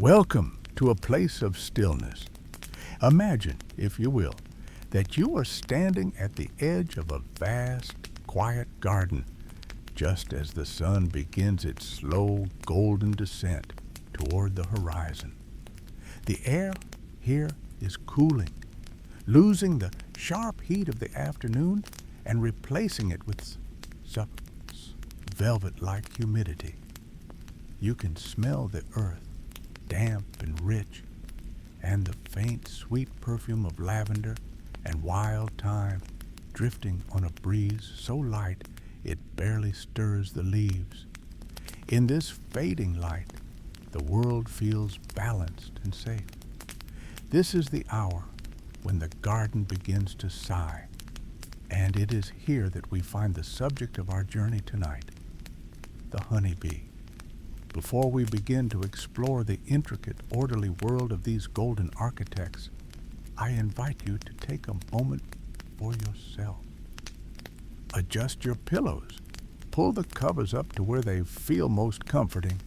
Welcome to a place of stillness. Imagine, if you will, that you are standing at the edge of a vast, quiet garden just as the sun begins its slow, golden descent toward the horizon. The air here is cooling, losing the sharp heat of the afternoon and replacing it with velvet-like humidity. You can smell the earth, damp and rich, and the faint, sweet perfume of lavender and wild thyme drifting on a breeze so light it barely stirs the leaves. In this fading light, the world feels balanced and safe. This is the hour when the garden begins to sigh, and it is here that we find the subject of our journey tonight, the honeybee. Before we begin to explore the intricate, orderly world of these golden architects, I invite you to take a moment for yourself. Adjust your pillows. Pull the covers up to where they feel most comforting.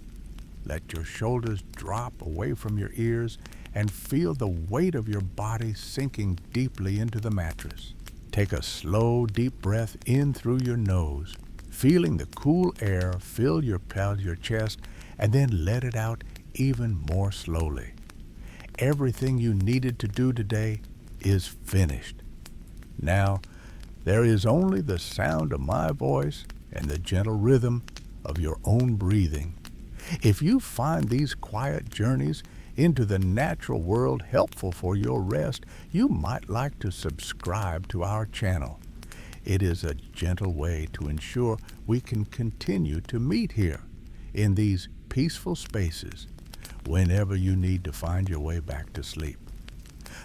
Let your shoulders drop away from your ears and feel the weight of your body sinking deeply into the mattress. Take a slow, deep breath in through your nose, feeling the cool air fill your chest, and then let it out even more slowly. Everything you needed to do today is finished. Now, there is only the sound of my voice and the gentle rhythm of your own breathing. If you find these quiet journeys into the natural world helpful for your rest, you might like to subscribe to our channel. It is a gentle way to ensure we can continue to meet here in these peaceful spaces whenever you need to find your way back to sleep.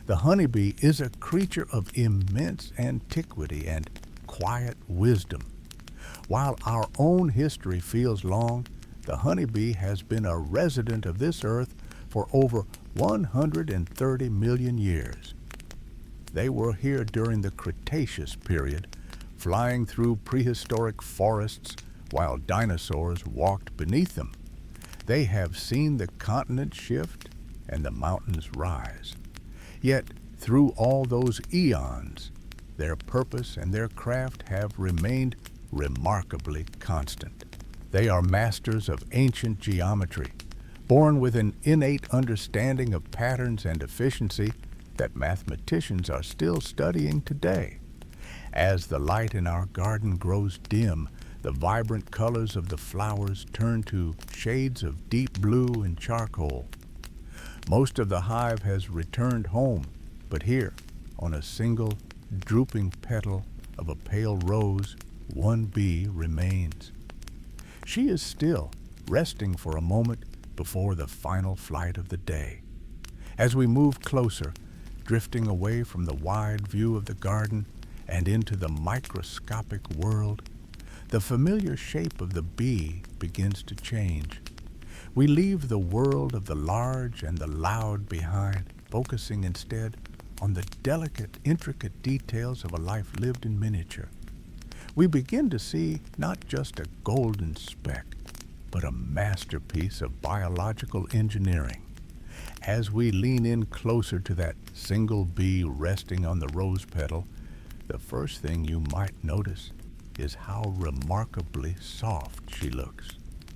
The honeybee is a creature of immense antiquity and quiet wisdom. While our own history feels long, the honeybee has been a resident of this earth for over 130 million years. They were here during the Cretaceous period, flying through prehistoric forests while dinosaurs walked beneath them. They have seen the continents shift and the mountains rise. Yet, through all those eons, their purpose and their craft have remained remarkably constant. They are masters of ancient geometry, born with an innate understanding of patterns and efficiency that mathematicians are still studying today. As the light in our garden grows dim, the vibrant colors of the flowers turn to shades of deep blue and charcoal. Most of the hive has returned home, but here, on a single drooping petal of a pale rose, one bee remains. She is still, resting for a moment before the final flight of the day. As we move closer, drifting away from the wide view of the garden and into the microscopic world, the familiar shape of the bee begins to change. We leave the world of the large and the loud behind, focusing instead on the delicate, intricate details of a life lived in miniature. We begin to see not just a golden speck, but a masterpiece of biological engineering. As we lean in closer to that single bee resting on the rose petal, the first thing you might notice is how remarkably soft she looks.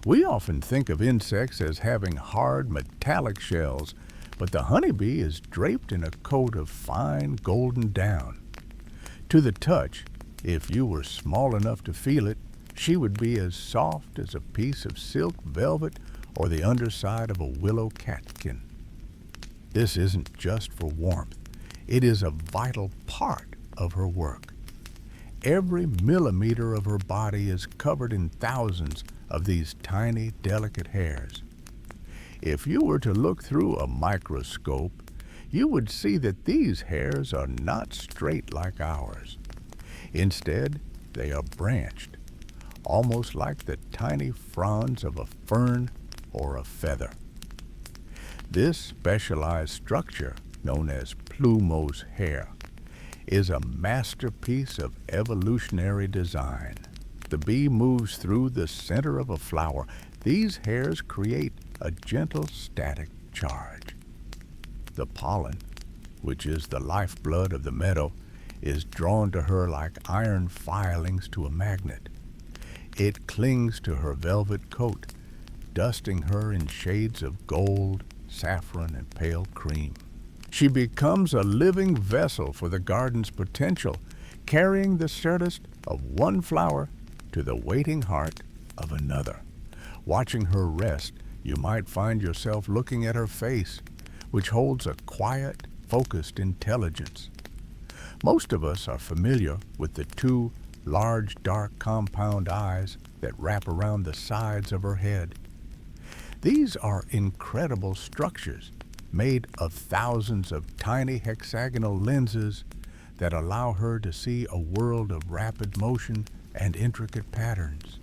We often think of insects as having hard, metallic shells, but the honeybee is draped in a coat of fine golden down. To the touch, if you were small enough to feel it, she would be as soft as a piece of silk velvet or the underside of a willow catkin. This isn't just for warmth. It is a vital part of her work. Every millimeter of her body is covered in thousands of these tiny, delicate hairs. If you were to look through a microscope, you would see that these hairs are not straight like ours. Instead, they are branched, almost like the tiny fronds of a fern or a feather. This specialized structure, known as plumose hair, is a masterpiece of evolutionary design. The bee moves through the center of a flower. These hairs create a gentle static charge. The pollen, which is the lifeblood of the meadow, is drawn to her like iron filings to a magnet. It clings to her velvet coat, dusting her in shades of gold, saffron, and pale cream. She becomes a living vessel for the garden's potential, carrying the certainty of one flower to the waiting heart of another. Watching her rest, you might find yourself looking at her face, which holds a quiet, focused intelligence. Most of us are familiar with the two large, dark, compound eyes that wrap around the sides of her head. These are incredible structures made of thousands of tiny hexagonal lenses that allow her to see a world of rapid motion and intricate patterns.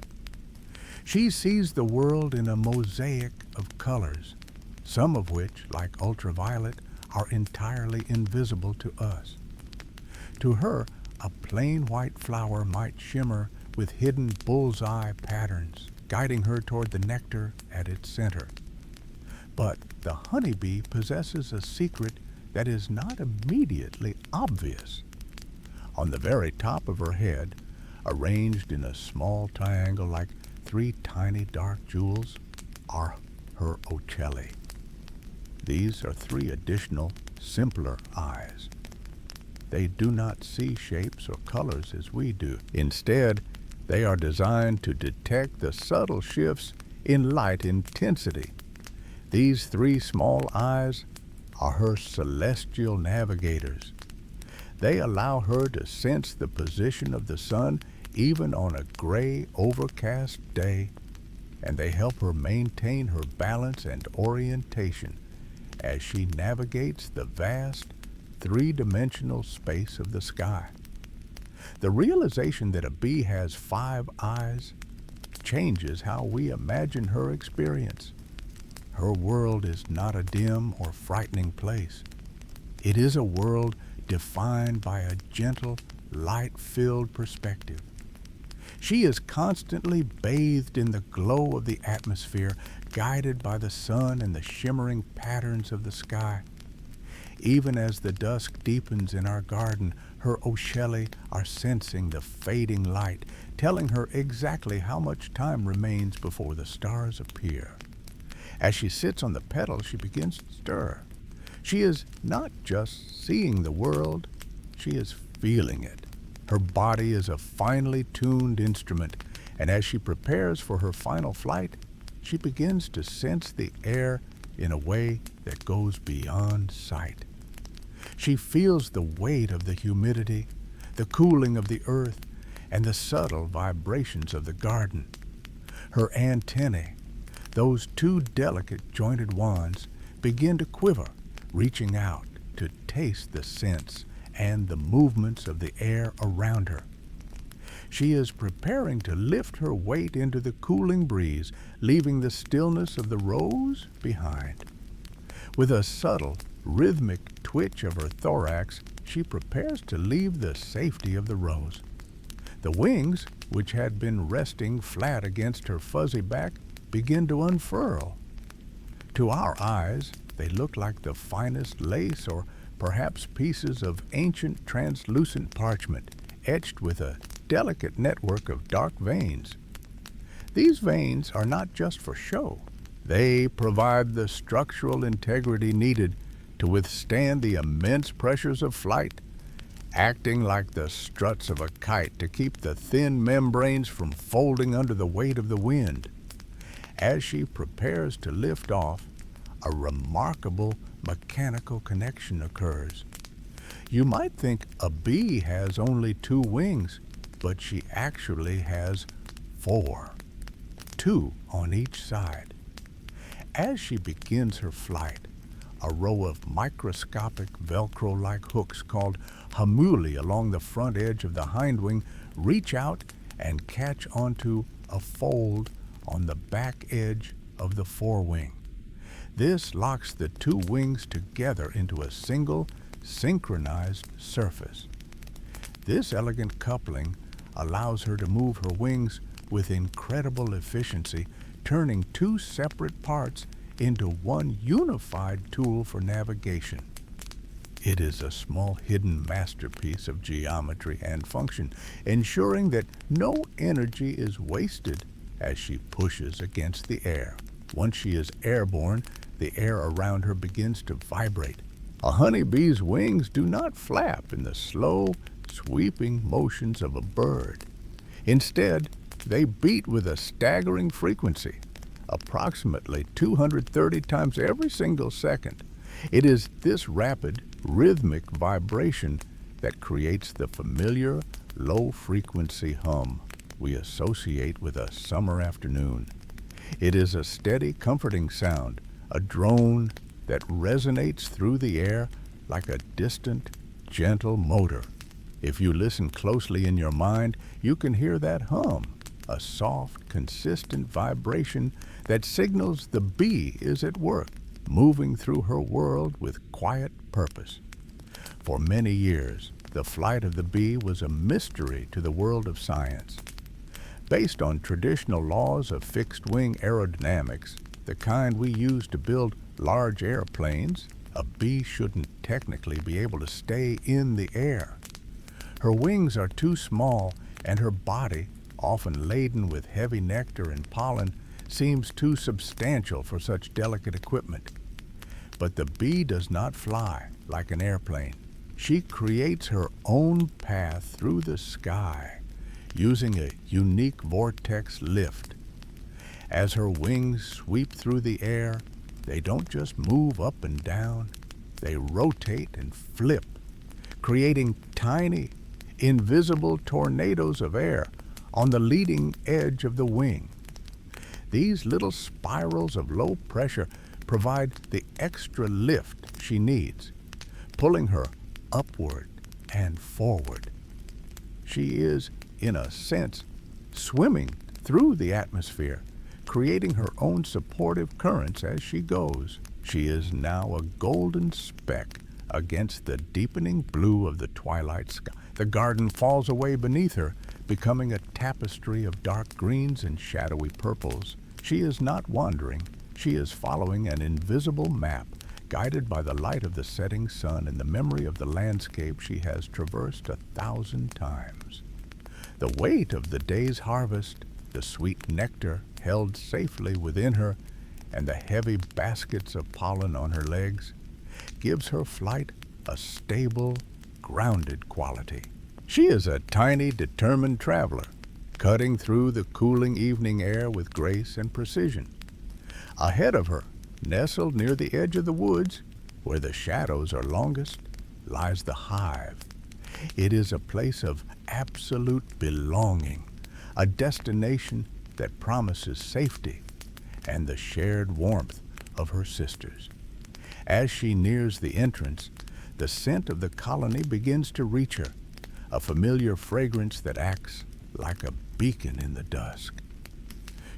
She sees the world in a mosaic of colors, some of which, like ultraviolet, are entirely invisible to us. To her, a plain white flower might shimmer with hidden bullseye patterns, guiding her toward the nectar at its center. But the honeybee possesses a secret that is not immediately obvious. On the very top of her head, arranged in a small triangle like three tiny dark jewels, are her ocelli. These are three additional, simpler eyes. They do not see shapes or colors as we do. Instead, they are designed to detect the subtle shifts in light intensity. These three small eyes are her celestial navigators. They allow her to sense the position of the sun even on a gray, overcast day, and they help her maintain her balance and orientation as she navigates the vast, three-dimensional space of the sky. The realization that a bee has 5 eyes changes how we imagine her experience. Her world is not a dim or frightening place. It is a world defined by a gentle, light-filled perspective. She is constantly bathed in the glow of the atmosphere, guided by the sun and the shimmering patterns of the sky. Even as the dusk deepens in our garden, her ocelli are sensing the fading light, telling her exactly how much time remains before the stars appear. As she sits on the petal, she begins to stir. She is not just seeing the world, she is feeling it. Her body is a finely tuned instrument, and as she prepares for her final flight, she begins to sense the air in a way that goes beyond sight. She feels the weight of the humidity, the cooling of the earth, and the subtle vibrations of the garden. Her antennae, those 2 delicate jointed wands, begin to quiver, reaching out to taste the scents and the movements of the air around her. She is preparing to lift her weight into the cooling breeze, leaving the stillness of the rose behind. With a subtle, rhythmic twitch of her thorax, she prepares to leave the safety of the rose. The wings, which had been resting flat against her fuzzy back, begin to unfurl. To our eyes, they look like the finest lace or perhaps pieces of ancient translucent parchment, etched with a delicate network of dark veins. These veins are not just for show. They provide the structural integrity needed to withstand the immense pressures of flight, acting like the struts of a kite to keep the thin membranes from folding under the weight of the wind. As she prepares to lift off, a remarkable mechanical connection occurs. You might think a bee has only 2 wings, but she actually has 4, 2 on each side. As she begins her flight, a row of microscopic Velcro-like hooks called hamuli along the front edge of the hindwing reach out and catch onto a fold on the back edge of the forewing. This locks the 2 wings together into a single, synchronized surface. This elegant coupling allows her to move her wings with incredible efficiency, turning 2 separate parts into one unified tool for navigation. It is a small hidden masterpiece of geometry and function, ensuring that no energy is wasted as she pushes against the air. Once she is airborne, the air around her begins to vibrate. A honeybee's wings do not flap in the slow, sweeping motions of a bird. Instead, they beat with a staggering frequency, approximately 230 times every single second. It is this rapid, rhythmic vibration that creates the familiar, low-frequency hum we associate with a summer afternoon. It is a steady, comforting sound, a drone that resonates through the air like a distant, gentle motor. If you listen closely in your mind, you can hear that hum, a soft, consistent vibration that signals the bee is at work, moving through her world with quiet purpose. For many years, the flight of the bee was a mystery to the world of science. Based on traditional laws of fixed-wing aerodynamics, the kind we use to build large airplanes, a bee shouldn't technically be able to stay in the air. Her wings are too small, and her body, often laden with heavy nectar and pollen, seems too substantial for such delicate equipment. But the bee does not fly like an airplane. She creates her own path through the sky, using a unique vortex lift. As her wings sweep through the air, they don't just move up and down, they rotate and flip, creating tiny, invisible tornadoes of air on the leading edge of the wing. These little spirals of low pressure provide the extra lift she needs, pulling her upward and forward. She is, in a sense, swimming through the atmosphere, creating her own supportive currents as she goes. She is now a golden speck against the deepening blue of the twilight sky. The garden falls away beneath her, becoming a tapestry of dark greens and shadowy purples. She is not wandering. She is following an invisible map, guided by the light of the setting sun and the memory of the landscape she has traversed 1,000 times. The weight of the day's harvest, the sweet nectar held safely within her, and the heavy baskets of pollen on her legs, gives her flight a stable, grounded quality. She is a tiny, determined traveler, cutting through the cooling evening air with grace and precision. Ahead of her, nestled near the edge of the woods, where the shadows are longest, lies the hive. It is a place of absolute belonging, a destination that promises safety and the shared warmth of her sisters. As she nears the entrance, the scent of the colony begins to reach her, a familiar fragrance that acts like a beacon in the dusk.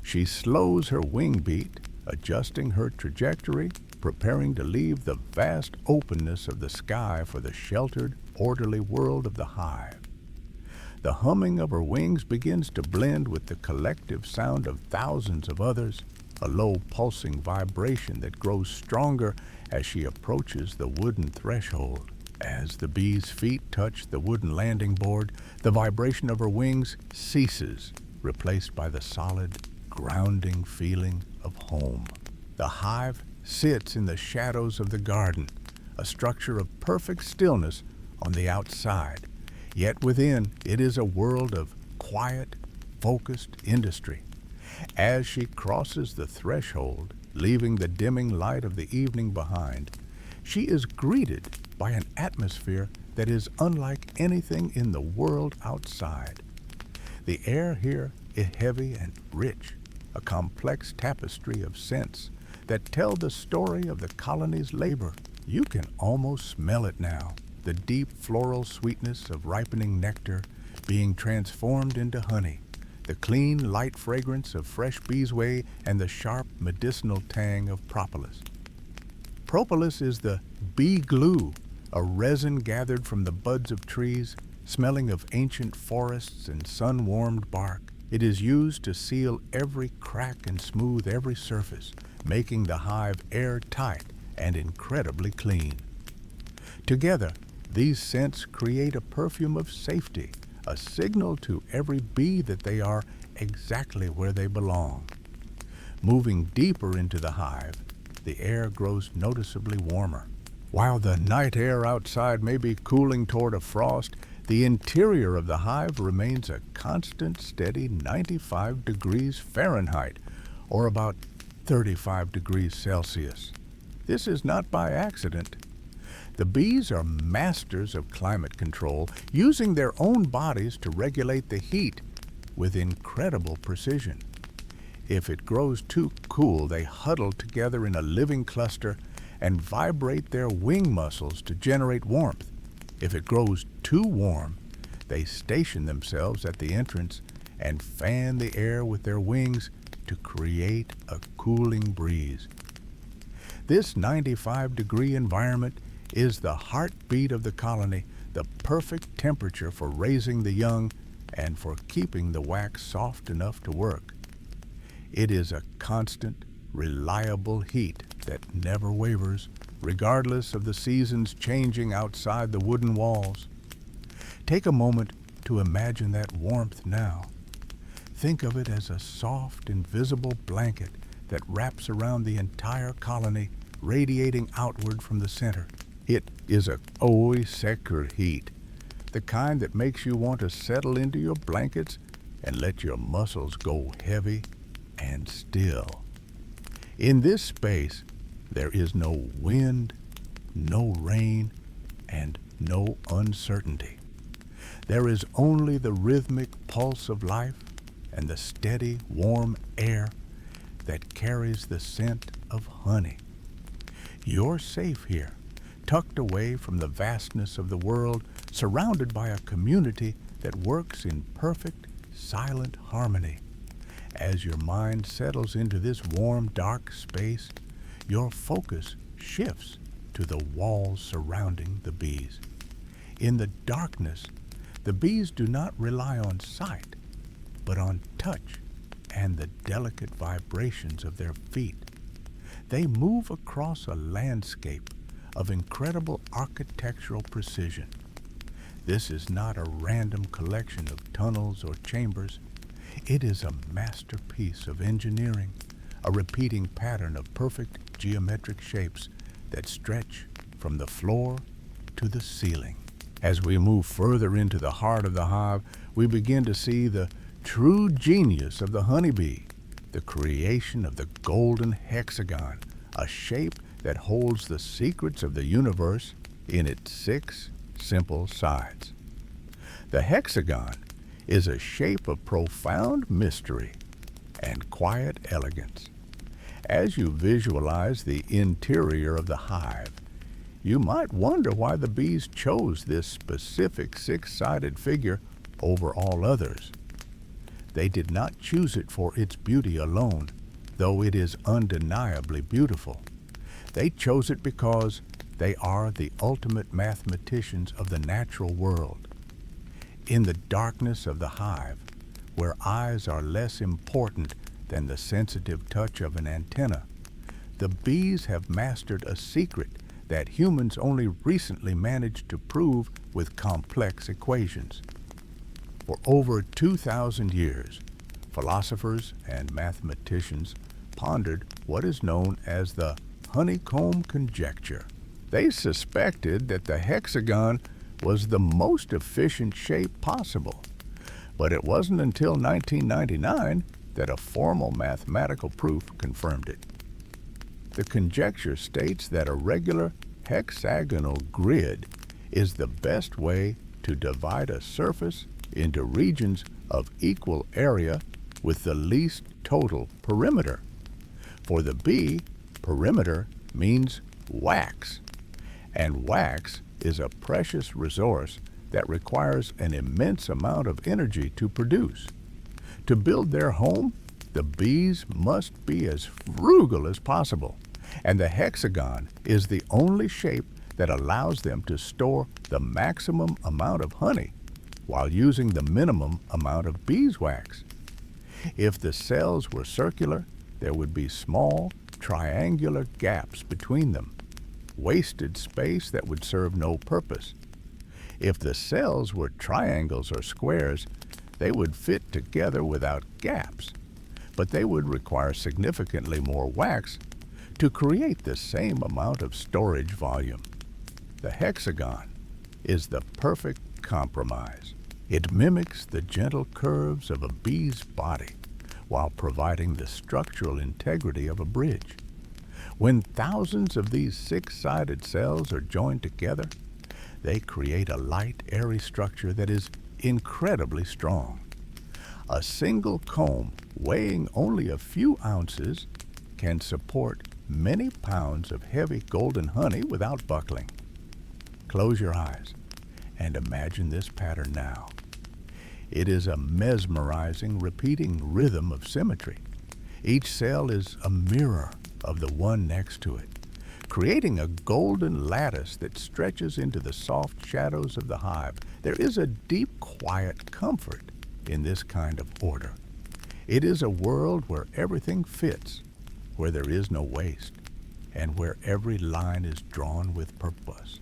She slows her wing beat, adjusting her trajectory, preparing to leave the vast openness of the sky for the sheltered, orderly world of the hive. The humming of her wings begins to blend with the collective sound of thousands of others, a low pulsing vibration that grows stronger as she approaches the wooden threshold. As the bee's feet touch the wooden landing board, the vibration of her wings ceases, replaced by the solid, grounding feeling of home. The hive sits in the shadows of the garden, a structure of perfect stillness on the outside, yet within it is a world of quiet, focused industry. As she crosses the threshold, leaving the dimming light of the evening behind, she is greeted by an atmosphere that is unlike anything in the world outside. The air here is heavy and rich, a complex tapestry of scents that tell the story of the colony's labor. You can almost smell it now, the deep floral sweetness of ripening nectar being transformed into honey, the clean, light fragrance of fresh beesway, and the sharp, medicinal tang of propolis. Propolis is the bee glue, a resin gathered from the buds of trees, smelling of ancient forests and sun-warmed bark. It is used to seal every crack and smooth every surface, making the hive airtight and incredibly clean. Together, these scents create a perfume of safety, a signal to every bee that they are exactly where they belong. Moving deeper into the hive, the air grows noticeably warmer. While the night air outside may be cooling toward a frost, the interior of the hive remains a constant, steady 95 degrees Fahrenheit, or about 35 degrees Celsius. This is not by accident. The bees are masters of climate control, using their own bodies to regulate the heat with incredible precision. If it grows too cool, they huddle together in a living cluster and vibrate their wing muscles to generate warmth. If it grows too warm, they station themselves at the entrance and fan the air with their wings to create a cooling breeze. This 95-degree environment is the heartbeat of the colony, the perfect temperature for raising the young and for keeping the wax soft enough to work. It is a constant, reliable heat that never wavers, regardless of the seasons changing outside the wooden walls. Take a moment to imagine that warmth now. Think of it as a soft, invisible blanket that wraps around the entire colony, radiating outward from the center. It is a oy secker heat, the kind that makes you want to settle into your blankets and let your muscles go heavy and still. In this space, there is no wind, no rain, and no uncertainty. There is only the rhythmic pulse of life and the steady, warm air that carries the scent of honey. You're safe here, tucked away from the vastness of the world, surrounded by a community that works in perfect, silent harmony. As your mind settles into this warm, dark space, your focus shifts to the walls surrounding the bees. In the darkness, the bees do not rely on sight, but on touch and the delicate vibrations of their feet. They move across a landscape of incredible architectural precision. This is not a random collection of tunnels or chambers. It is a masterpiece of engineering, a repeating pattern of perfect geometric shapes that stretch from the floor to the ceiling. As we move further into the heart of the hive, we begin to see the true genius of the honeybee, the creation of the golden hexagon, a shape that holds the secrets of the universe in its 6 simple sides. The hexagon is a shape of profound mystery and quiet elegance. As you visualize the interior of the hive, you might wonder why the bees chose this specific 6-sided figure over all others. They did not choose it for its beauty alone, though it is undeniably beautiful. They chose it because they are the ultimate mathematicians of the natural world. In the darkness of the hive, where eyes are less important than the sensitive touch of an antenna, the bees have mastered a secret that humans only recently managed to prove with complex equations. For over 2,000 years, philosophers and mathematicians pondered what is known as the honeycomb conjecture. They suspected that the hexagon was the most efficient shape possible, but it wasn't until 1999 that a formal mathematical proof confirmed it. The conjecture states that a regular hexagonal grid is the best way to divide a surface into regions of equal area with the least total perimeter. For the bee, perimeter means wax, and wax is a precious resource that requires an immense amount of energy to produce. To build their home, the bees must be as frugal as possible, and the hexagon is the only shape that allows them to store the maximum amount of honey while using the minimum amount of beeswax. If the cells were circular, there would be small, triangular gaps between them, wasted space that would serve no purpose. If the cells were triangles or squares, they would fit together without gaps, but they would require significantly more wax to create the same amount of storage volume. The hexagon is the perfect compromise. It mimics the gentle curves of a bee's body while providing the structural integrity of a bridge. When thousands of these six-sided cells are joined together, they create a light, airy structure that is incredibly strong. A single comb weighing only a few ounces can support many pounds of heavy golden honey without buckling. Close your eyes and imagine this pattern now. It is a mesmerizing, repeating rhythm of symmetry. Each cell is a mirror of the one next to it, creating a golden lattice that stretches into the soft shadows of the hive. There is a deep, quiet comfort in this kind of order. It is a world where everything fits, where there is no waste, and where every line is drawn with purpose.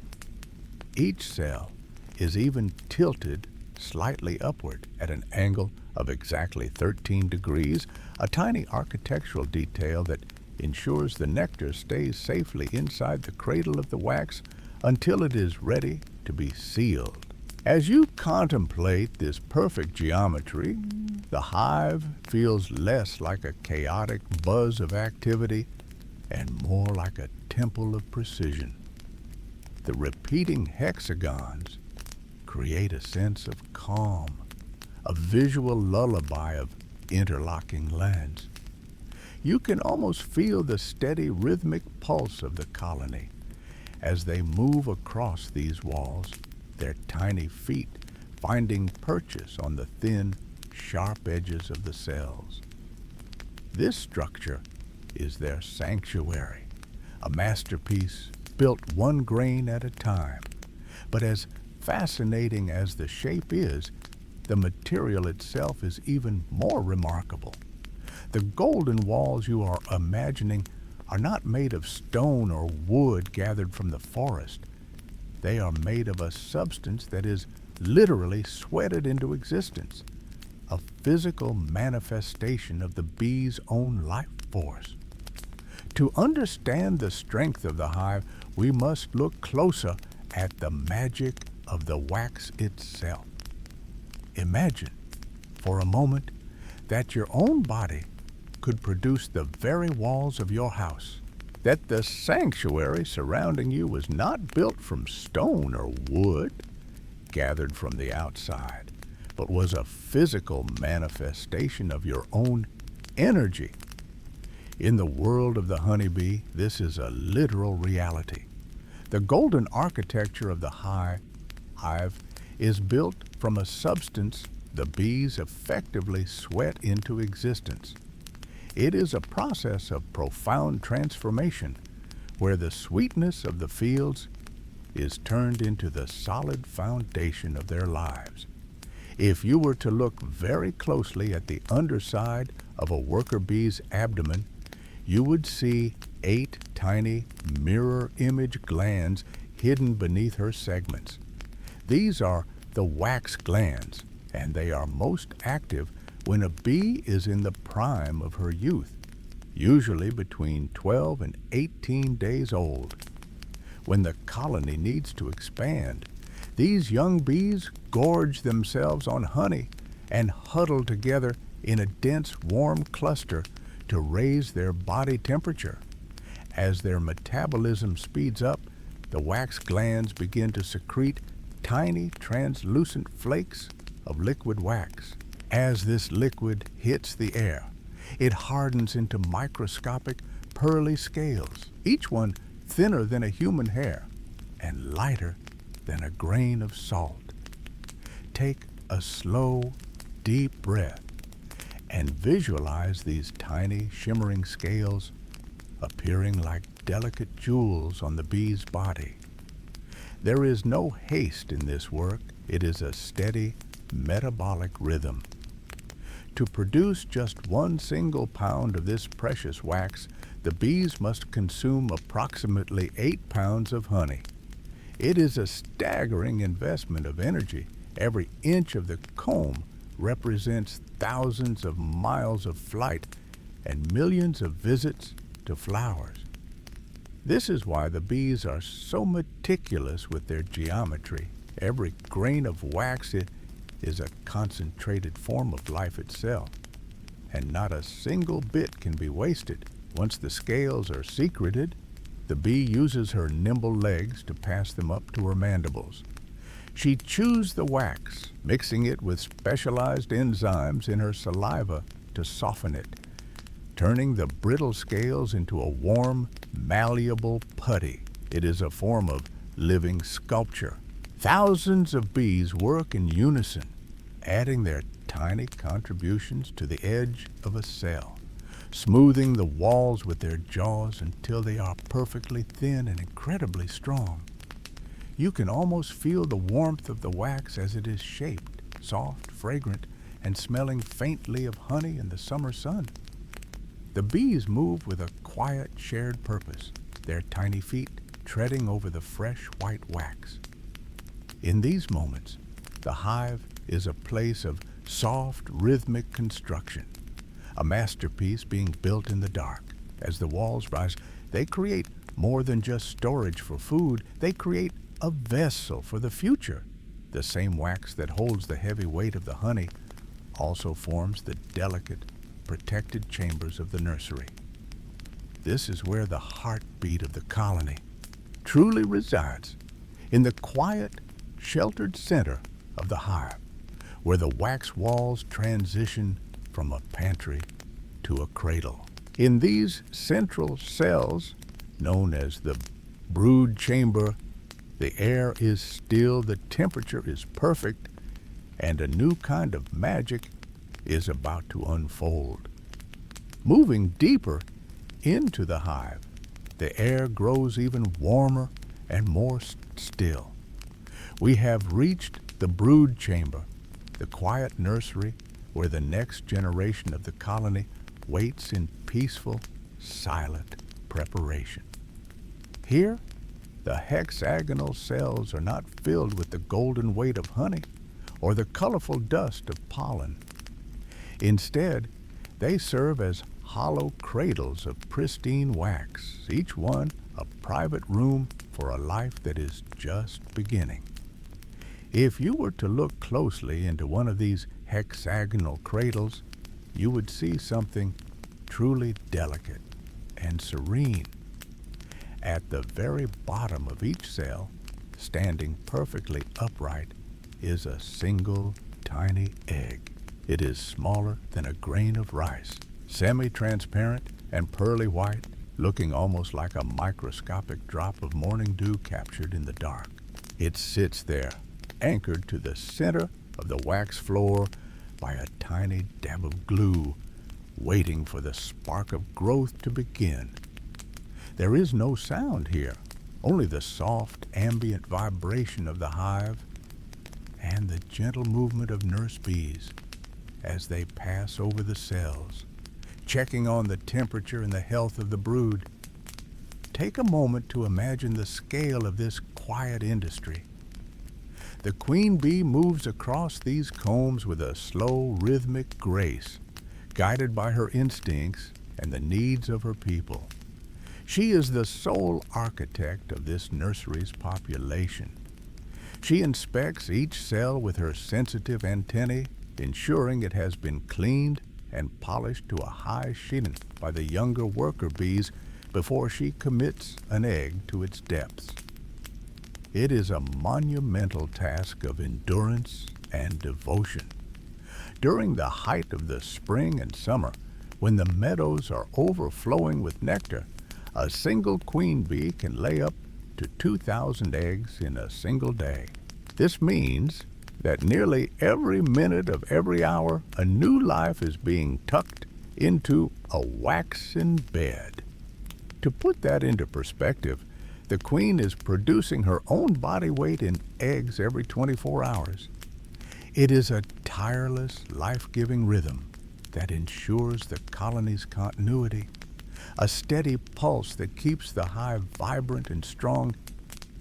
Each cell is even tilted slightly upward at an angle of exactly 13 degrees, a tiny architectural detail that ensures the nectar stays safely inside the cradle of the wax until it is ready to be sealed. As you contemplate this perfect geometry, the hive feels less like a chaotic buzz of activity and more like a temple of precision. The repeating hexagons create a sense of calm, a visual lullaby of interlocking lines. You can almost feel the steady rhythmic pulse of the colony as they move across these walls, their tiny feet finding purchase on the thin, sharp edges of the cells. This structure is their sanctuary, a masterpiece built one grain at a time. But as fascinating as the shape is, the material itself is even more remarkable. The golden walls you are imagining are not made of stone or wood gathered from the forest. They are made of a substance that is literally sweated into existence, a physical manifestation of the bee's own life force. To understand the strength of the hive, we must look closer at the magic of the wax itself. Imagine, for a moment, that your own body could produce the very walls of your house, that the sanctuary surrounding you was not built from stone or wood, gathered from the outside, but was a physical manifestation of your own energy. In the world of the honeybee, this is a literal reality. The golden architecture of the hive is built from a substance the bees effectively sweat into existence. It is a process of profound transformation where the sweetness of the fields is turned into the solid foundation of their lives. If you were to look very closely at the underside of a worker bee's abdomen, you would see 8 tiny mirror image glands hidden beneath her segments. These are the wax glands, and they are most active when a bee is in the prime of her youth, usually between 12 and 18 days old. When the colony needs to expand, these young bees gorge themselves on honey and huddle together in a dense, warm cluster to raise their body temperature. As their metabolism speeds up, the wax glands begin to secrete tiny, translucent flakes of liquid wax. As this liquid hits the air, it hardens into microscopic, pearly scales, each one thinner than a human hair and lighter than a grain of salt. Take a slow, deep breath and visualize these tiny, shimmering scales appearing like delicate jewels on the bee's body. There is no haste in this work. It is a steady, metabolic rhythm. To produce just 1 single pound of this precious wax, the bees must consume approximately 8 pounds of honey. It is a staggering investment of energy. Every inch of the comb represents thousands of miles of flight and millions of visits to flowers. This is why the bees are so meticulous with their geometry. Every grain of wax is a concentrated form of life itself, and not a single bit can be wasted. Once the scales are secreted, the bee uses her nimble legs to pass them up to her mandibles. She chews the wax, mixing it with specialized enzymes in her saliva to soften it, turning the brittle scales into a warm, malleable putty. It is a form of living sculpture. Thousands of bees work in unison, adding their tiny contributions to the edge of a cell, smoothing the walls with their jaws until they are perfectly thin and incredibly strong. You can almost feel the warmth of the wax as it is shaped, soft, fragrant, and smelling faintly of honey in the summer sun. The bees move with a quiet, shared purpose, their tiny feet treading over the fresh white wax. In these moments, the hive is a place of soft, rhythmic construction, a masterpiece being built in the dark. As the walls rise, they create more than just storage for food. They create a vessel for the future. The same wax that holds the heavy weight of the honey also forms the delicate, protected chambers of the nursery. This is where the heartbeat of the colony truly resides, in the quiet, sheltered center of the hive, where the wax walls transition from a pantry to a cradle. In these central cells, known as the brood chamber, the air is still, the temperature is perfect, and a new kind of magic is about to unfold. Moving deeper into the hive, the air grows even warmer and more still. We have reached the brood chamber, the quiet nursery where the next generation of the colony waits in peaceful, silent preparation. Here, the hexagonal cells are not filled with the golden weight of honey or the colorful dust of pollen. Instead, they serve as hollow cradles of pristine wax, each one a private room for a life that is just beginning. If you were to look closely into one of these hexagonal cradles, you would see something truly delicate and serene. At the very bottom of each cell, standing perfectly upright, is a single tiny egg. It is smaller than a grain of rice, semi-transparent and pearly white, looking almost like a microscopic drop of morning dew captured in the dark. It sits there, anchored to the center of the wax floor by a tiny dab of glue, waiting for the spark of growth to begin. There is no sound here, only the soft ambient vibration of the hive and the gentle movement of nurse bees as they pass over the cells, checking on the temperature and the health of the brood. Take a moment to imagine the scale of this quiet industry. The queen bee moves across these combs with a slow, rhythmic grace, guided by her instincts and the needs of her people. She is the sole architect of this nursery's population. She inspects each cell with her sensitive antennae, ensuring it has been cleaned and polished to a high sheen by the younger worker bees before she commits an egg to its depths. It is a monumental task of endurance and devotion. During the height of the spring and summer, when the meadows are overflowing with nectar, a single queen bee can lay up to 2,000 eggs in a single day. This means that nearly every minute of every hour, a new life is being tucked into a waxen bed. To put that into perspective, the queen is producing her own body weight in eggs every 24 hours. It is a tireless, life-giving rhythm that ensures the colony's continuity, a steady pulse that keeps the hive vibrant and strong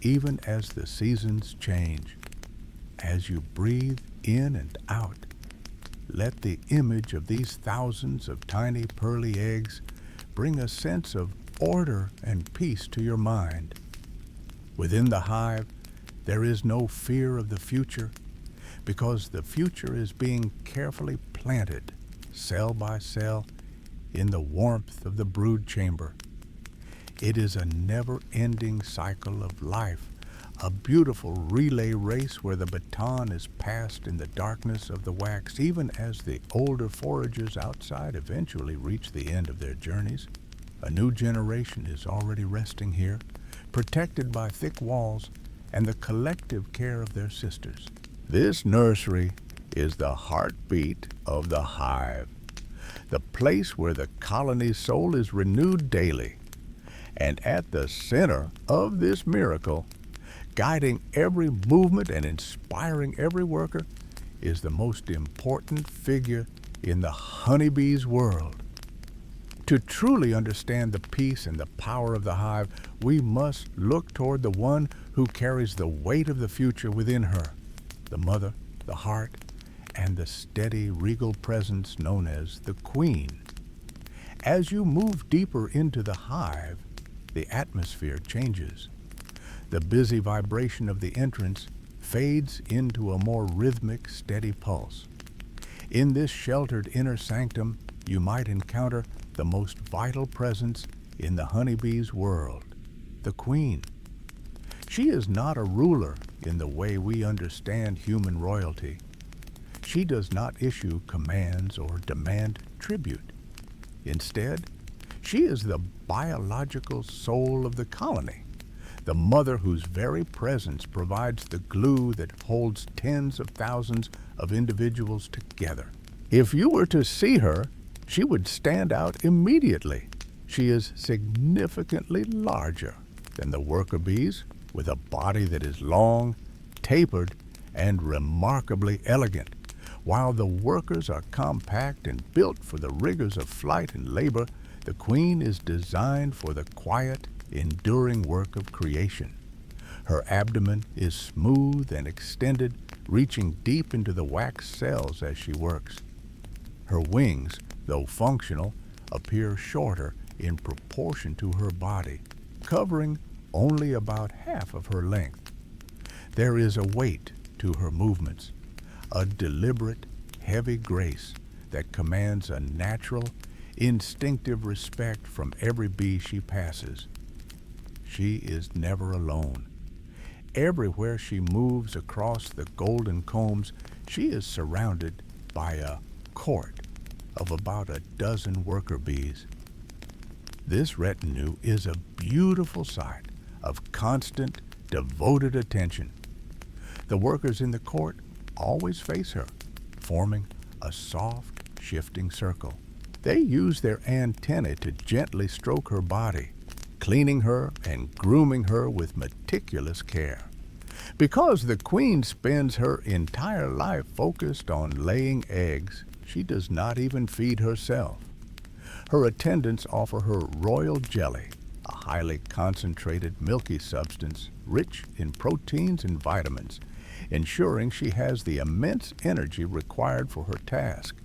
even as the seasons change. As you breathe in and out, let the image of these thousands of tiny pearly eggs bring a sense of order and peace to your mind. Within the hive, there is no fear of the future, because the future is being carefully planted, cell by cell, in the warmth of the brood chamber. It is a never-ending cycle of life, a beautiful relay race where the baton is passed in the darkness of the wax, even as the older foragers outside eventually reach the end of their journeys. A new generation is already resting here, protected by thick walls and the collective care of their sisters. This nursery is the heartbeat of the hive, the place where the colony's soul is renewed daily. And at the center of this miracle, guiding every movement and inspiring every worker, is the most important figure in the honeybee's world. To truly understand the peace and the power of the hive, we must look toward the one who carries the weight of the future within her, the mother, the heart, and the steady, regal presence known as the queen. As you move deeper into the hive, the atmosphere changes. The busy vibration of the entrance fades into a more rhythmic, steady pulse. In this sheltered inner sanctum, you might encounter the most vital presence in the honeybee's world, the queen. She is not a ruler in the way we understand human royalty. She does not issue commands or demand tribute. Instead, she is the biological soul of the colony, the mother whose very presence provides the glue that holds tens of thousands of individuals together. If you were to see her, she would stand out immediately. She is significantly larger than the worker bees, with a body that is long, tapered, and remarkably elegant. While the workers are compact and built for the rigors of flight and labor, the queen is designed for the quiet, enduring work of creation. Her abdomen is smooth and extended, reaching deep into the wax cells as she works. Her wings, though functional, appear shorter in proportion to her body, covering only about half of her length. There is a weight to her movements, a deliberate, heavy grace that commands a natural, instinctive respect from every bee she passes. She is never alone. Everywhere she moves across the golden combs, she is surrounded by a court of about a dozen worker bees. This retinue is a beautiful sight of constant, devoted attention. The workers in the court always face her, forming a soft, shifting circle. They use their antennae to gently stroke her body, cleaning her and grooming her with meticulous care. Because the queen spends her entire life focused on laying eggs, she does not even feed herself. Her attendants offer her royal jelly, a highly concentrated milky substance rich in proteins and vitamins, ensuring she has the immense energy required for her task.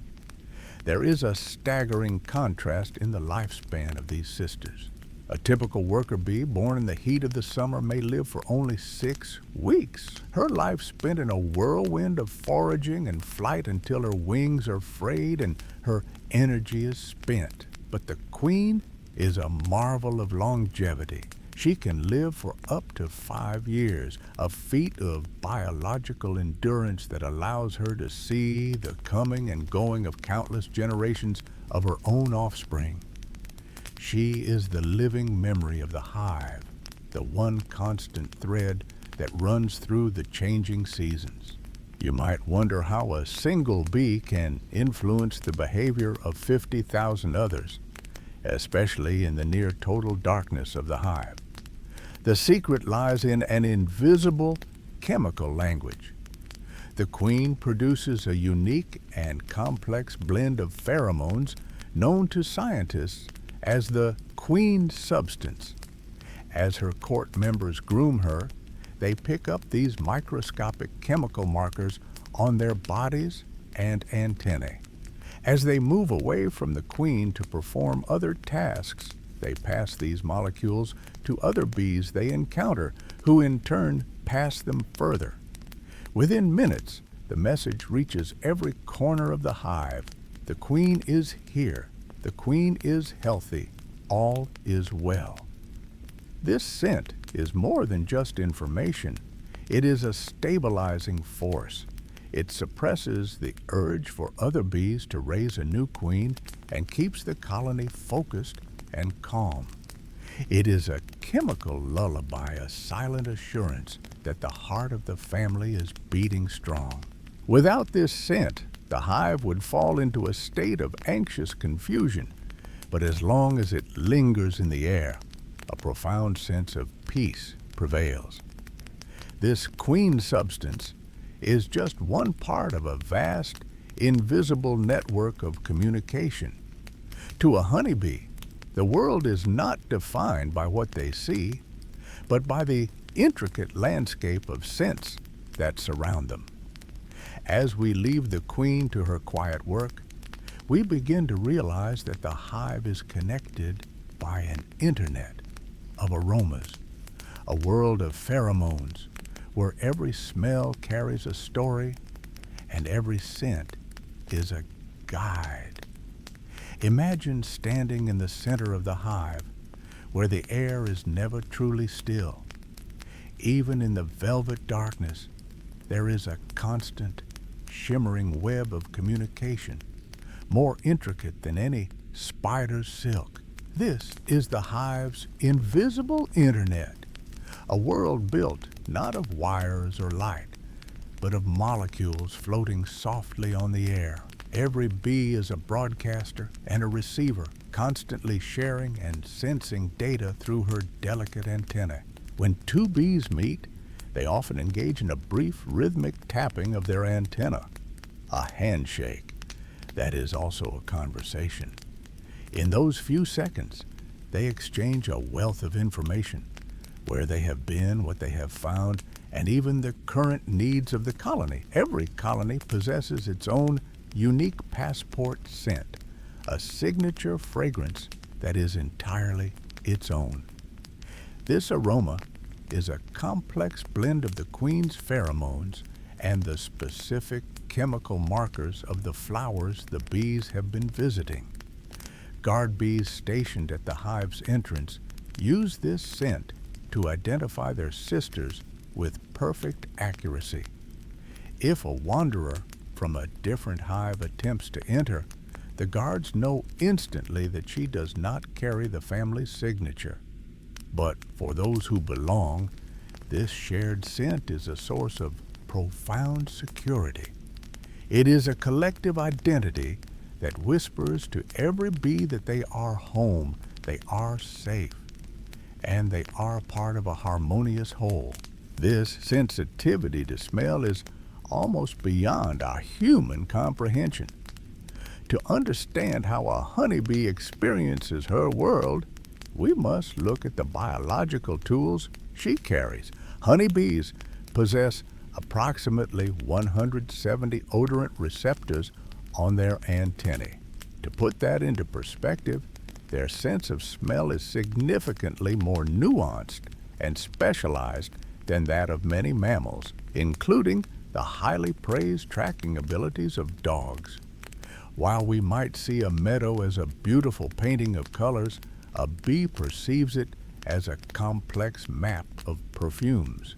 There is a staggering contrast in the lifespan of these sisters. A typical worker bee born in the heat of the summer may live for only 6 weeks. Her life spent in a whirlwind of foraging and flight until her wings are frayed and her energy is spent. But the queen is a marvel of longevity. She can live for up to 5 years, a feat of biological endurance that allows her to see the coming and going of countless generations of her own offspring. She is the living memory of the hive, the one constant thread that runs through the changing seasons. You might wonder how a single bee can influence the behavior of 50,000 others, especially in the near total darkness of the hive. The secret lies in an invisible chemical language. The queen produces a unique and complex blend of pheromones known to scientists as the queen substance. As her court members groom her, they pick up these microscopic chemical markers on their bodies and antennae. As they move away from the queen to perform other tasks, they pass these molecules to other bees they encounter, who in turn pass them further. Within minutes, the message reaches every corner of the hive. The queen is here. The queen is healthy. All is well. This scent is more than just information. It is a stabilizing force. It suppresses the urge for other bees to raise a new queen and keeps the colony focused and calm. It is a chemical lullaby, a silent assurance that the heart of the family is beating strong. Without this scent, the hive would fall into a state of anxious confusion, but as long as it lingers in the air, a profound sense of peace prevails. This queen substance is just one part of a vast, invisible network of communication. To a honeybee, the world is not defined by what they see, but by the intricate landscape of scents that surround them. As we leave the queen to her quiet work, we begin to realize that the hive is connected by an internet of aromas, a world of pheromones, where every smell carries a story and every scent is a guide. Imagine standing in the center of the hive, where the air is never truly still. Even in the velvet darkness, there is a constant, shimmering web of communication, more intricate than any spider's silk. This is the hive's invisible internet, a world built not of wires or light, but of molecules floating softly on the air. Every bee is a broadcaster and a receiver, constantly sharing and sensing data through her delicate antennae. When two bees meet, they often engage in a brief rhythmic tapping of their antenna, a handshake that is also a conversation. In those few seconds, they exchange a wealth of information, where they have been, what they have found, and even the current needs of the colony. Every colony possesses its own unique passport scent, a signature fragrance that is entirely its own. This aroma is a complex blend of the queen's pheromones and the specific chemical markers of the flowers the bees have been visiting. Guard bees stationed at the hive's entrance use this scent to identify their sisters with perfect accuracy. If a wanderer from a different hive attempts to enter, the guards know instantly that she does not carry the family signature. But for those who belong, this shared scent is a source of profound security. It is a collective identity that whispers to every bee that they are home, they are safe, and they are part of a harmonious whole. This sensitivity to smell is almost beyond our human comprehension. To understand how a honeybee experiences her world, we must look at the biological tools she carries. Honeybees possess approximately 170 odorant receptors on their antennae. To put that into perspective, their sense of smell is significantly more nuanced and specialized than that of many mammals, including the highly praised tracking abilities of dogs. While we might see a meadow as a beautiful painting of colors, a bee perceives it as a complex map of perfumes.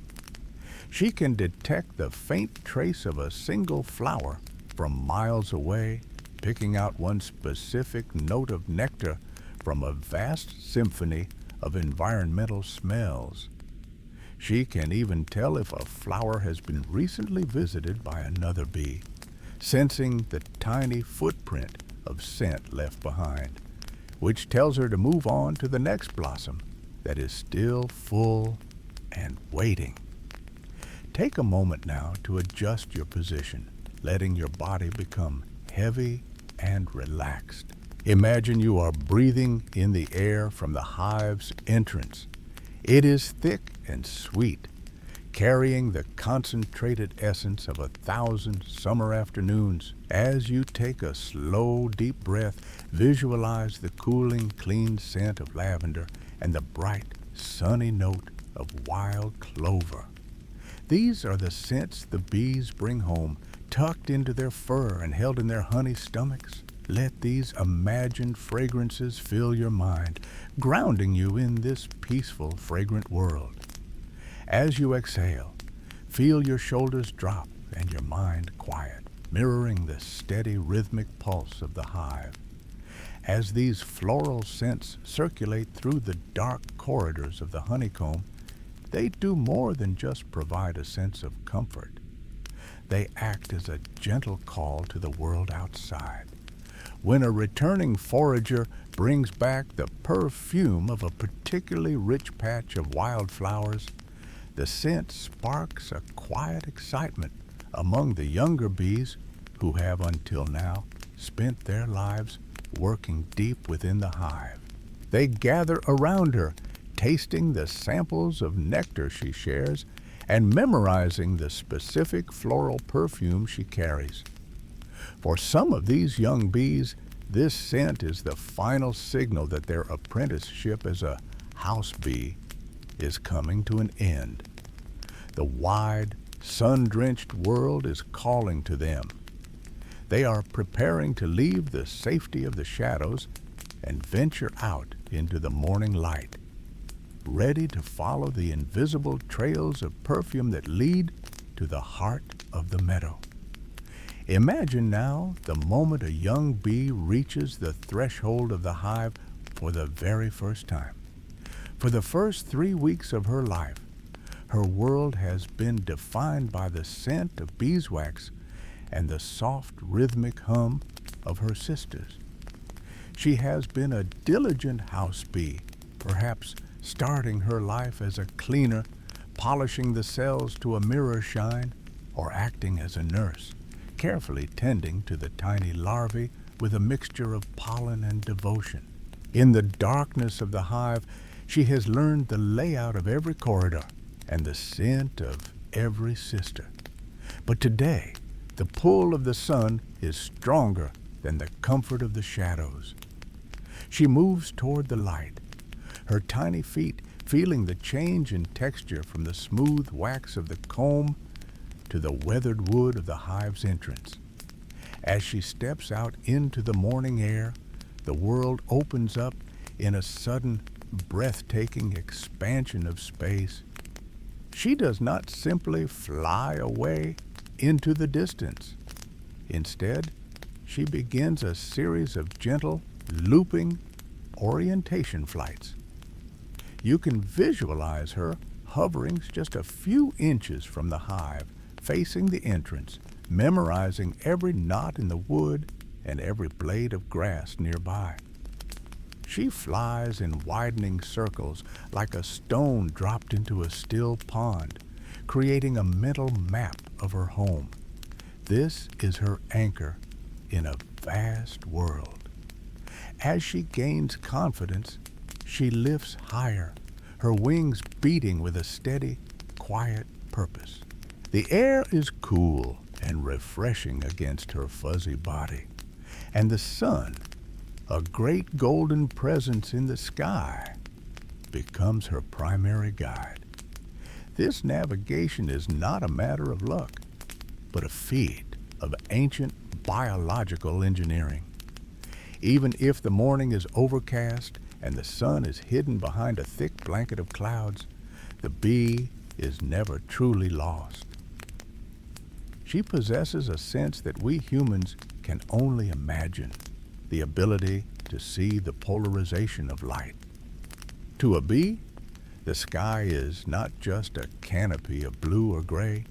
She can detect the faint trace of a single flower from miles away, picking out one specific note of nectar from a vast symphony of environmental smells. She can even tell if a flower has been recently visited by another bee, sensing the tiny footprint of scent left behind, which tells her to move on to the next blossom that is still full and waiting. Take a moment now to adjust your position, letting your body become heavy and relaxed. Imagine you are breathing in the air from the hive's entrance. It is thick and sweet, carrying the concentrated essence of 1,000 summer afternoons. As you take a slow, deep breath, visualize the cooling, clean scent of lavender and the bright, sunny note of wild clover. These are the scents the bees bring home, tucked into their fur and held in their honey stomachs. Let these imagined fragrances fill your mind, grounding you in this peaceful, fragrant world. As you exhale, feel your shoulders drop and your mind quiet, mirroring the steady, rhythmic pulse of the hive. As these floral scents circulate through the dark corridors of the honeycomb, they do more than just provide a sense of comfort. They act as a gentle call to the world outside. When a returning forager brings back the perfume of a particularly rich patch of wildflowers, the scent sparks a quiet excitement among the younger bees who have until now spent their lives working deep within the hive. They gather around her, tasting the samples of nectar she shares and memorizing the specific floral perfume she carries. For some of these young bees, this scent is the final signal that their apprenticeship as a house bee is coming to an end. The wide, sun-drenched world is calling to them. They are preparing to leave the safety of the shadows and venture out into the morning light, ready to follow the invisible trails of perfume that lead to the heart of the meadow. Imagine now the moment a young bee reaches the threshold of the hive for the very first time. For the first 3 weeks of her life, her world has been defined by the scent of beeswax and the soft rhythmic hum of her sisters. She has been a diligent house bee, perhaps starting her life as a cleaner, polishing the cells to a mirror shine, or acting as a nurse, carefully tending to the tiny larvae with a mixture of pollen and devotion. In the darkness of the hive, she has learned the layout of every corridor and the scent of every sister. But today, the pull of the sun is stronger than the comfort of the shadows. She moves toward the light, her tiny feet feeling the change in texture from the smooth wax of the comb to the weathered wood of the hive's entrance. As she steps out into the morning air, the world opens up in a sudden, breathtaking expansion of space. She does not simply fly away into the distance. Instead, she begins a series of gentle, looping orientation flights. You can visualize her hovering just a few inches from the hive, facing the entrance, memorizing every knot in the wood and every blade of grass nearby. She flies in widening circles like a stone dropped into a still pond, creating a mental map of her home. This is her anchor in a vast world. As she gains confidence, she lifts higher, her wings beating with a steady, quiet purpose. The air is cool and refreshing against her fuzzy body, and the sun, a great golden presence in the sky, becomes her primary guide. This navigation is not a matter of luck, but a feat of ancient biological engineering. Even if the morning is overcast and the sun is hidden behind a thick blanket of clouds, the bee is never truly lost. She possesses a sense that we humans can only imagine, the ability to see the polarization of light. To a bee, the sky is not just a canopy of blue or gray.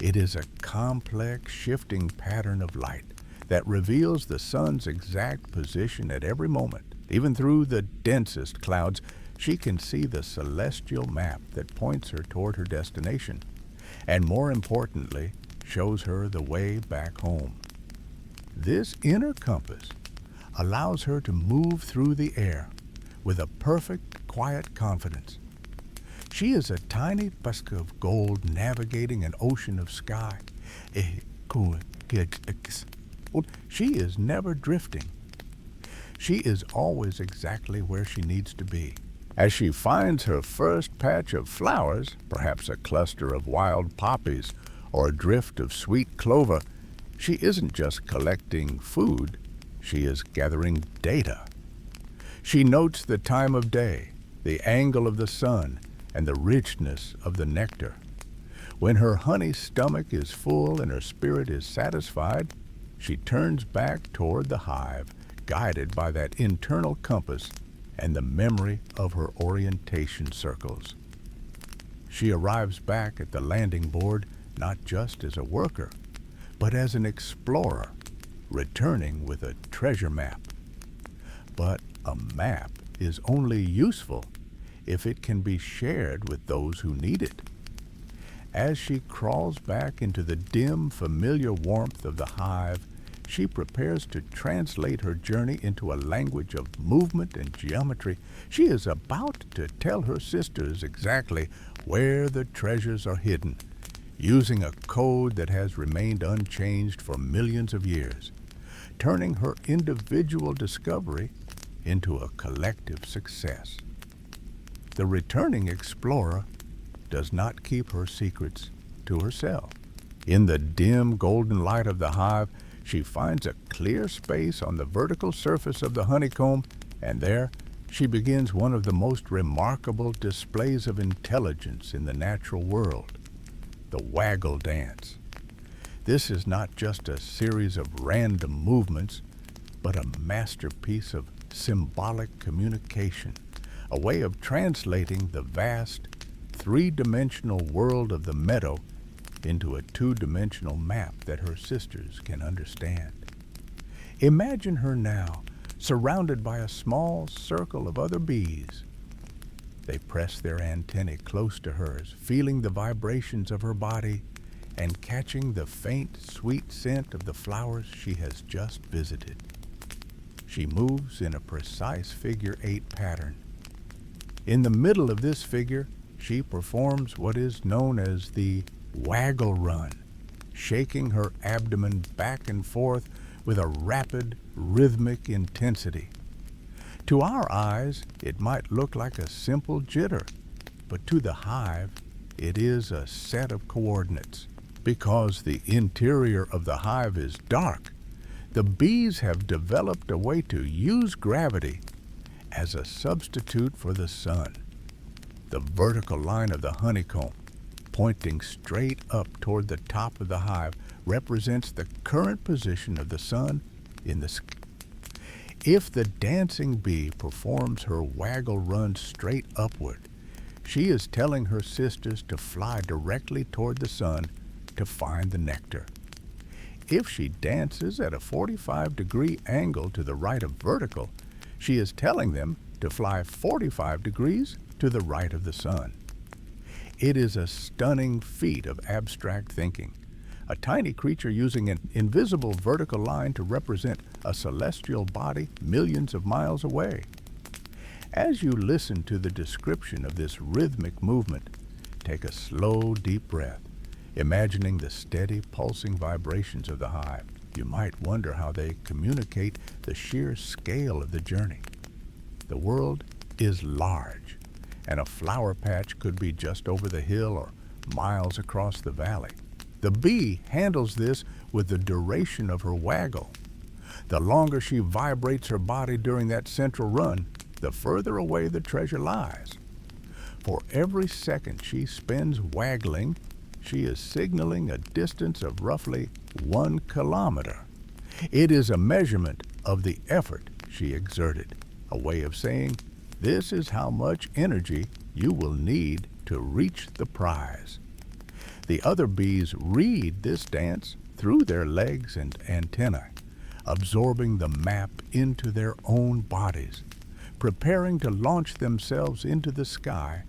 It is a complex, shifting pattern of light that reveals the sun's exact position at every moment. Even through the densest clouds, she can see the celestial map that points her toward her destination, and more importantly, shows her the way back home. This inner compass, allows her to move through the air with a perfect, quiet confidence. She is a tiny busk of gold navigating an ocean of sky. She is never drifting. She is always exactly where she needs to be. As she finds her first patch of flowers, perhaps a cluster of wild poppies or a drift of sweet clover, she isn't just collecting food, she is gathering data. She notes the time of day, the angle of the sun, and the richness of the nectar. When her honey stomach is full and her spirit is satisfied, she turns back toward the hive, guided by that internal compass and the memory of her orientation circles. She arrives back at the landing board not just as a worker, but as an explorer, returning with a treasure map. But a map is only useful if it can be shared with those who need it. As she crawls back into the dim, familiar warmth of the hive, she prepares to translate her journey into a language of movement and geometry. She is about to tell her sisters exactly where the treasures are hidden, using a code that has remained unchanged for millions of years, turning her individual discovery into a collective success. The returning explorer does not keep her secrets to herself. In the dim golden light of the hive, she finds a clear space on the vertical surface of the honeycomb, and there she begins one of the most remarkable displays of intelligence in the natural world, the waggle dance. This is not just a series of random movements, but a masterpiece of symbolic communication, a way of translating the vast, three-dimensional world of the meadow into a two-dimensional map that her sisters can understand. Imagine her now, surrounded by a small circle of other bees. They press their antennae close to hers, feeling the vibrations of her body and catching the faint, sweet scent of the flowers she has just visited. She moves in a precise figure-8 pattern. In the middle of this figure, she performs what is known as the waggle run, shaking her abdomen back and forth with a rapid, rhythmic intensity. To our eyes, it might look like a simple jitter, but to the hive, it is a set of coordinates. Because the interior of the hive is dark, the bees have developed a way to use gravity as a substitute for the sun. The vertical line of the honeycomb, pointing straight up toward the top of the hive, represents the current position of the sun in the sky. If the dancing bee performs her waggle run straight upward, she is telling her sisters to fly directly toward the sun to find the nectar. If she dances at a 45-degree angle to the right of vertical, she is telling them to fly 45 degrees to the right of the sun. It is a stunning feat of abstract thinking, a tiny creature using an invisible vertical line to represent a celestial body millions of miles away. As you listen to the description of this rhythmic movement, take a slow, deep breath, imagining the steady, pulsing vibrations of the hive. You might wonder how they communicate the sheer scale of the journey. The world is large, and a flower patch could be just over the hill or miles across the valley. The bee handles this with the duration of her waggle. The longer she vibrates her body during that central run, the further away the treasure lies. For every second she spends waggling, she is signaling a distance of roughly 1 kilometer. It is a measurement of the effort she exerted, a way of saying, this is how much energy you will need to reach the prize. The other bees read this dance through their legs and antennae, absorbing the map into their own bodies, preparing to launch themselves into the sky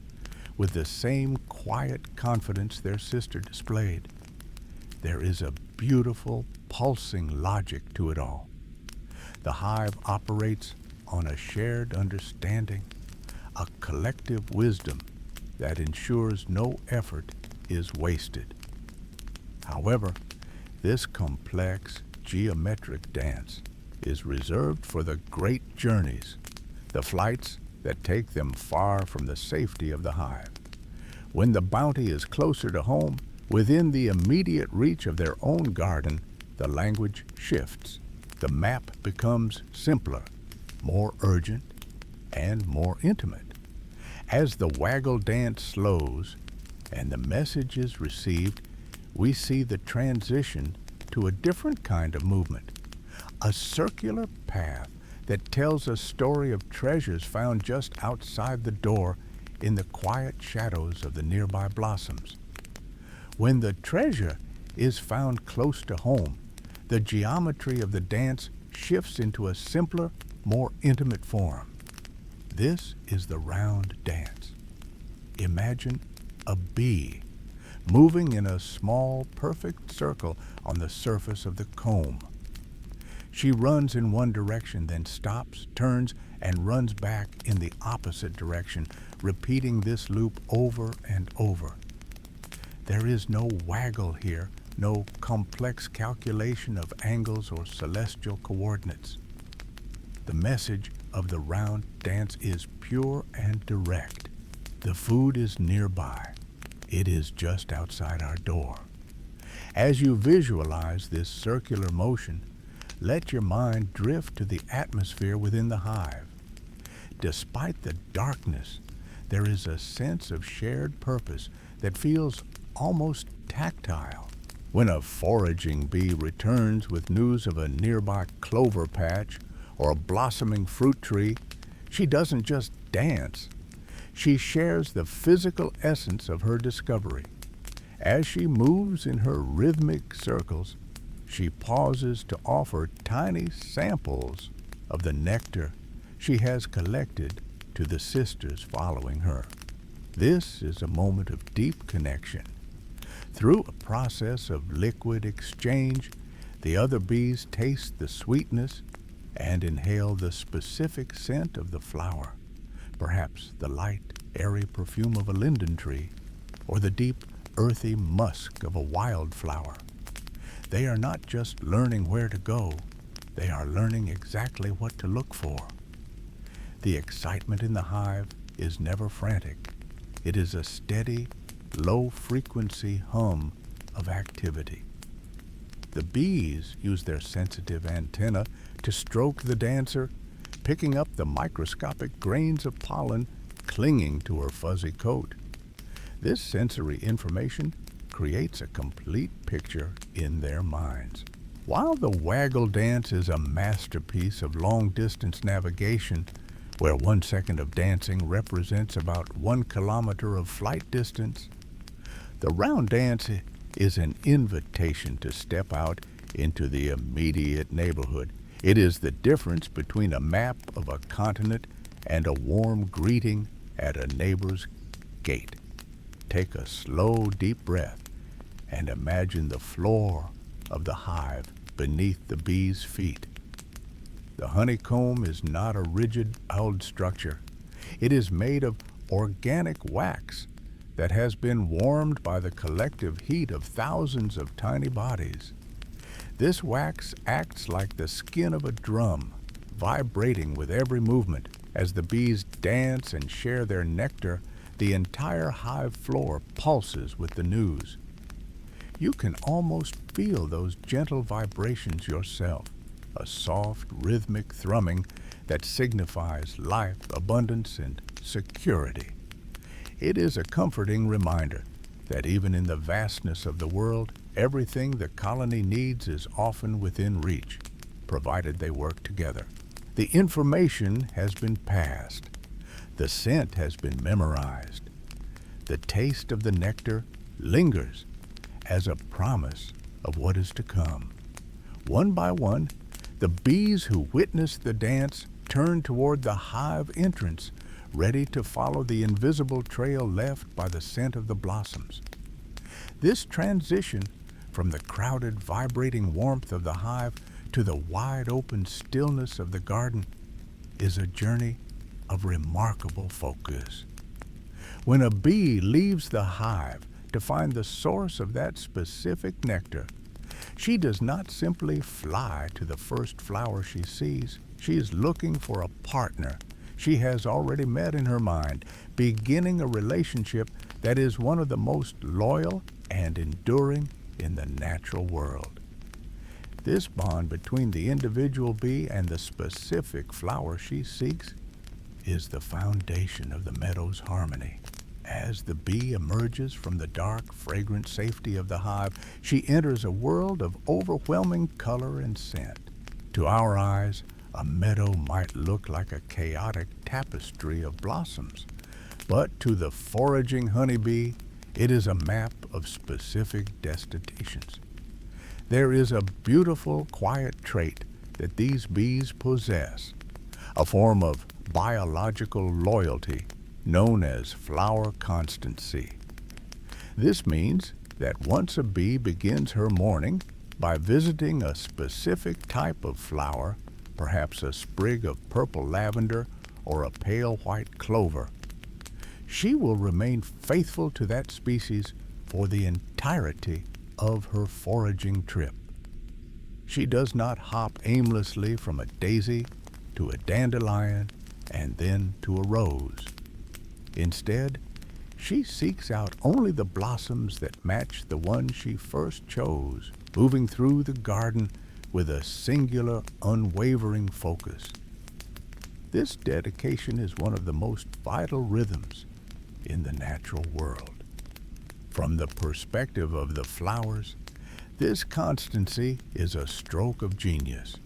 with the same quiet confidence their sister displayed. There is a beautiful, pulsing logic to it all. The hive operates on a shared understanding, a collective wisdom that ensures no effort is wasted. However, this complex geometric dance is reserved for the great journeys, the flights that take them far from the safety of the hive. When the bounty is closer to home, within the immediate reach of their own garden, the language shifts. The map becomes simpler, more urgent, and more intimate. As the waggle dance slows and the message is received, we see the transition to a different kind of movement, a circular path that tells a story of treasures found just outside the door in the quiet shadows of the nearby blossoms. When the treasure is found close to home, the geometry of the dance shifts into a simpler, more intimate form. This is the round dance. Imagine a bee moving in a small, perfect circle on the surface of the comb. She runs in one direction, then stops, turns, and runs back in the opposite direction, repeating this loop over and over. There is no waggle here, no complex calculation of angles or celestial coordinates. The message of the round dance is pure and direct. The food is nearby. It is just outside our door. As you visualize this circular motion, let your mind drift to the atmosphere within the hive. Despite the darkness, there is a sense of shared purpose that feels almost tactile. When a foraging bee returns with news of a nearby clover patch or a blossoming fruit tree, she doesn't just dance. She shares the physical essence of her discovery. As she moves in her rhythmic circles, she pauses to offer tiny samples of the nectar she has collected to the sisters following her. This is a moment of deep connection. Through a process of liquid exchange, the other bees taste the sweetness and inhale the specific scent of the flower, perhaps the light, airy perfume of a linden tree, or the deep, earthy musk of a wildflower. They are not just learning where to go, they are learning exactly what to look for. The excitement in the hive is never frantic. It is a steady, low-frequency hum of activity. The bees use their sensitive antennae to stroke the dancer, picking up the microscopic grains of pollen clinging to her fuzzy coat. This sensory information creates a complete picture in their minds. While the waggle dance is a masterpiece of long-distance navigation, where 1 second of dancing represents about 1 kilometer of flight distance, the round dance is an invitation to step out into the immediate neighborhood. It is the difference between a map of a continent and a warm greeting at a neighbor's gate. Take a slow, deep breath and imagine the floor of the hive beneath the bees' feet. The honeycomb is not a rigid, held structure. It is made of organic wax that has been warmed by the collective heat of thousands of tiny bodies. This wax acts like the skin of a drum, vibrating with every movement. As the bees dance and share their nectar, the entire hive floor pulses with the news. You can almost feel those gentle vibrations yourself, a soft, rhythmic thrumming that signifies life, abundance, and security. It is a comforting reminder that even in the vastness of the world, everything the colony needs is often within reach, provided they work together. The information has been passed. The scent has been memorized. The taste of the nectar lingers as a promise of what is to come. One by one, the bees who witnessed the dance turn toward the hive entrance, ready to follow the invisible trail left by the scent of the blossoms. This transition from the crowded, vibrating warmth of the hive to the wide open stillness of the garden is a journey of remarkable focus. When a bee leaves the hive to find the source of that specific nectar, she does not simply fly to the first flower she sees. She is looking for a partner she has already met in her mind, beginning a relationship that is one of the most loyal and enduring in the natural world. This bond between the individual bee and the specific flower she seeks is the foundation of the meadow's harmony. As the bee emerges from the dark, fragrant safety of the hive, she enters a world of overwhelming color and scent. To our eyes, a meadow might look like a chaotic tapestry of blossoms, but to the foraging honeybee, it is a map of specific destinations. There is a beautiful, quiet trait that these bees possess, a form of biological loyalty known as flower constancy. This means that once a bee begins her morning by visiting a specific type of flower, perhaps a sprig of purple lavender or a pale white clover, she will remain faithful to that species for the entirety of her foraging trip. She does not hop aimlessly from a daisy to a dandelion and then to a rose. Instead, she seeks out only the blossoms that match the one she first chose, moving through the garden with a singular, unwavering focus. This dedication is one of the most vital rhythms in the natural world. From the perspective of the flowers, this constancy is a stroke of genius.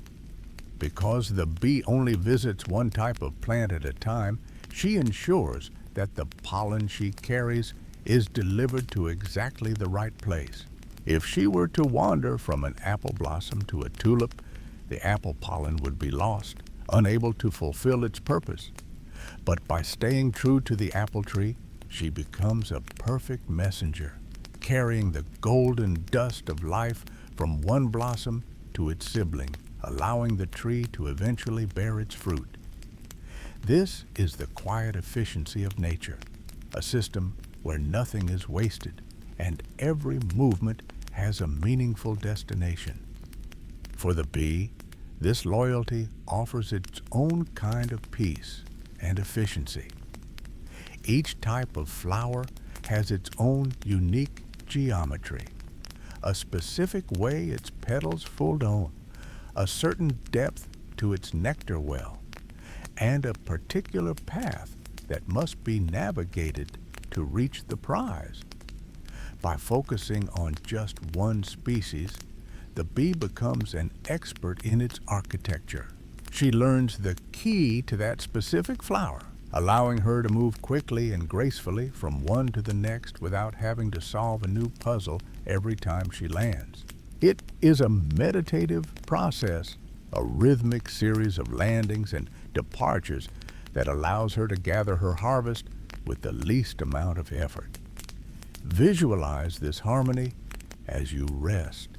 Because the bee only visits one type of plant at a time, she ensures that the pollen she carries is delivered to exactly the right place. If she were to wander from an apple blossom to a tulip, the apple pollen would be lost, unable to fulfill its purpose. But by staying true to the apple tree, she becomes a perfect messenger, carrying the golden dust of life from one blossom to its sibling, allowing the tree to eventually bear its fruit. This is the quiet efficiency of nature, a system where nothing is wasted and every movement has a meaningful destination. For the bee, this loyalty offers its own kind of peace and efficiency. Each type of flower has its own unique geometry, a specific way its petals fold on, a certain depth to its nectar well, and a particular path that must be navigated to reach the prize. By focusing on just one species, the bee becomes an expert in its architecture. She learns the key to that specific flower, allowing her to move quickly and gracefully from one to the next without having to solve a new puzzle every time she lands. It is a meditative process, a rhythmic series of landings and departures that allows her to gather her harvest with the least amount of effort. Visualize this harmony as you rest.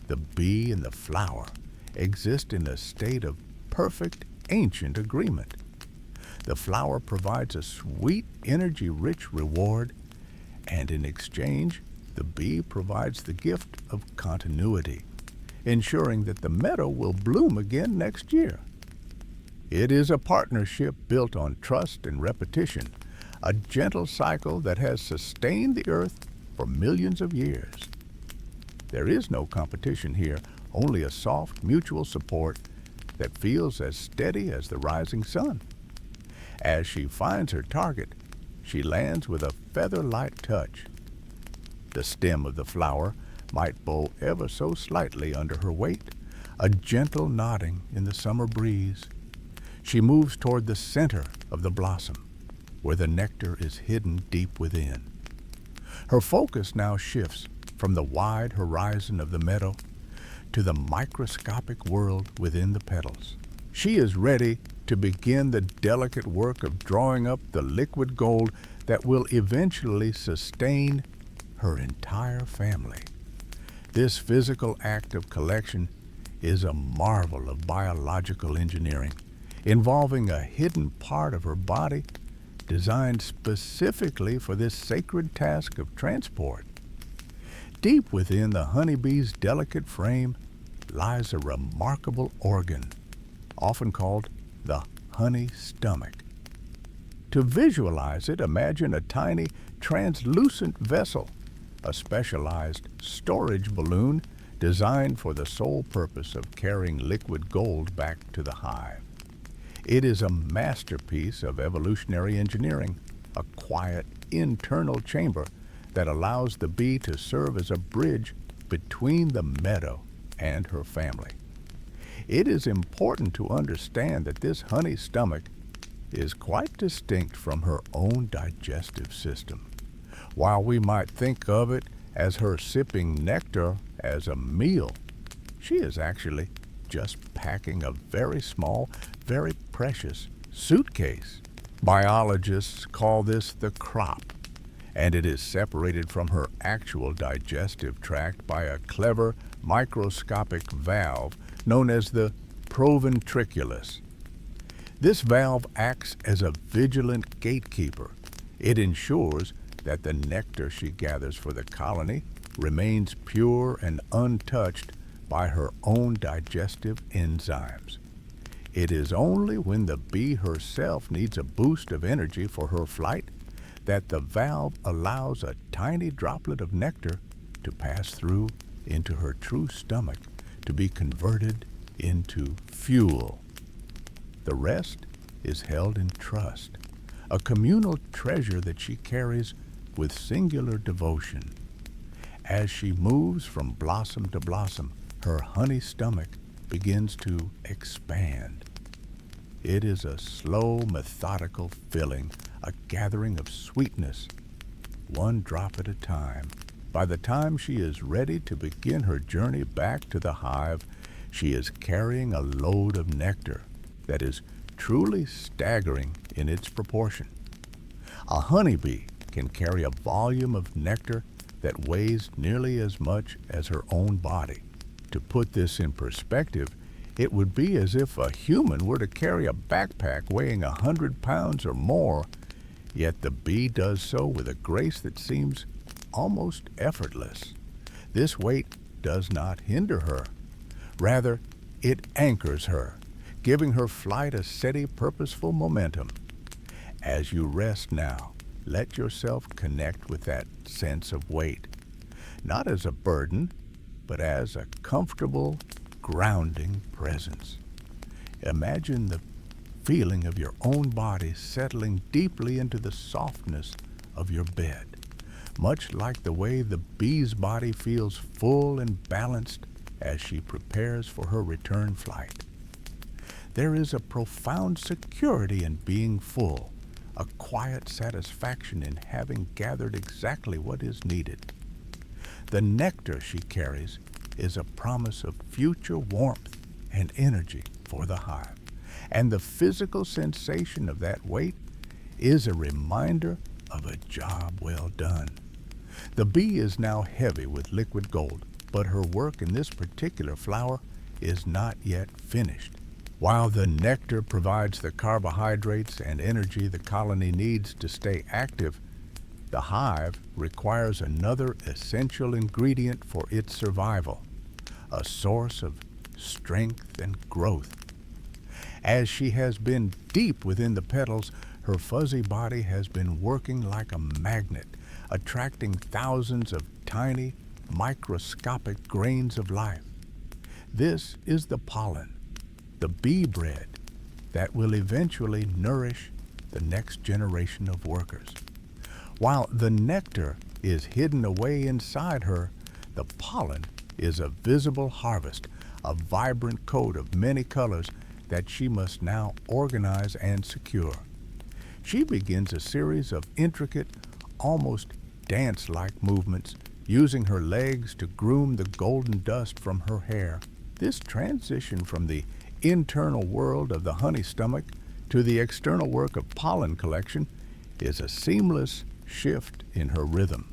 The bee and the flower exist in a state of perfect ancient agreement. The flower provides a sweet, energy-rich reward, and in exchange, the bee provides the gift of continuity, ensuring that the meadow will bloom again next year. It is a partnership built on trust and repetition, a gentle cycle that has sustained the earth for millions of years. There is no competition here, only a soft mutual support that feels as steady as the rising sun. As she finds her target, she lands with a feather-light touch. The stem of the flower might bow ever so slightly under her weight, a gentle nodding in the summer breeze. She moves toward the center of the blossom, where the nectar is hidden deep within. Her focus now shifts from the wide horizon of the meadow to the microscopic world within the petals. She is ready to begin the delicate work of drawing up the liquid gold that will eventually sustain her entire family. This physical act of collection is a marvel of biological engineering, involving a hidden part of her body designed specifically for this sacred task of transport. Deep within the honeybee's delicate frame lies a remarkable organ, often called the honey stomach. To visualize it, imagine a tiny, translucent vessel, a specialized storage balloon designed for the sole purpose of carrying liquid gold back to the hive. It is a masterpiece of evolutionary engineering, a quiet, internal chamber that allows the bee to serve as a bridge between the meadow and her family. It is important to understand that this honey stomach is quite distinct from her own digestive system. While we might think of it as her sipping nectar as a meal, she is actually just packing a very small, very precious suitcase. Biologists call this the crop, and it is separated from her actual digestive tract by a clever microscopic valve known as the proventriculus. This valve acts as a vigilant gatekeeper. It ensures that the nectar she gathers for the colony remains pure and untouched by her own digestive enzymes. It is only when the bee herself needs a boost of energy for her flight that the valve allows a tiny droplet of nectar to pass through into her true stomach to be converted into fuel. The rest is held in trust, a communal treasure that she carries with singular devotion. As she moves from blossom to blossom, her honey stomach begins to expand. It is a slow, methodical filling, a gathering of sweetness, one drop at a time. By the time she is ready to begin her journey back to the hive, she is carrying a load of nectar that is truly staggering in its proportion. A honeybee can carry a volume of nectar that weighs nearly as much as her own body. To put this in perspective, it would be as if a human were to carry a backpack weighing 100 pounds or more, yet the bee does so with a grace that seems almost effortless. This weight does not hinder her. Rather, it anchors her, giving her flight a steady, purposeful momentum. As you rest now, let yourself connect with that sense of weight, not as a burden, but as a comfortable, grounding presence. Imagine the feeling of your own body settling deeply into the softness of your bed, much like the way the bee's body feels full and balanced as she prepares for her return flight. There is a profound security in being full, a quiet satisfaction in having gathered exactly what is needed. The nectar she carries is a promise of future warmth and energy for the hive, and the physical sensation of that weight is a reminder of a job well done. The bee is now heavy with liquid gold, but her work in this particular flower is not yet finished. While the nectar provides the carbohydrates and energy the colony needs to stay active, the hive requires another essential ingredient for its survival, a source of strength and growth. As she has been deep within the petals, her fuzzy body has been working like a magnet, attracting thousands of tiny, microscopic grains of life. This is the pollen, the bee bread, that will eventually nourish the next generation of workers. While the nectar is hidden away inside her, the pollen is a visible harvest, a vibrant coat of many colors that she must now organize and secure. She begins a series of intricate, almost dance-like movements, using her legs to groom the golden dust from her hair. This transition from the internal world of the honey stomach to the external work of pollen collection is a seamless shift in her rhythm,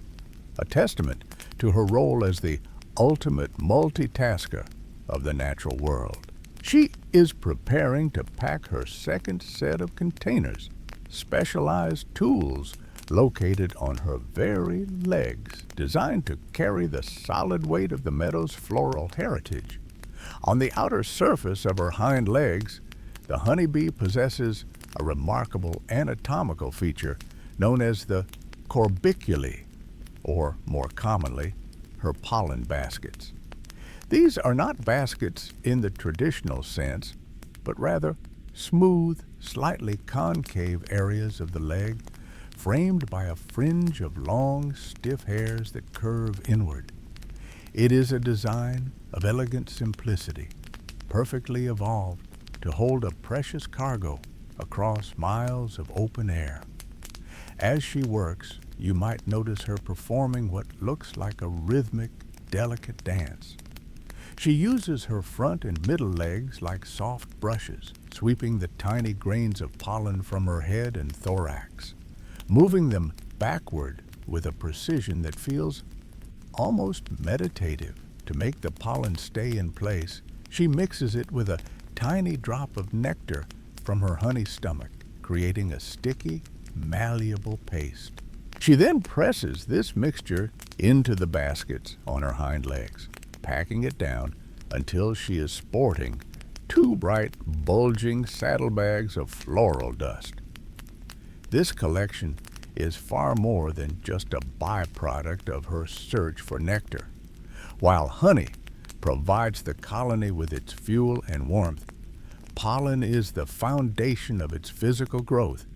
a testament to her role as the ultimate multitasker of the natural world. She is preparing to pack her second set of containers, specialized tools located on her very legs, designed to carry the solid weight of the meadow's floral heritage. On the outer surface of her hind legs, the honeybee possesses a remarkable anatomical feature known as the corbiculae, or more commonly, her pollen baskets. These are not baskets in the traditional sense, but rather smooth, slightly concave areas of the leg, framed by a fringe of long, stiff hairs that curve inward. It is a design of elegant simplicity, perfectly evolved to hold a precious cargo across miles of open air. As she works, you might notice her performing what looks like a rhythmic, delicate dance. She uses her front and middle legs like soft brushes, sweeping the tiny grains of pollen from her head and thorax, moving them backward with a precision that feels almost meditative. To make the pollen stay in place, she mixes it with a tiny drop of nectar from her honey stomach, creating a sticky, malleable paste. She then presses this mixture into the baskets on her hind legs, packing it down until she is sporting two bright, bulging saddlebags of floral dust. This collection is far more than just a byproduct of her search for nectar. While honey provides the colony with its fuel and warmth, pollen is the foundation of its physical growth.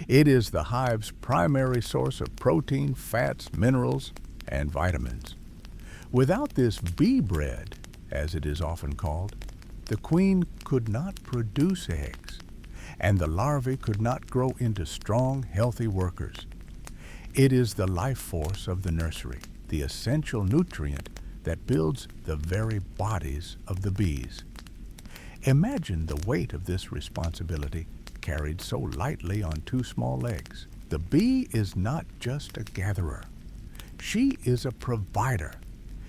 It is the hive's primary source of protein, fats, minerals, and vitamins. Without this bee bread, as it is often called, the queen could not produce eggs, and the larvae could not grow into strong, healthy workers. It is the life force of the nursery, the essential nutrient that builds the very bodies of the bees. Imagine the weight of this responsibility carried so lightly on two small legs. The bee is not just a gatherer. She is a provider,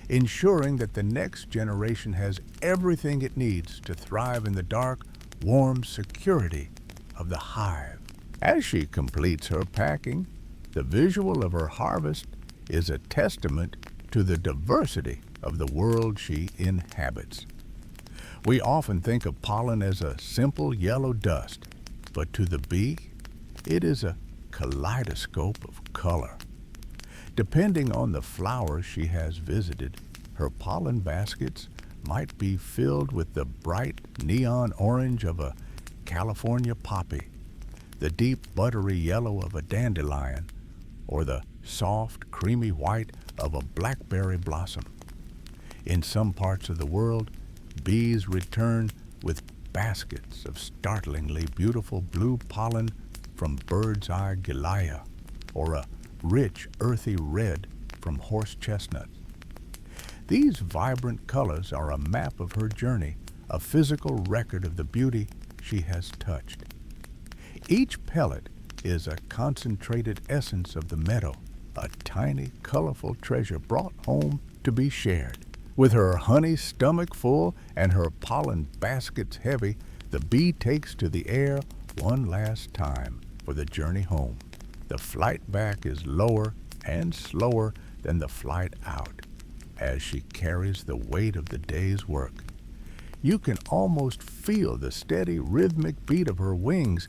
ensuring that the next generation has everything it needs to thrive in the dark, warm security of the hive. As she completes her packing, the visual of her harvest is a testament to the diversity of the world she inhabits. We often think of pollen as a simple yellow dust, but to the bee, it is a kaleidoscope of color. Depending on the flower she has visited, her pollen baskets might be filled with the bright neon orange of a California poppy, the deep buttery yellow of a dandelion, or the soft creamy white of a blackberry blossom. In some parts of the world, bees return with baskets of startlingly beautiful blue pollen from bird's eye gilia, or a rich earthy red from horse chestnut. These vibrant colors are a map of her journey, a physical record of the beauty she has touched. Each pellet is a concentrated essence of the meadow, a tiny, colorful treasure brought home to be shared. With her honey stomach full and her pollen baskets heavy, the bee takes to the air one last time for the journey home. The flight back is lower and slower than the flight out as she carries the weight of the day's work. You can almost feel the steady rhythmic beat of her wings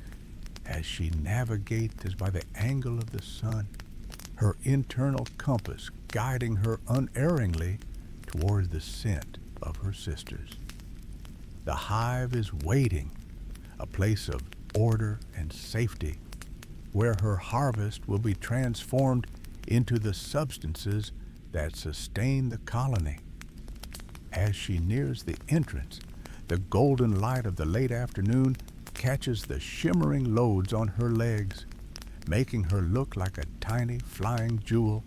as she navigates as by the angle of the sun, her internal compass guiding her unerringly toward the scent of her sisters. The hive is waiting, a place of order and safety, where her harvest will be transformed into the substances that sustain the colony. As she nears the entrance, the golden light of the late afternoon catches the shimmering loads on her legs, making her look like a tiny flying jewel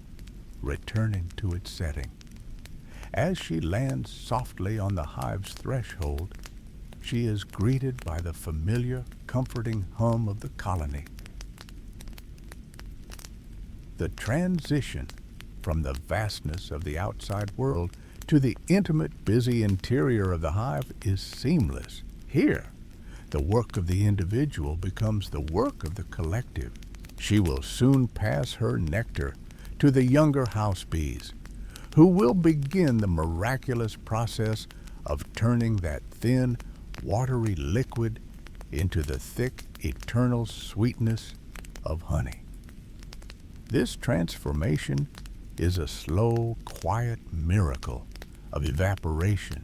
returning to its setting. As she lands softly on the hive's threshold, she is greeted by the familiar, comforting hum of the colony. The transition from the vastness of the outside world to the intimate, busy interior of the hive is seamless. Here, the work of the individual becomes the work of the collective. She will soon pass her nectar to the younger house bees, who will begin the miraculous process of turning that thin, watery liquid into the thick, eternal sweetness of honey. This transformation is a slow, quiet miracle of evaporation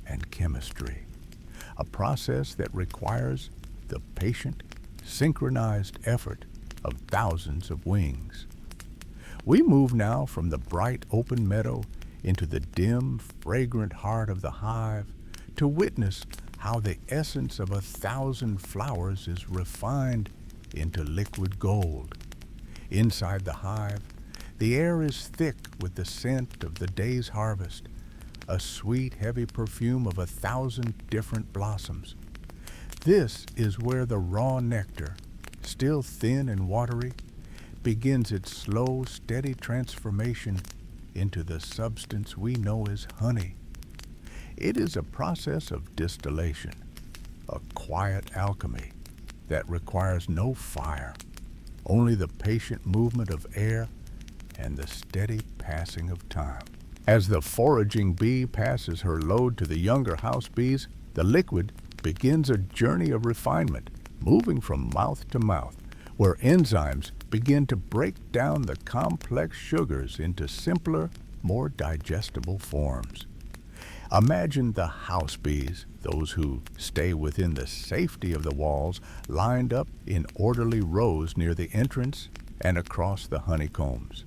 and chemistry, a process that requires the patient, synchronized effort of thousands of wings. We move now from the bright open meadow into the dim, fragrant heart of the hive to witness how the essence of 1,000 flowers is refined into liquid gold. Inside the hive, the air is thick with the scent of the day's harvest, a sweet, heavy perfume of 1,000 different blossoms. This is where the raw nectar, still thin and watery, begins its slow, steady transformation into the substance we know as honey. It is a process of distillation, a quiet alchemy that requires no fire, only the patient movement of air and the steady passing of time. As the foraging bee passes her load to the younger house bees, the liquid begins a journey of refinement, moving from mouth to mouth, where enzymes begin to break down the complex sugars into simpler, more digestible forms. Imagine the house bees, those who stay within the safety of the walls, lined up in orderly rows near the entrance and across the honeycombs.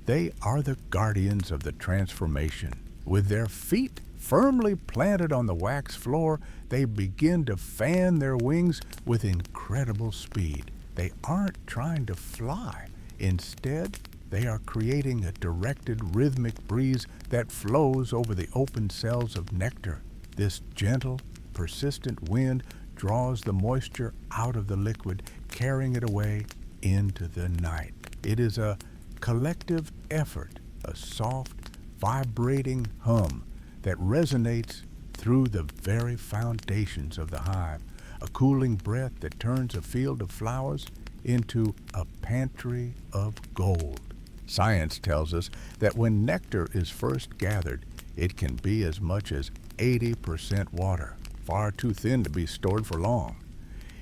They are the guardians of the transformation. With their feet firmly planted on the wax floor, they begin to fan their wings with incredible speed. They aren't trying to fly. Instead, they are creating a directed rhythmic breeze that flows over the open cells of nectar. This gentle, persistent wind draws the moisture out of the liquid, carrying it away into the night. It is a collective effort, a soft, vibrating hum that resonates through the very foundations of the hive, a cooling breath that turns a field of flowers into a pantry of gold. Science tells us that when nectar is first gathered, it can be as much as 80% water, far too thin to be stored for long.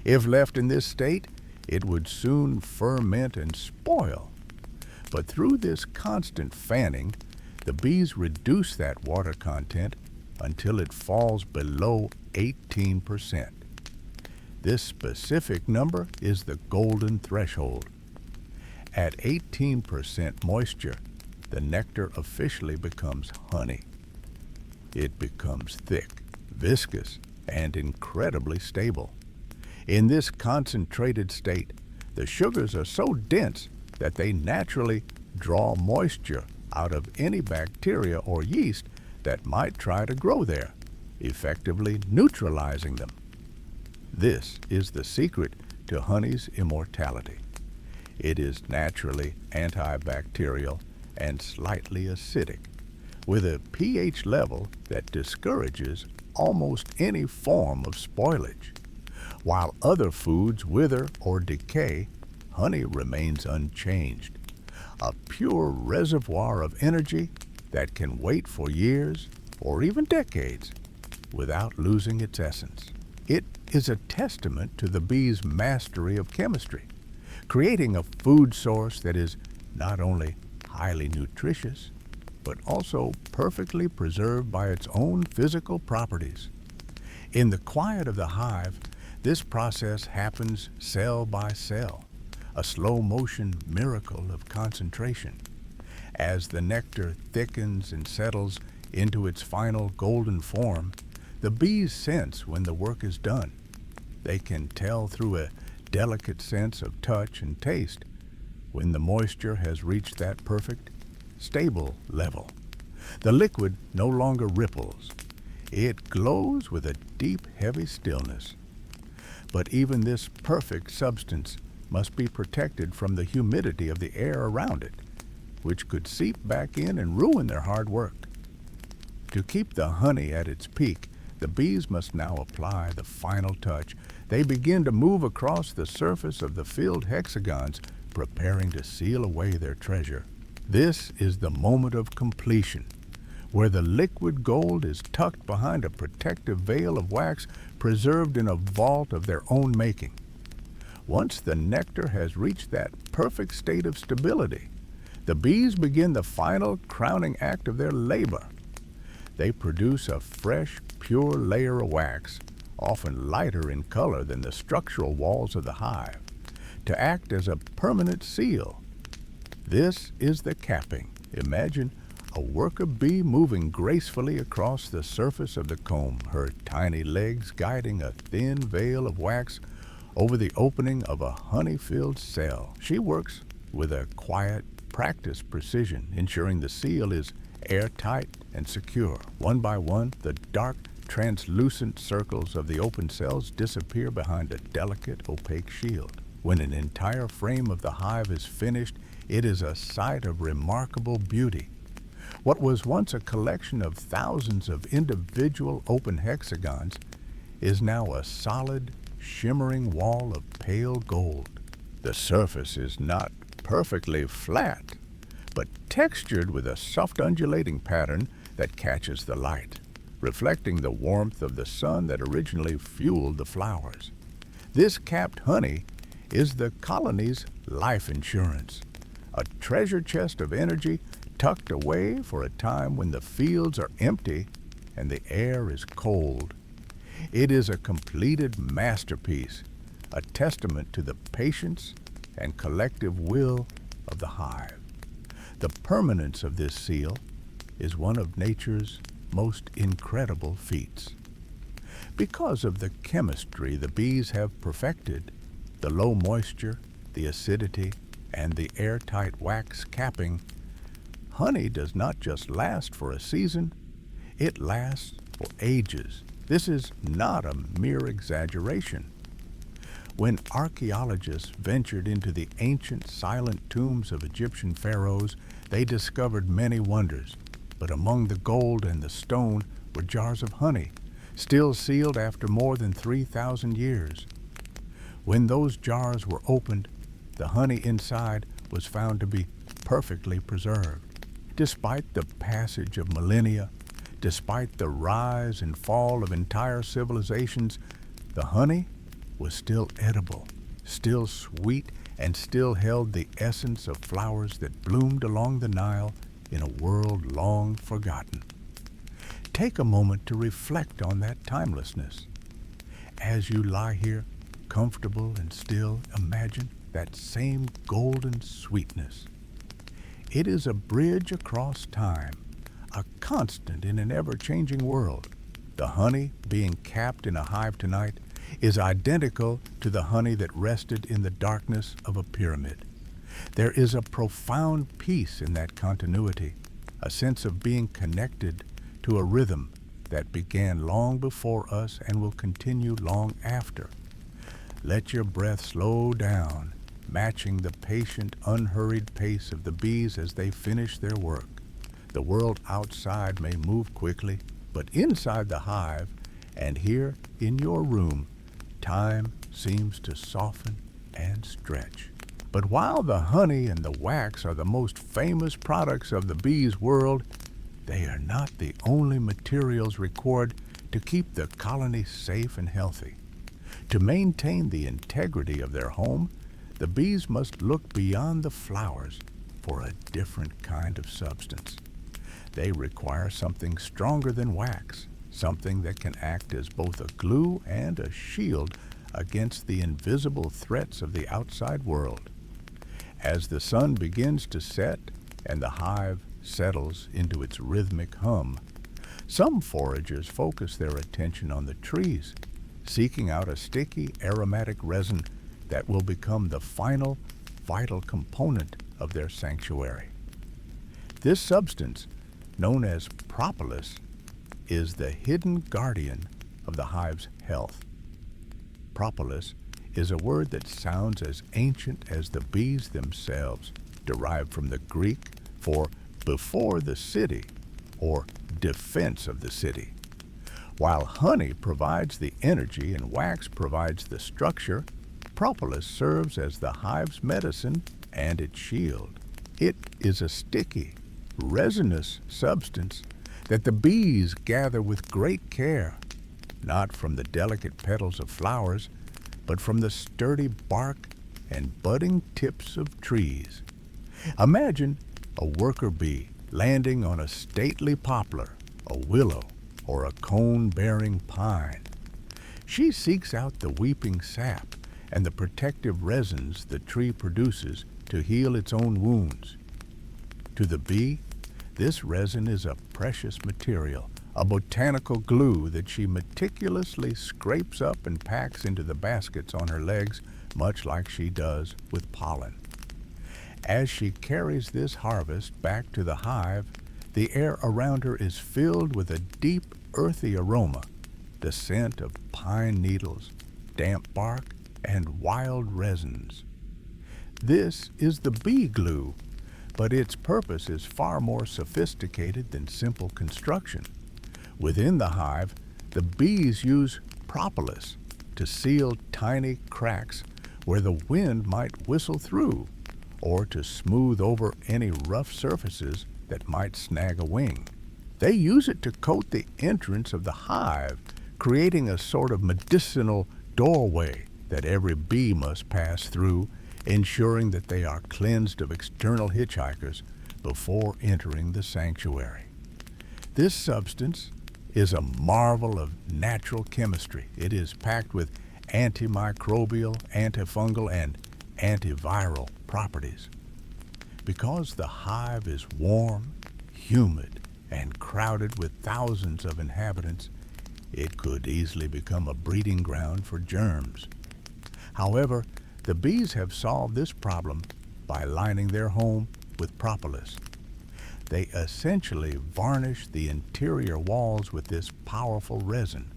If left in this state, it would soon ferment and spoil. But through this constant fanning, the bees reduce that water content until it falls below 18%. This specific number is the golden threshold. At 18% moisture, the nectar officially becomes honey. It becomes thick, viscous, and incredibly stable. In this concentrated state, the sugars are so dense that they naturally draw moisture out of any bacteria or yeast that might try to grow there, effectively neutralizing them. This is the secret to honey's immortality. It is naturally antibacterial and slightly acidic, with a pH level that discourages almost any form of spoilage. While other foods wither or decay, honey remains unchanged, a pure reservoir of energy that can wait for years or even decades without losing its essence. It is a testament to the bee's mastery of chemistry, creating a food source that is not only highly nutritious, but also perfectly preserved by its own physical properties. In the quiet of the hive, this process happens cell by cell, a slow-motion miracle of concentration. As the nectar thickens and settles into its final golden form, the bees sense when the work is done. They can tell through a delicate sense of touch and taste when the moisture has reached that perfect, stable level. The liquid no longer ripples. It glows with a deep, heavy stillness. But even this perfect substance must be protected from the humidity of the air around it, which could seep back in and ruin their hard work. To keep the honey at its peak, the bees must now apply the final touch. They begin to move across the surface of the filled hexagons, preparing to seal away their treasure. This is the moment of completion, where the liquid gold is tucked behind a protective veil of wax preserved in a vault of their own making. Once the nectar has reached that perfect state of stability, the bees begin the final crowning act of their labor. They produce a fresh, pure layer of wax, often lighter in color than the structural walls of the hive, to act as a permanent seal. This is the capping. Imagine a worker bee moving gracefully across the surface of the comb, her tiny legs guiding a thin veil of wax over the opening of a honey-filled cell. She works with a quiet, practiced precision, ensuring the seal is airtight and secure. One by one, the dark, translucent circles of the open cells disappear behind a delicate, opaque shield. When an entire frame of the hive is finished, it is a sight of remarkable beauty. What was once a collection of thousands of individual open hexagons is now a solid, shimmering wall of pale gold. The surface is not perfectly flat, but textured with a soft undulating pattern that catches the light, reflecting the warmth of the sun that originally fueled the flowers. This capped honey is the colony's life insurance, a treasure chest of energy tucked away for a time when the fields are empty and the air is cold. It is a completed masterpiece, a testament to the patience and collective will of the hive. The permanence of this seal is one of nature's most incredible feats. Because of the chemistry the bees have perfected, the low moisture, the acidity, and the airtight wax capping, honey does not just last for a season, it lasts for ages. This is not a mere exaggeration. When archaeologists ventured into the ancient silent tombs of Egyptian pharaohs, they discovered many wonders, but among the gold and the stone were jars of honey, still sealed after more than 3,000 years. When those jars were opened, the honey inside was found to be perfectly preserved. Despite the passage of millennia, despite the rise and fall of entire civilizations, the honey was still edible, still sweet, and still held the essence of flowers that bloomed along the Nile in a world long forgotten. Take a moment to reflect on that timelessness. As you lie here, comfortable and still, imagine that same golden sweetness. It is a bridge across time, a constant in an ever-changing world. The honey being capped in a hive tonight is identical to the honey that rested in the darkness of a pyramid. There is a profound peace in that continuity, a sense of being connected to a rhythm that began long before us and will continue long after. Let your breath slow down, matching the patient, unhurried pace of the bees as they finish their work. The world outside may move quickly, but inside the hive, and here in your room, time seems to soften and stretch. But while the honey and the wax are the most famous products of the bees' world, they are not the only materials required to keep the colony safe and healthy. To maintain the integrity of their home, the bees must look beyond the flowers for a different kind of substance. They require something stronger than wax, something that can act as both a glue and a shield against the invisible threats of the outside world. As the sun begins to set and the hive settles into its rhythmic hum, some foragers focus their attention on the trees, seeking out a sticky, aromatic resin that will become the final, vital component of their sanctuary. This substance, known as propolis, is the hidden guardian of the hive's health. Propolis is a word that sounds as ancient as the bees themselves, derived from the Greek for before the city. or defense of the city. While honey provides the energy and wax provides the structure, propolis serves as the hive's medicine and its shield. It is a sticky, resinous substance that the bees gather with great care, not from the delicate petals of flowers, but from the sturdy bark and budding tips of trees. Imagine a worker bee landing on a stately poplar, a willow, or a cone-bearing pine. She seeks out the weeping sap and the protective resins the tree produces to heal its own wounds. To the bee, this resin is a precious material, a botanical glue that she meticulously scrapes up and packs into the baskets on her legs, much like she does with pollen. As she carries this harvest back to the hive, the air around her is filled with a deep, earthy aroma, the scent of pine needles, damp bark, and wild resins. This is the bee glue, but its purpose is far more sophisticated than simple construction. Within the hive, the bees use propolis to seal tiny cracks where the wind might whistle through, or to smooth over any rough surfaces that might snag a wing. They use it to coat the entrance of the hive, creating a sort of medicinal doorway that every bee must pass through, ensuring that they are cleansed of external hitchhikers before entering the sanctuary. This substance is a marvel of natural chemistry. It is packed with antimicrobial, antifungal, and antiviral properties. Because the hive is warm, humid, and crowded with thousands of inhabitants, it could easily become a breeding ground for germs. However, the bees have solved this problem by lining their home with propolis. They essentially varnish the interior walls with this powerful resin,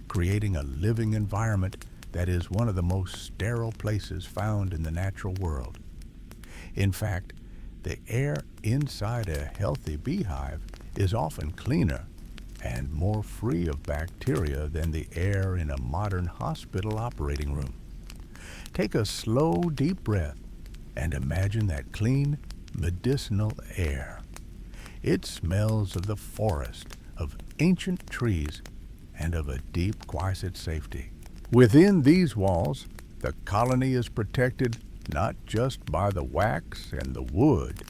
creating a living environment that is one of the most sterile places found in the natural world. In fact, the air inside a healthy beehive is often cleaner and more free of bacteria than the air in a modern hospital operating room. Take a slow, deep breath and imagine that clean, medicinal air. It smells of the forest, of ancient trees, and of a deep, quiet safety. Within these walls, the colony is protected not just by the wax and the wood,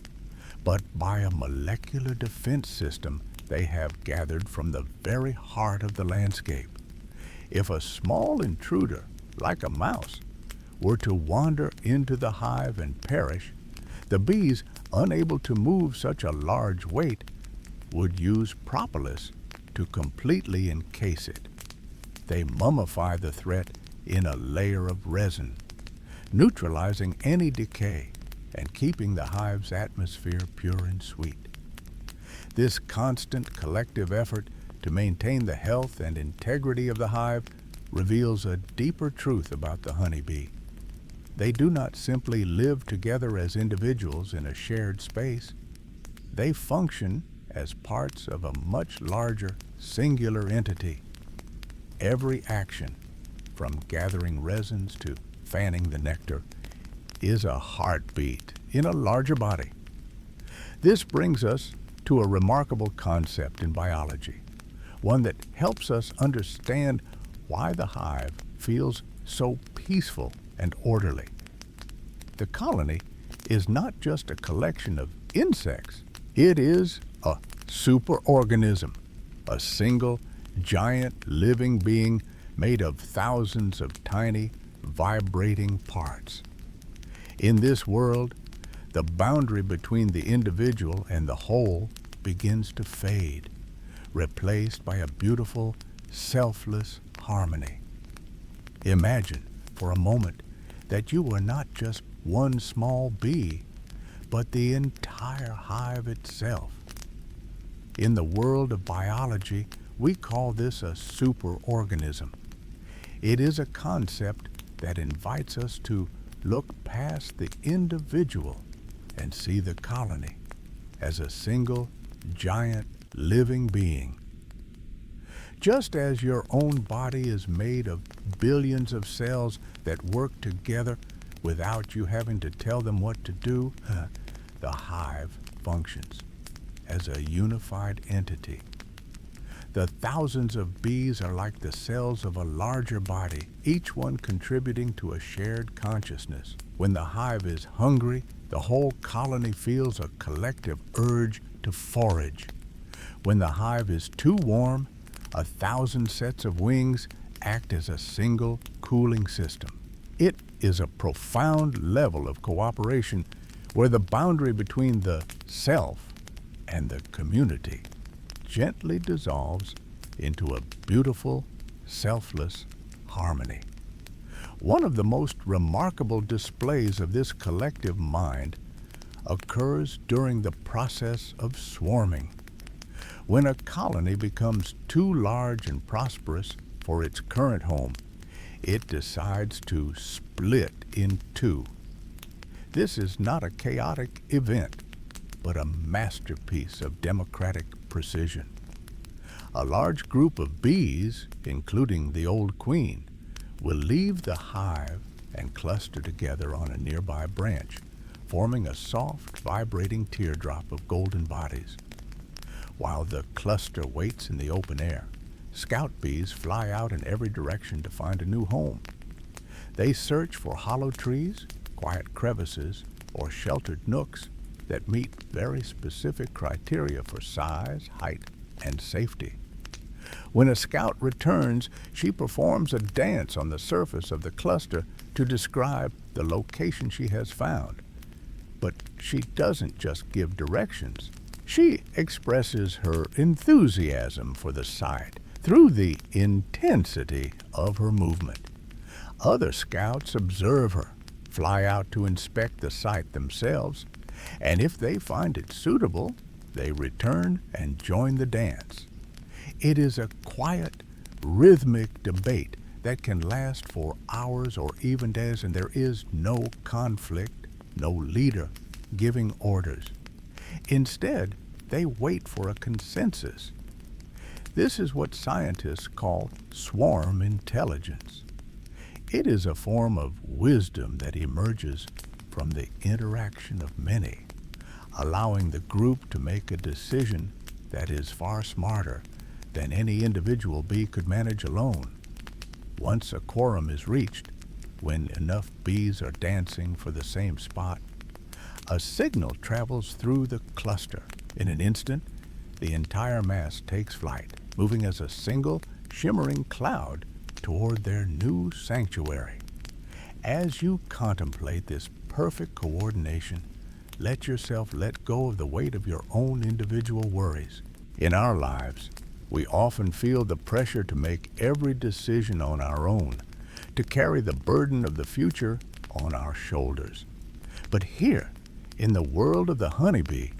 but by a molecular defense system they have gathered from the very heart of the landscape. If a small intruder, like a mouse, were to wander into the hive and perish, the bees, unable to move such a large weight, would use propolis to completely encase it. They mummify the threat in a layer of resin, neutralizing any decay and keeping the hive's atmosphere pure and sweet. This constant collective effort to maintain the health and integrity of the hive reveals a deeper truth about the honeybee. They do not simply live together as individuals in a shared space. They function as parts of a much larger, singular entity. Every action, from gathering resins to fanning the nectar, is a heartbeat in a larger body. This brings us to a remarkable concept in biology, one that helps us understand why the hive feels so peaceful and orderly. The colony is not just a collection of insects. It is a superorganism, a single, giant living being made of thousands of tiny, vibrating parts. In this world, the boundary between the individual and the whole begins to fade, replaced by a beautiful, selfless harmony. Imagine for a moment that you were not just one small bee, but the entire hive itself. In the world of biology, we call this a superorganism. It is a concept that invites us to look past the individual and see the colony as a single, giant, living being. Just as your own body is made of billions of cells that work together without you having to tell them what to do, the hive functions as a unified entity. The thousands of bees are like the cells of a larger body, each one contributing to a shared consciousness. When the hive is hungry, the whole colony feels a collective urge to forage. When the hive is too warm, 1,000 sets of wings act as a single cooling system. It is a profound level of cooperation where the boundary between the self and the community gently dissolves into a beautiful, selfless harmony. One of the most remarkable displays of this collective mind occurs during the process of swarming. When a colony becomes too large and prosperous for its current home, it decides to split in two. This is not a chaotic event, but a masterpiece of democratic precision. A large group of bees, including the old queen, will leave the hive and cluster together on a nearby branch, forming a soft, vibrating teardrop of golden bodies. While the cluster waits in the open air, scout bees fly out in every direction to find a new home. They search for hollow trees, quiet crevices, or sheltered nooks that meet very specific criteria for size, height, and safety. When a scout returns, she performs a dance on the surface of the cluster to describe the location she has found. But she doesn't just give directions. She expresses her enthusiasm for the site through the intensity of her movement. Other scouts observe her, fly out to inspect the site themselves, and if they find it suitable, they return and join the dance. It is a quiet, rhythmic debate that can last for hours or even days, and there is no conflict, no leader giving orders. Instead, they wait for a consensus. This is what scientists call swarm intelligence. It is a form of wisdom that emerges from the interaction of many, allowing the group to make a decision that is far smarter than any individual bee could manage alone. Once a quorum is reached, when enough bees are dancing for the same spot, a signal travels through the cluster. In an instant, the entire mass takes flight, moving as a single, shimmering cloud toward their new sanctuary. As you contemplate this perfect coordination, let yourself let go of the weight of your own individual worries. In our lives, we often feel the pressure to make every decision on our own, to carry the burden of the future on our shoulders. But here, in the world of the honeybee,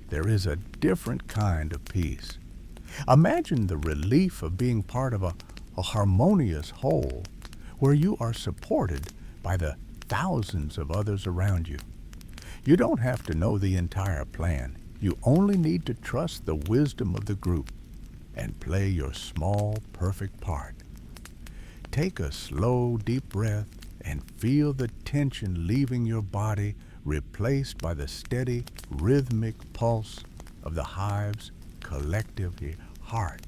there is a different kind of peace. Imagine the relief of being part of a harmonious whole where you are supported by the thousands of others around you. You don't have to know the entire plan. You only need to trust the wisdom of the group and play your small, perfect part. Take a slow, deep breath and feel the tension leaving your body, replaced by the steady, rhythmic pulse of the hive's collective heart.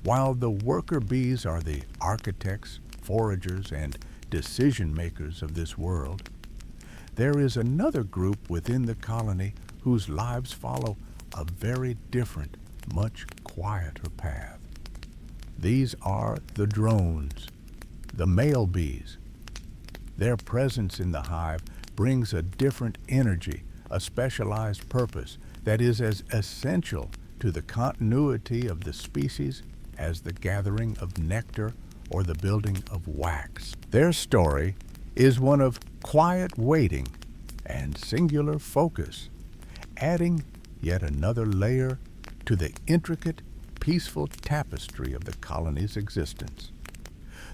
While the worker bees are the architects, foragers, and decision makers of this world, there is another group within the colony whose lives follow a very different, much quieter path. These are the drones, the male bees. Their presence in the hive brings a different energy, a specialized purpose that is as essential to the continuity of the species as the gathering of nectar or the building of wax. Their story is one of quiet waiting and singular focus, adding yet another layer to the intricate, peaceful tapestry of the colony's existence.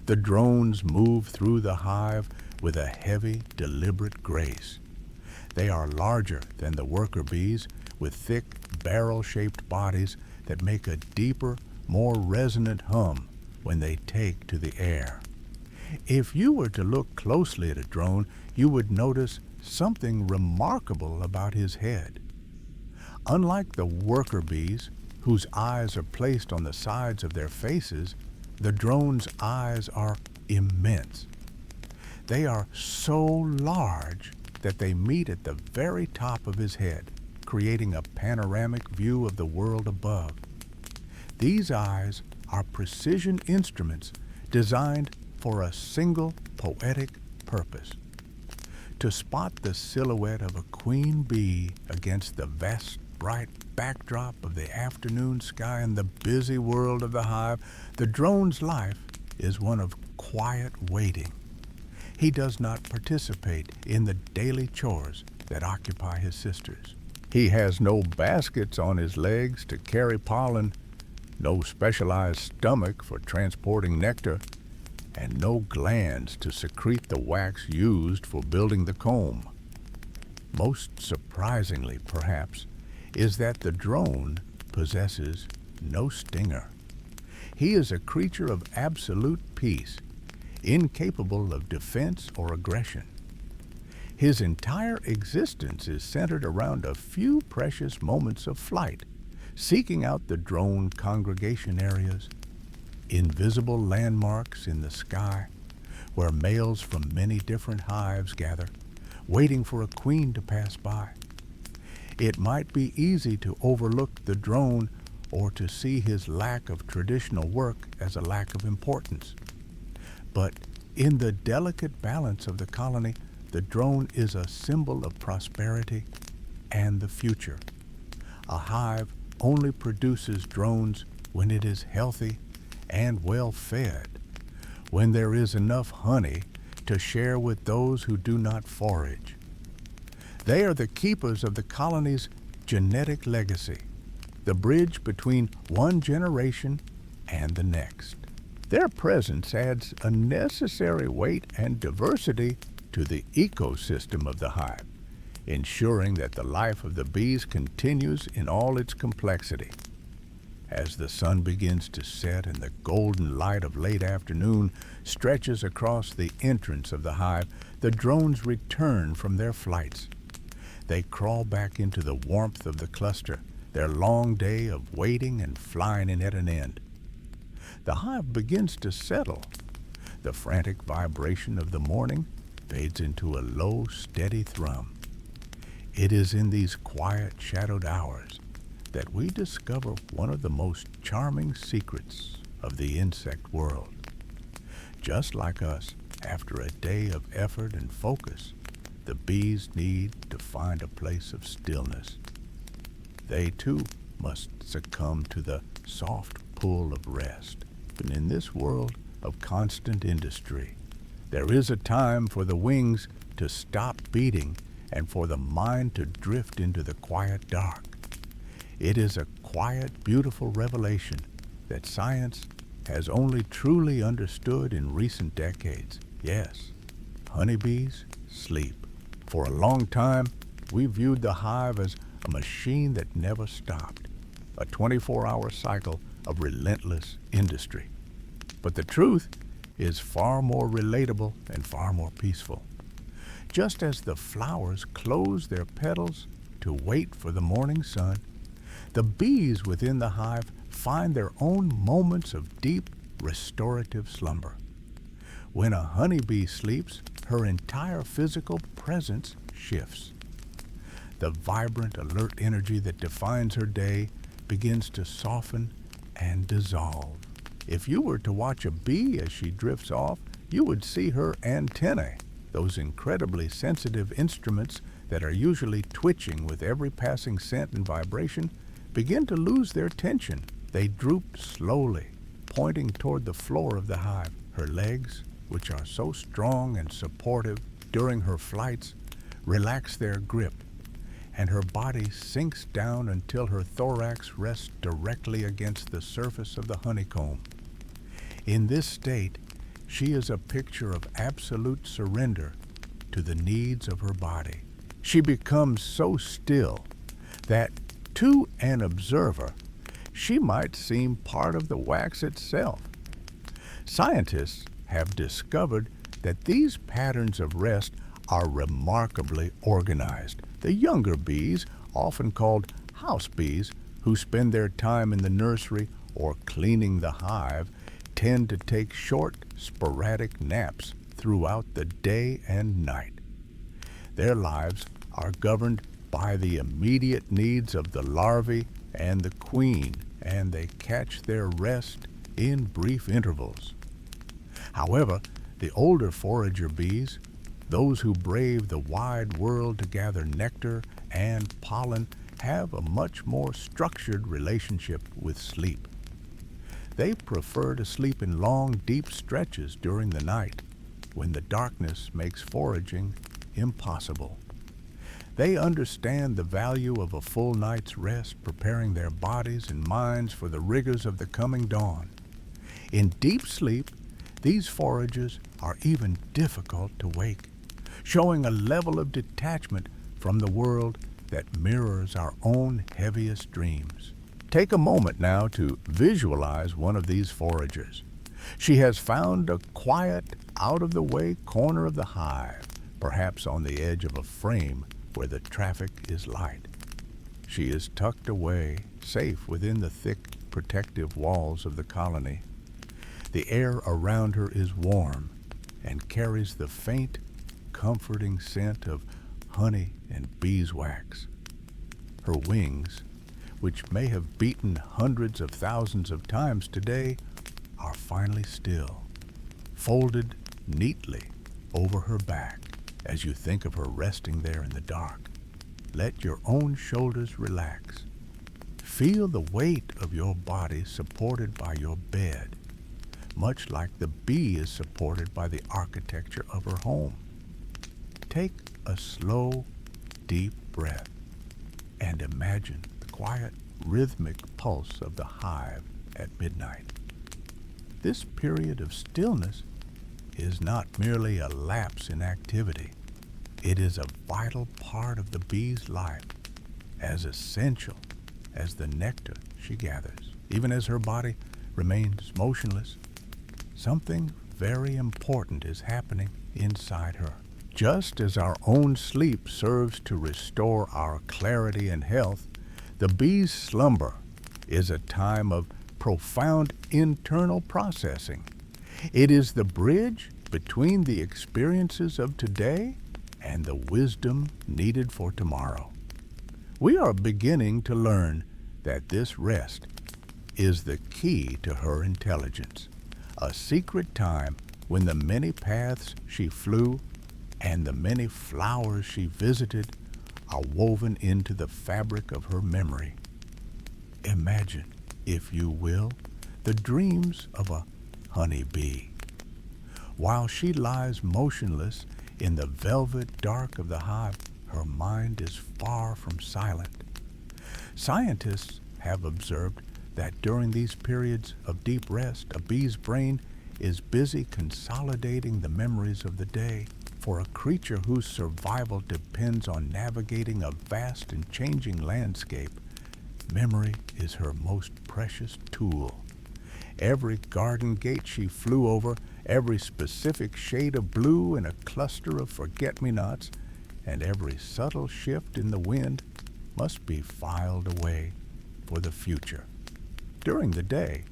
The drones move through the hive with a heavy, deliberate grace. They are larger than the worker bees, with thick, barrel-shaped bodies that make a deeper, more resonant hum when they take to the air. If you were to look closely at a drone, you would notice something remarkable about his head. Unlike the worker bees, whose eyes are placed on the sides of their faces, the drone's eyes are immense. They are so large that they meet at the very top of his head, creating a panoramic view of the world above. These eyes are precision instruments designed for a single poetic purpose: to spot the silhouette of a queen bee against the vast, bright backdrop of the afternoon sky in the busy world of the hive. The drone's life is one of quiet waiting. He does not participate in the daily chores that occupy his sisters. He has no baskets on his legs to carry pollen, no specialized stomach for transporting nectar, and no glands to secrete the wax used for building the comb. Most surprisingly, perhaps, is that the drone possesses no stinger. He is a creature of absolute peace, incapable of defense or aggression. His entire existence is centered around a few precious moments of flight, seeking out the drone congregation areas, invisible landmarks in the sky where males from many different hives gather, waiting for a queen to pass by. It might be easy to overlook the drone or to see his lack of traditional work as a lack of importance. But in the delicate balance of the colony, the drone is a symbol of prosperity and the future. A hive only produces drones when it is healthy and well fed, when there is enough honey to share with those who do not forage. They are the keepers of the colony's genetic legacy, the bridge between one generation and the next. Their presence adds a necessary weight and diversity to the ecosystem of the hive, ensuring that the life of the bees continues in all its complexity. As the sun begins to set and the golden light of late afternoon stretches across the entrance of the hive, the drones return from their flights. They crawl back into the warmth of the cluster, their long day of waiting and flying at an end. The hive begins to settle. The frantic vibration of the morning fades into a low, steady thrum. It is in these quiet, shadowed hours that we discover one of the most charming secrets of the insect world. Just like us, after a day of effort and focus, the bees need to find a place of stillness. They too must succumb to the soft pull of rest. And in this world of constant industry, there is a time for the wings to stop beating and for the mind to drift into the quiet dark. It is a quiet, beautiful revelation that science has only truly understood in recent decades. Yes, honeybees sleep. For a long time, we viewed the hive as a machine that never stopped, a 24-hour cycle of relentless industry. But the truth is far more relatable and far more peaceful. Just as the flowers close their petals to wait for the morning sun, the bees within the hive find their own moments of deep, restorative slumber. When a honeybee sleeps, her entire physical presence shifts. The vibrant, alert energy that defines her day begins to soften and dissolve. If you were to watch a bee as she drifts off, you would see her antennae, those incredibly sensitive instruments that are usually twitching with every passing scent and vibration, begin to lose their tension. They droop slowly, pointing toward the floor of the hive. Her legs, which are so strong and supportive during her flights, relax their grip, and her body sinks down until her thorax rests directly against the surface of the honeycomb. In this state, she is a picture of absolute surrender to the needs of her body. She becomes so still that To an observer, she might seem part of the wax itself. Scientists have discovered that these patterns of rest are remarkably organized. The younger bees, often called house bees, who spend their time in the nursery or cleaning the hive, tend to take short, sporadic naps throughout the day and night. Their lives are governed by the immediate needs of the larvae and the queen, and they catch their rest in brief intervals. However, the older forager bees, those who brave the wide world to gather nectar and pollen, have a much more structured relationship with sleep. They prefer to sleep in long, deep stretches during the night, when the darkness makes foraging impossible. They understand the value of a full night's rest, preparing their bodies and minds for the rigors of the coming dawn. In deep sleep, these foragers are even difficult to wake, showing a level of detachment from the world that mirrors our own heaviest dreams. Take a moment now to visualize one of these foragers. She has found a quiet, out-of-the-way corner of the hive, perhaps on the edge of a frame where the traffic is light. She is tucked away, safe within the thick, protective walls of the colony. The air around her is warm and carries the faint, comforting scent of honey and beeswax. Her wings, which may have beaten hundreds of thousands of times today, are finally still, folded neatly over her back. As you think of her resting there in the dark, let your own shoulders relax. Feel the weight of your body supported by your bed, much like the bee is supported by the architecture of her home. Take a slow, deep breath and imagine the quiet, rhythmic pulse of the hive at midnight. This period of stillness is not merely a lapse in activity. It is a vital part of the bee's life, as essential as the nectar she gathers. Even as her body remains motionless, something very important is happening inside her. Just as our own sleep serves to restore our clarity and health, the bee's slumber is a time of profound internal processing. It is the bridge between the experiences of today and the wisdom needed for tomorrow. We are beginning to learn that this rest is the key to her intelligence, a secret time when the many paths she flew and the many flowers she visited are woven into the fabric of her memory. Imagine, if you will, the dreams of a honeybee. While she lies motionless in the velvet dark of the hive, her mind is far from silent. Scientists have observed that during these periods of deep rest, a bee's brain is busy consolidating the memories of the day. For a creature whose survival depends on navigating a vast and changing landscape, memory is her most precious tool. Every garden gate she flew over, every specific shade of blue in a cluster of forget-me-nots, and every subtle shift in the wind must be filed away for the future. During the day,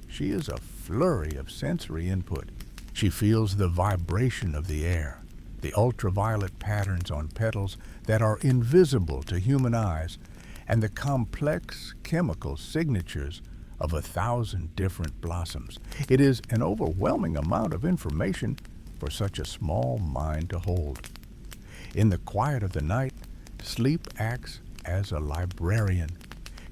she is a flurry of sensory input. She feels the vibration of the air, the ultraviolet patterns on petals that are invisible to human eyes, and the complex chemical signatures of 1,000 different blossoms. It is an overwhelming amount of information for such a small mind to hold. In the quiet of the night, sleep acts as a librarian,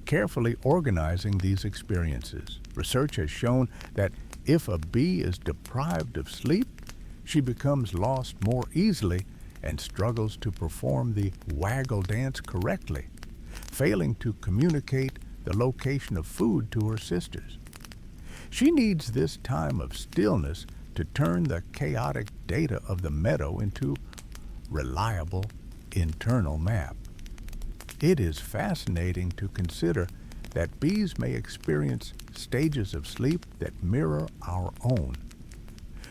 carefully organizing these experiences. Research has shown that if a bee is deprived of sleep, she becomes lost more easily and struggles to perform the waggle dance correctly, failing to communicate the location of food to her sisters. She needs this time of stillness to turn the chaotic data of the meadow into reliable internal map. It is fascinating to consider that bees may experience stages of sleep that mirror our own.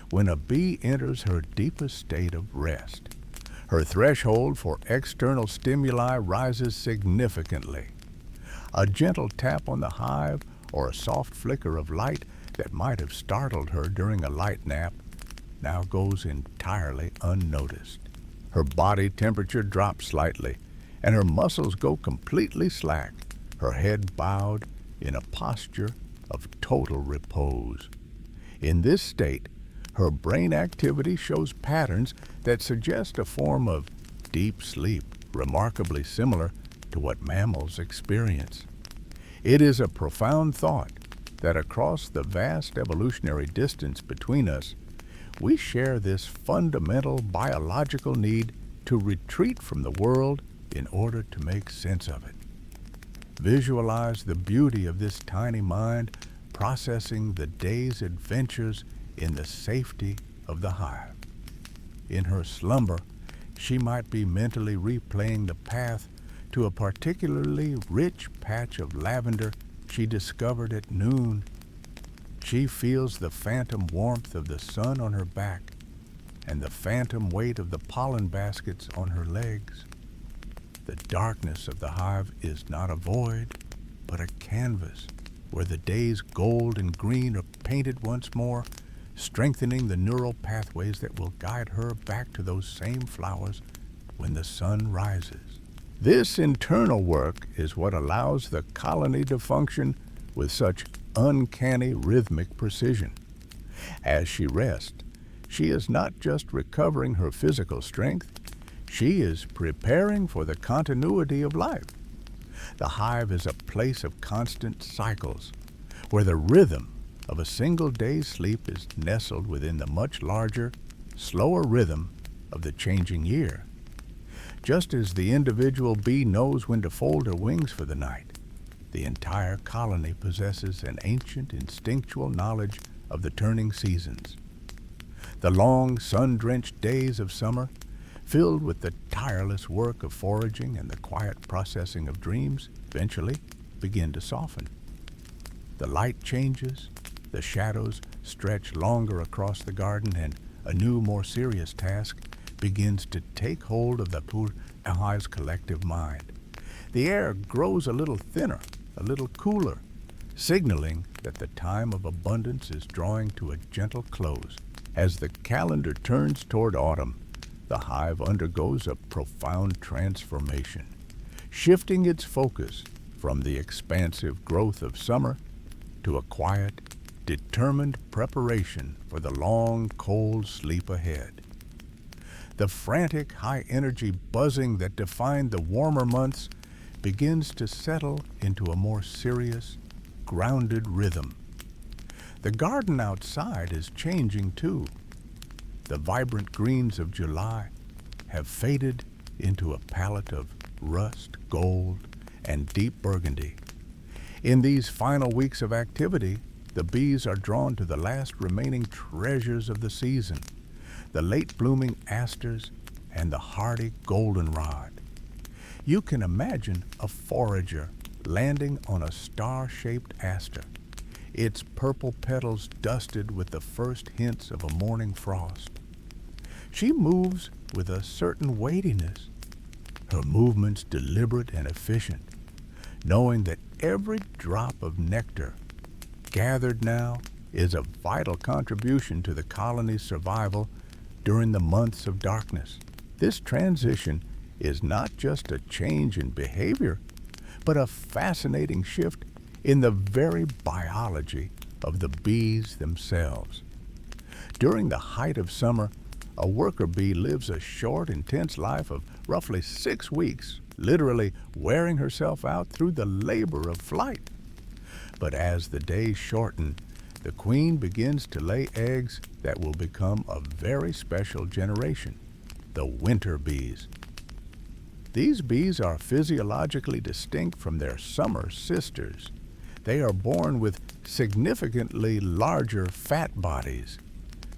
When a bee enters her deepest state of rest, her threshold for external stimuli rises significantly. A gentle tap on the hive or a soft flicker of light that might have startled her during a light nap now goes entirely unnoticed. Her body temperature drops slightly, and her muscles go completely slack, her head bowed in a posture of total repose. In this state, her brain activity shows patterns that suggest a form of deep sleep, remarkably similar to what mammals experience. It is a profound thought that across the vast evolutionary distance between us, we share this fundamental biological need to retreat from the world in order to make sense of it. Visualize the beauty of this tiny mind processing the day's adventures in the safety of the hive. In her slumber, she might be mentally replaying the path to a particularly rich patch of lavender she discovered at noon. She feels the phantom warmth of the sun on her back and the phantom weight of the pollen baskets on her legs. The darkness of the hive is not a void, but a canvas where the day's gold and green are painted once more, strengthening the neural pathways that will guide her back to those same flowers when the sun rises. This internal work is what allows the colony to function with such uncanny rhythmic precision. As she rests, she is not just recovering her physical strength, she is preparing for the continuity of life. The hive is a place of constant cycles, where the rhythm of a single day's sleep is nestled within the much larger, slower rhythm of the changing year. Just as the individual bee knows when to fold her wings for the night, the entire colony possesses an ancient instinctual knowledge of the turning seasons. The long, sun-drenched days of summer, filled with the tireless work of foraging and the quiet processing of dreams, eventually begin to soften. The light changes, the shadows stretch longer across the garden, and a new, more serious task begins to take hold of the hive's collective mind. The air grows a little thinner, a little cooler, signaling that the time of abundance is drawing to a gentle close. As the calendar turns toward autumn, the hive undergoes a profound transformation, shifting its focus from the expansive growth of summer to a quiet, determined preparation for the long, cold sleep ahead. The frantic, high-energy buzzing that defined the warmer months begins to settle into a more serious, grounded rhythm. The garden outside is changing too. The vibrant greens of July have faded into a palette of rust, gold, and deep burgundy. In these final weeks of activity, the bees are drawn to the last remaining treasures of the season, the late-blooming asters and the hardy goldenrod. You can imagine a forager landing on a star-shaped aster, its purple petals dusted with the first hints of a morning frost. She moves with a certain weightiness, her movements deliberate and efficient, knowing that every drop of nectar gathered now is a vital contribution to the colony's survival during the months of darkness. This transition is not just a change in behavior, but a fascinating shift in the very biology of the bees themselves. During the height of summer, a worker bee lives a short, intense life of roughly 6 weeks, literally wearing herself out through the labor of flight. But as the days shorten, the queen begins to lay eggs that will become a very special generation, the winter bees. These bees are physiologically distinct from their summer sisters. They are born with significantly larger fat bodies,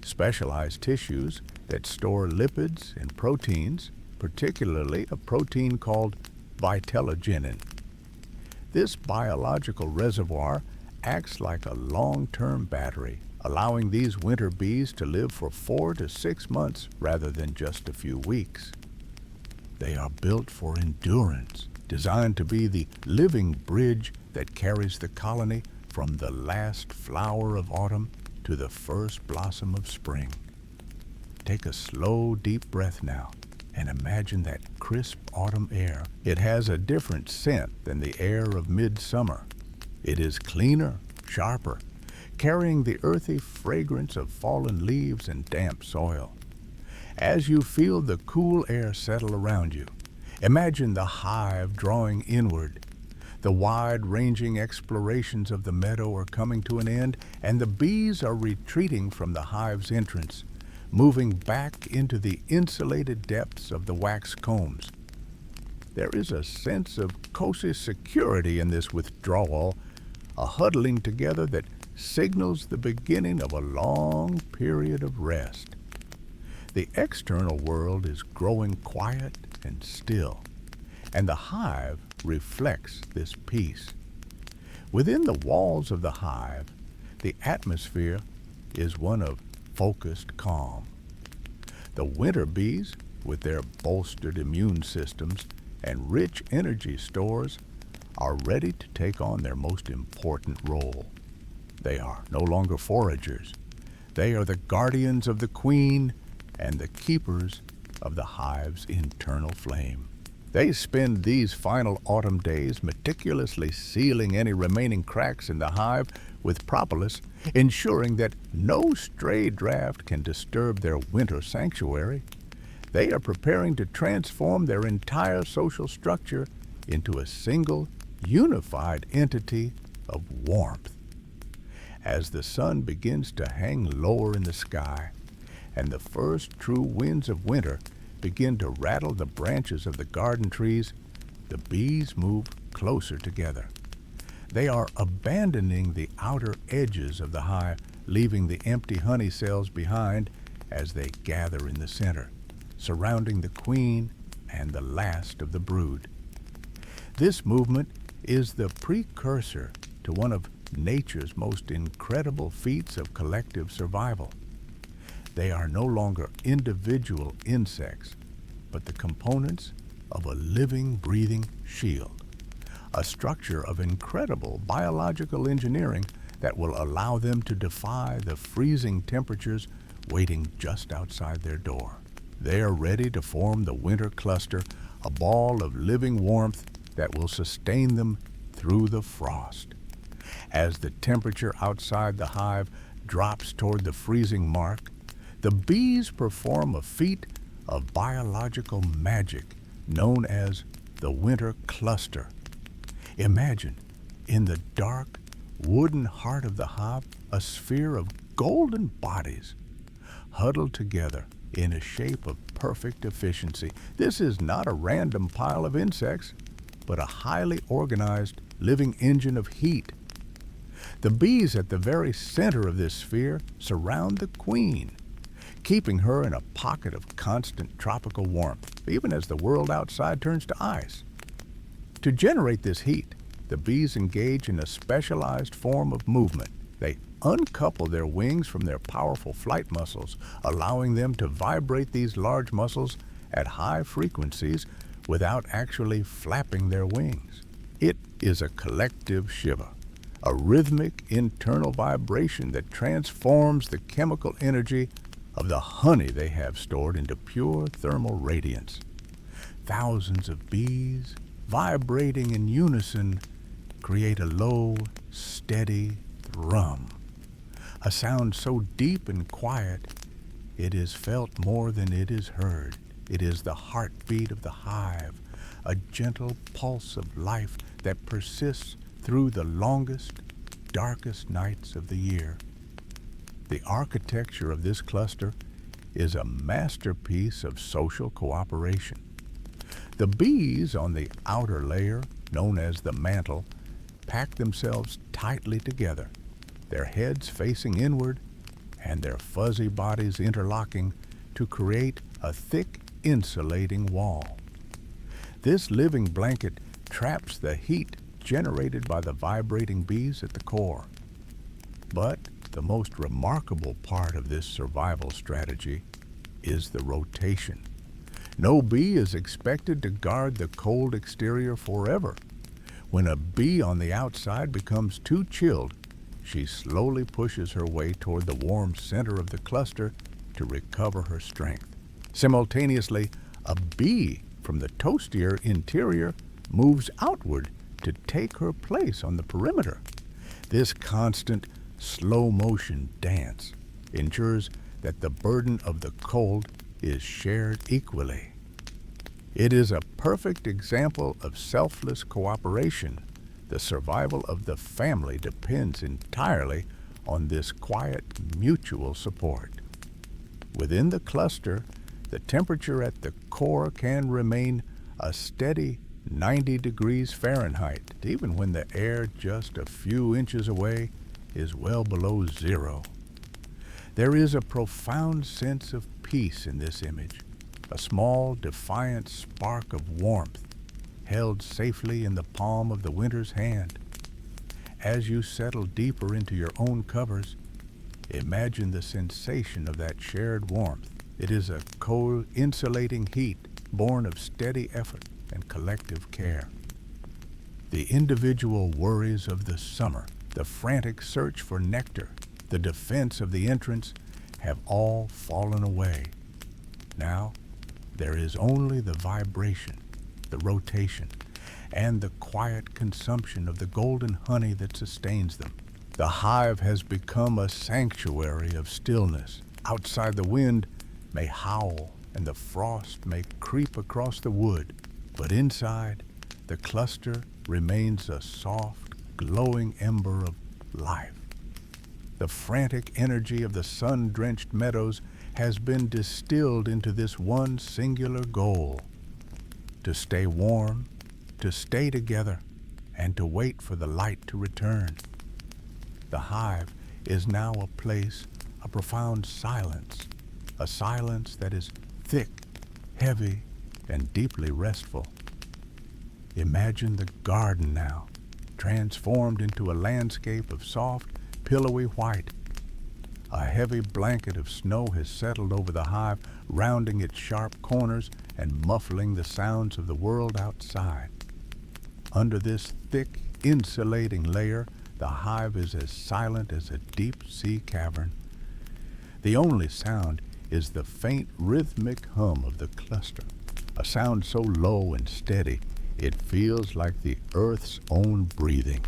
specialized tissues that store lipids and proteins, particularly a protein called vitellogenin. This biological reservoir acts like a long-term battery, allowing these winter bees to live for 4 to 6 months rather than just a few weeks. They are built for endurance, designed to be the living bridge that carries the colony from the last flower of autumn to the first blossom of spring. Take a slow, deep breath now and imagine that crisp autumn air. It has a different scent than the air of midsummer. It is cleaner, sharper, carrying the earthy fragrance of fallen leaves and damp soil. As you feel the cool air settle around you, imagine the hive drawing inward. The wide-ranging explorations of the meadow are coming to an end, and the bees are retreating from the hive's entrance, moving back into the insulated depths of the wax combs. There is a sense of cozy security in this withdrawal, a huddling together that signals the beginning of a long period of rest. The external world is growing quiet and still, and the hive reflects this peace. Within the walls of the hive, the atmosphere is one of focused calm. The winter bees, with their bolstered immune systems and rich energy stores, are ready to take on their most important role. They are no longer foragers. They are the guardians of the queen and the keepers of the hive's internal flame. They spend these final autumn days meticulously sealing any remaining cracks in the hive with propolis, ensuring that no stray draft can disturb their winter sanctuary. They are preparing to transform their entire social structure into a single, unified entity of warmth. As the sun begins to hang lower in the sky, and the first true winds of winter begin to rattle the branches of the garden trees, the bees move closer together. They are abandoning the outer edges of the hive, leaving the empty honey cells behind as they gather in the center, surrounding the queen and the last of the brood. This movement is the precursor to one of nature's most incredible feats of collective survival. They are no longer individual insects, but the components of a living, breathing shield, a structure of incredible biological engineering that will allow them to defy the freezing temperatures waiting just outside their door. They are ready to form the winter cluster, a ball of living warmth that will sustain them through the frost. As the temperature outside the hive drops toward the freezing mark, the bees perform a feat of biological magic known as the winter cluster. Imagine, in the dark, wooden heart of the hive, a sphere of golden bodies huddled together in a shape of perfect efficiency. This is not a random pile of insects, but a highly organized living engine of heat. The bees at the very center of this sphere surround the queen, keeping her in a pocket of constant tropical warmth, even as the world outside turns to ice. To generate this heat, the bees engage in a specialized form of movement. They uncouple their wings from their powerful flight muscles, allowing them to vibrate these large muscles at high frequencies without actually flapping their wings. It is a collective shiver, a rhythmic internal vibration that transforms the chemical energy of the honey they have stored into pure thermal radiance. Thousands of bees, vibrating in unison, create a low, steady thrum, a sound so deep and quiet it is felt more than it is heard. It is the heartbeat of the hive, a gentle pulse of life that persists through the longest, darkest nights of the year. The architecture of this cluster is a masterpiece of social cooperation. The bees on the outer layer, known as the mantle, pack themselves tightly together, their heads facing inward and their fuzzy bodies interlocking to create a thick insulating wall. This living blanket traps the heat generated by the vibrating bees at the core. But the most remarkable part of this survival strategy is the rotation. No bee is expected to guard the cold exterior forever. When a bee on the outside becomes too chilled, she slowly pushes her way toward the warm center of the cluster to recover her strength. Simultaneously, a bee from the toastier interior moves outward to take her place on the perimeter. This constant, slow-motion dance ensures that the burden of the cold is shared equally. It is a perfect example of selfless cooperation. The survival of the family depends entirely on this quiet mutual support. Within the cluster, the temperature at the core can remain a steady 90 degrees Fahrenheit, even when the air just a few inches away is well below zero. There is a profound sense of peace in this image, a small, defiant spark of warmth held safely in the palm of the winter's hand. As you settle deeper into your own covers, imagine the sensation of that shared warmth. It is a cold, insulating heat born of steady effort and collective care. The individual worries of the summer, the frantic search for nectar, the defense of the entrance have all fallen away. Now, there is only the vibration, the rotation, and the quiet consumption of the golden honey that sustains them. The hive has become a sanctuary of stillness. Outside, the wind may howl and the frost may creep across the wood, but inside, the cluster remains a soft, glowing ember of life. The frantic energy of the sun-drenched meadows has been distilled into this one singular goal: to stay warm, to stay together, and to wait for the light to return. The hive is now a place of profound silence, a silence that is thick, heavy, and deeply restful. Imagine the garden now, transformed into a landscape of soft, pillowy white. A heavy blanket of snow has settled over the hive, rounding its sharp corners and muffling the sounds of the world outside. Under this thick, insulating layer, the hive is as silent as a deep-sea cavern. The only sound is the faint, rhythmic hum of the cluster, a sound so low and steady it feels like the earth's own breathing.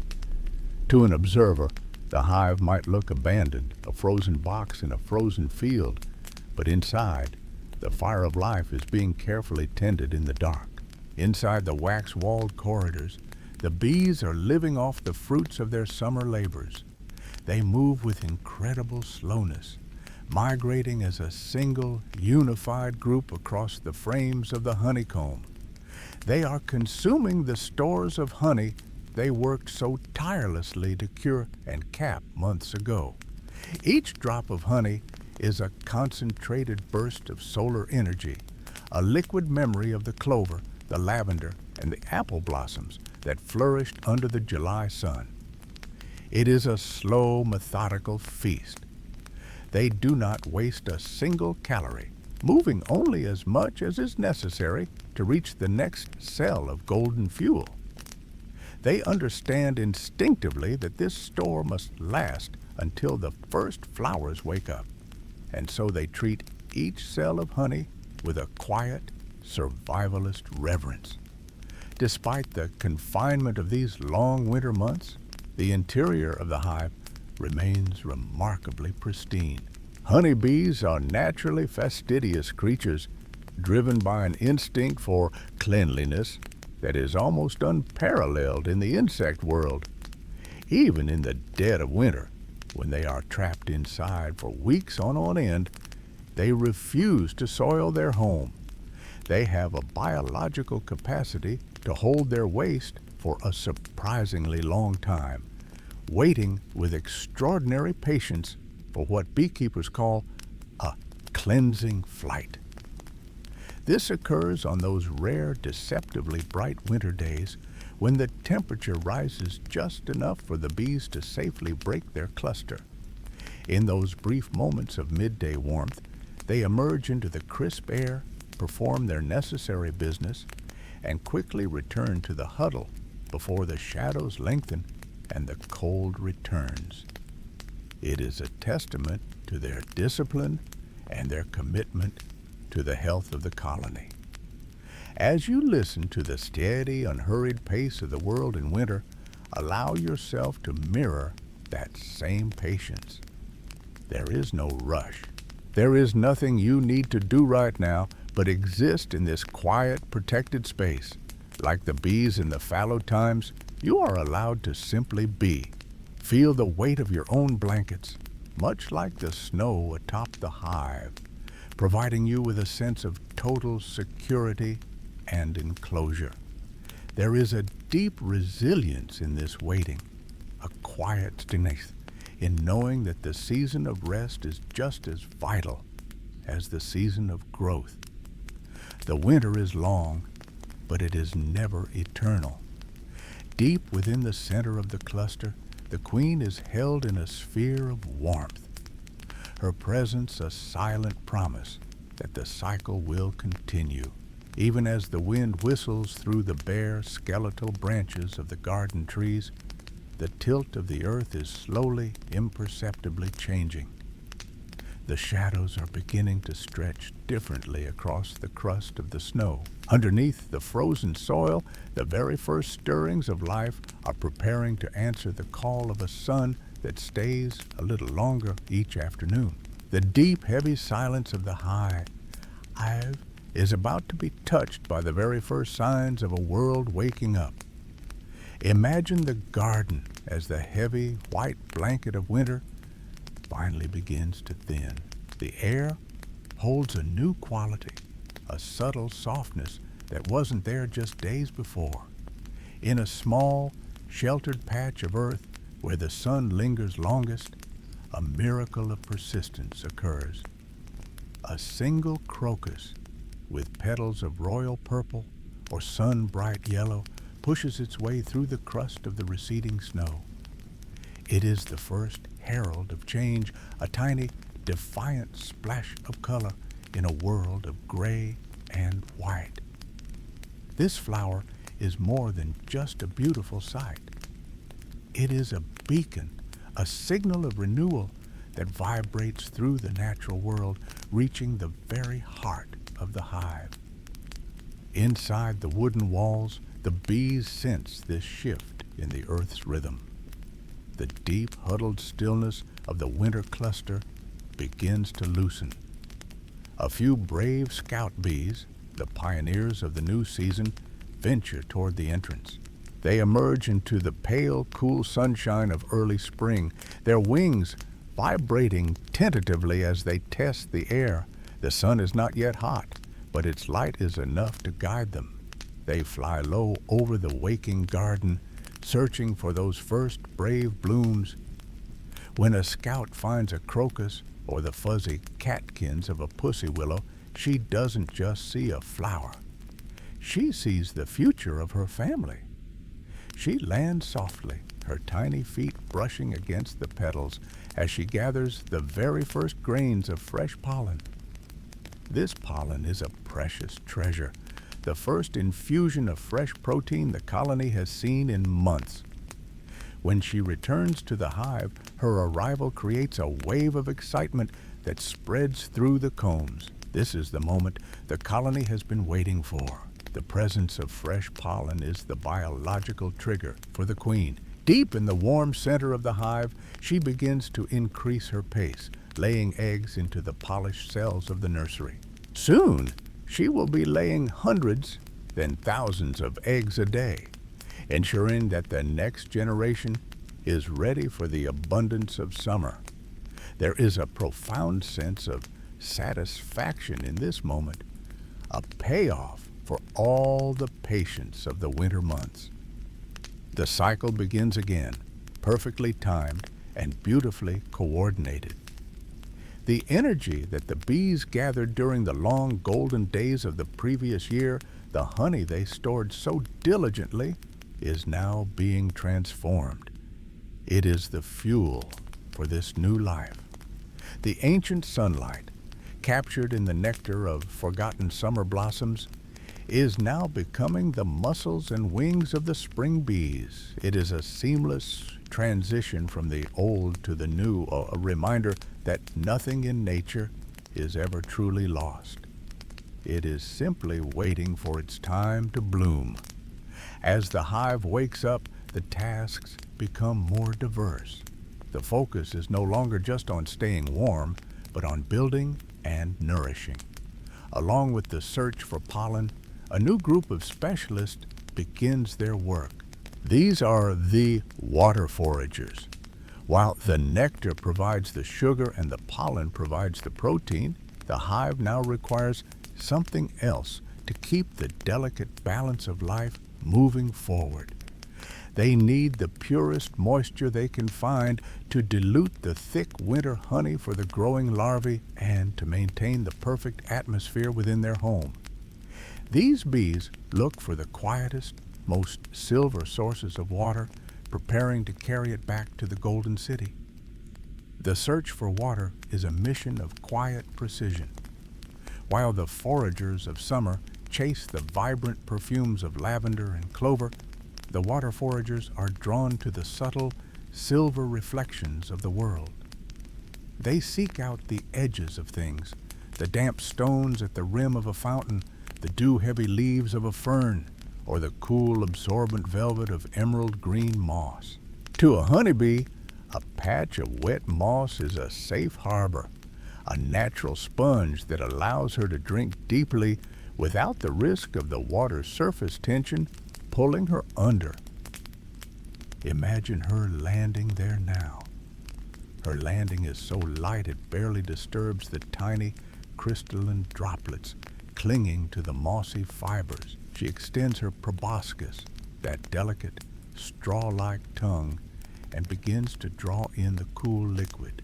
To an observer, the hive might look abandoned, a frozen box in a frozen field, but inside, the fire of life is being carefully tended in the dark. Inside the wax-walled corridors, the bees are living off the fruits of their summer labors. They move with incredible slowness, migrating as a single, unified group across the frames of the honeycomb. They are consuming the stores of honey they worked so tirelessly to cure and cap months ago. Each drop of honey is a concentrated burst of solar energy, a liquid memory of the clover, the lavender, and the apple blossoms that flourished under the July sun. It is a slow, methodical feast. They do not waste a single calorie, moving only as much as is necessary to reach the next cell of golden fuel. They understand instinctively that this store must last until the first flowers wake up, and so they treat each cell of honey with a quiet, survivalist reverence. Despite the confinement of these long winter months, the interior of the hive remains remarkably pristine. Honeybees are naturally fastidious creatures, driven by an instinct for cleanliness that is almost unparalleled in the insect world. Even in the dead of winter, when they are trapped inside for weeks on end, they refuse to soil their home. They have a biological capacity to hold their waste for a surprisingly long time, waiting with extraordinary patience for what beekeepers call a cleansing flight. This occurs on those rare, deceptively bright winter days when the temperature rises just enough for the bees to safely break their cluster. In those brief moments of midday warmth, they emerge into the crisp air, perform their necessary business, and quickly return to the huddle before the shadows lengthen and the cold returns. It is a testament to their discipline and their commitment to the health of the colony. As you listen to the steady, unhurried pace of the world in winter, allow yourself to mirror that same patience. There is no rush. There is nothing you need to do right now but exist in this quiet, protected space. Like the bees in the fallow times, you are allowed to simply be. Feel the weight of your own blankets, much like the snow atop the hive, providing you with a sense of total security and enclosure. There is a deep resilience in this waiting, a quiet strength in knowing that the season of rest is just as vital as the season of growth. The winter is long, but it is never eternal. Deep within the center of the cluster, the queen is held in a sphere of warmth, her presence a silent promise that the cycle will continue. Even as the wind whistles through the bare, skeletal branches of the garden trees, the tilt of the earth is slowly, imperceptibly changing. The shadows are beginning to stretch differently across the crust of the snow. Underneath the frozen soil, the very first stirrings of life are preparing to answer the call of a sun that stays a little longer each afternoon. The deep, heavy silence of the hive is about to be touched by the very first signs of a world waking up. Imagine the garden as the heavy, white blanket of winter finally begins to thin. The air holds a new quality, a subtle softness that wasn't there just days before. In a small, sheltered patch of earth where the sun lingers longest, a miracle of persistence occurs. A single crocus with petals of royal purple or sun-bright yellow pushes its way through the crust of the receding snow. It is the first herald of change, a tiny, defiant splash of color in a world of gray and white. This flower is more than just a beautiful sight. It is a beacon, a signal of renewal that vibrates through the natural world, reaching the very heart of the hive. Inside the wooden walls, the bees sense this shift in the earth's rhythm. The deep, huddled stillness of the winter cluster begins to loosen. A few brave scout bees, the pioneers of the new season, venture toward the entrance. They emerge into the pale, cool sunshine of early spring, their wings vibrating tentatively as they test the air. The sun is not yet hot, but its light is enough to guide them. They fly low over the waking garden, searching for those first brave blooms. When a scout finds a crocus or the fuzzy catkins of a pussy willow, she doesn't just see a flower. She sees the future of her family. She lands softly, her tiny feet brushing against the petals as she gathers the very first grains of fresh pollen. This pollen is a precious treasure, the first infusion of fresh protein the colony has seen in months. When she returns to the hive, her arrival creates a wave of excitement that spreads through the combs. This is the moment the colony has been waiting for. The presence of fresh pollen is the biological trigger for the queen. Deep in the warm center of the hive, she begins to increase her pace, laying eggs into the polished cells of the nursery. Soon, she will be laying hundreds, then thousands of eggs a day, ensuring that the next generation is ready for the abundance of summer. There is a profound sense of satisfaction in this moment, a payoff for all the patience of the winter months. The cycle begins again, perfectly timed and beautifully coordinated. The energy that the bees gathered during the long golden days of the previous year, the honey they stored so diligently, is now being transformed. It is the fuel for this new life. The ancient sunlight, captured in the nectar of forgotten summer blossoms, is now becoming the muscles and wings of the spring bees. It is a seamless transition from the old to the new, a reminder that nothing in nature is ever truly lost. It is simply waiting for its time to bloom. As the hive wakes up, the tasks become more diverse. The focus is no longer just on staying warm, but on building and nourishing. Along with the search for pollen, a new group of specialists begins their work. These are the water foragers. While the nectar provides the sugar and the pollen provides the protein, the hive now requires something else to keep the delicate balance of life moving forward. They need the purest moisture they can find to dilute the thick winter honey for the growing larvae and to maintain the perfect atmosphere within their home. These bees look for the quietest, most silver sources of water, preparing to carry it back to the Golden City. The search for water is a mission of quiet precision. While the foragers of summer chase the vibrant perfumes of lavender and clover, the water foragers are drawn to the subtle, silver reflections of the world. They seek out the edges of things, the damp stones at the rim of a fountain, the dew-heavy leaves of a fern, or the cool, absorbent velvet of emerald green moss. To a honeybee, a patch of wet moss is a safe harbor, a natural sponge that allows her to drink deeply without the risk of the water's surface tension pulling her under. Imagine her landing there now. Her landing is so light it barely disturbs the tiny, crystalline droplets clinging to the mossy fibers. She extends her proboscis, that delicate, straw-like tongue, and begins to draw in the cool liquid.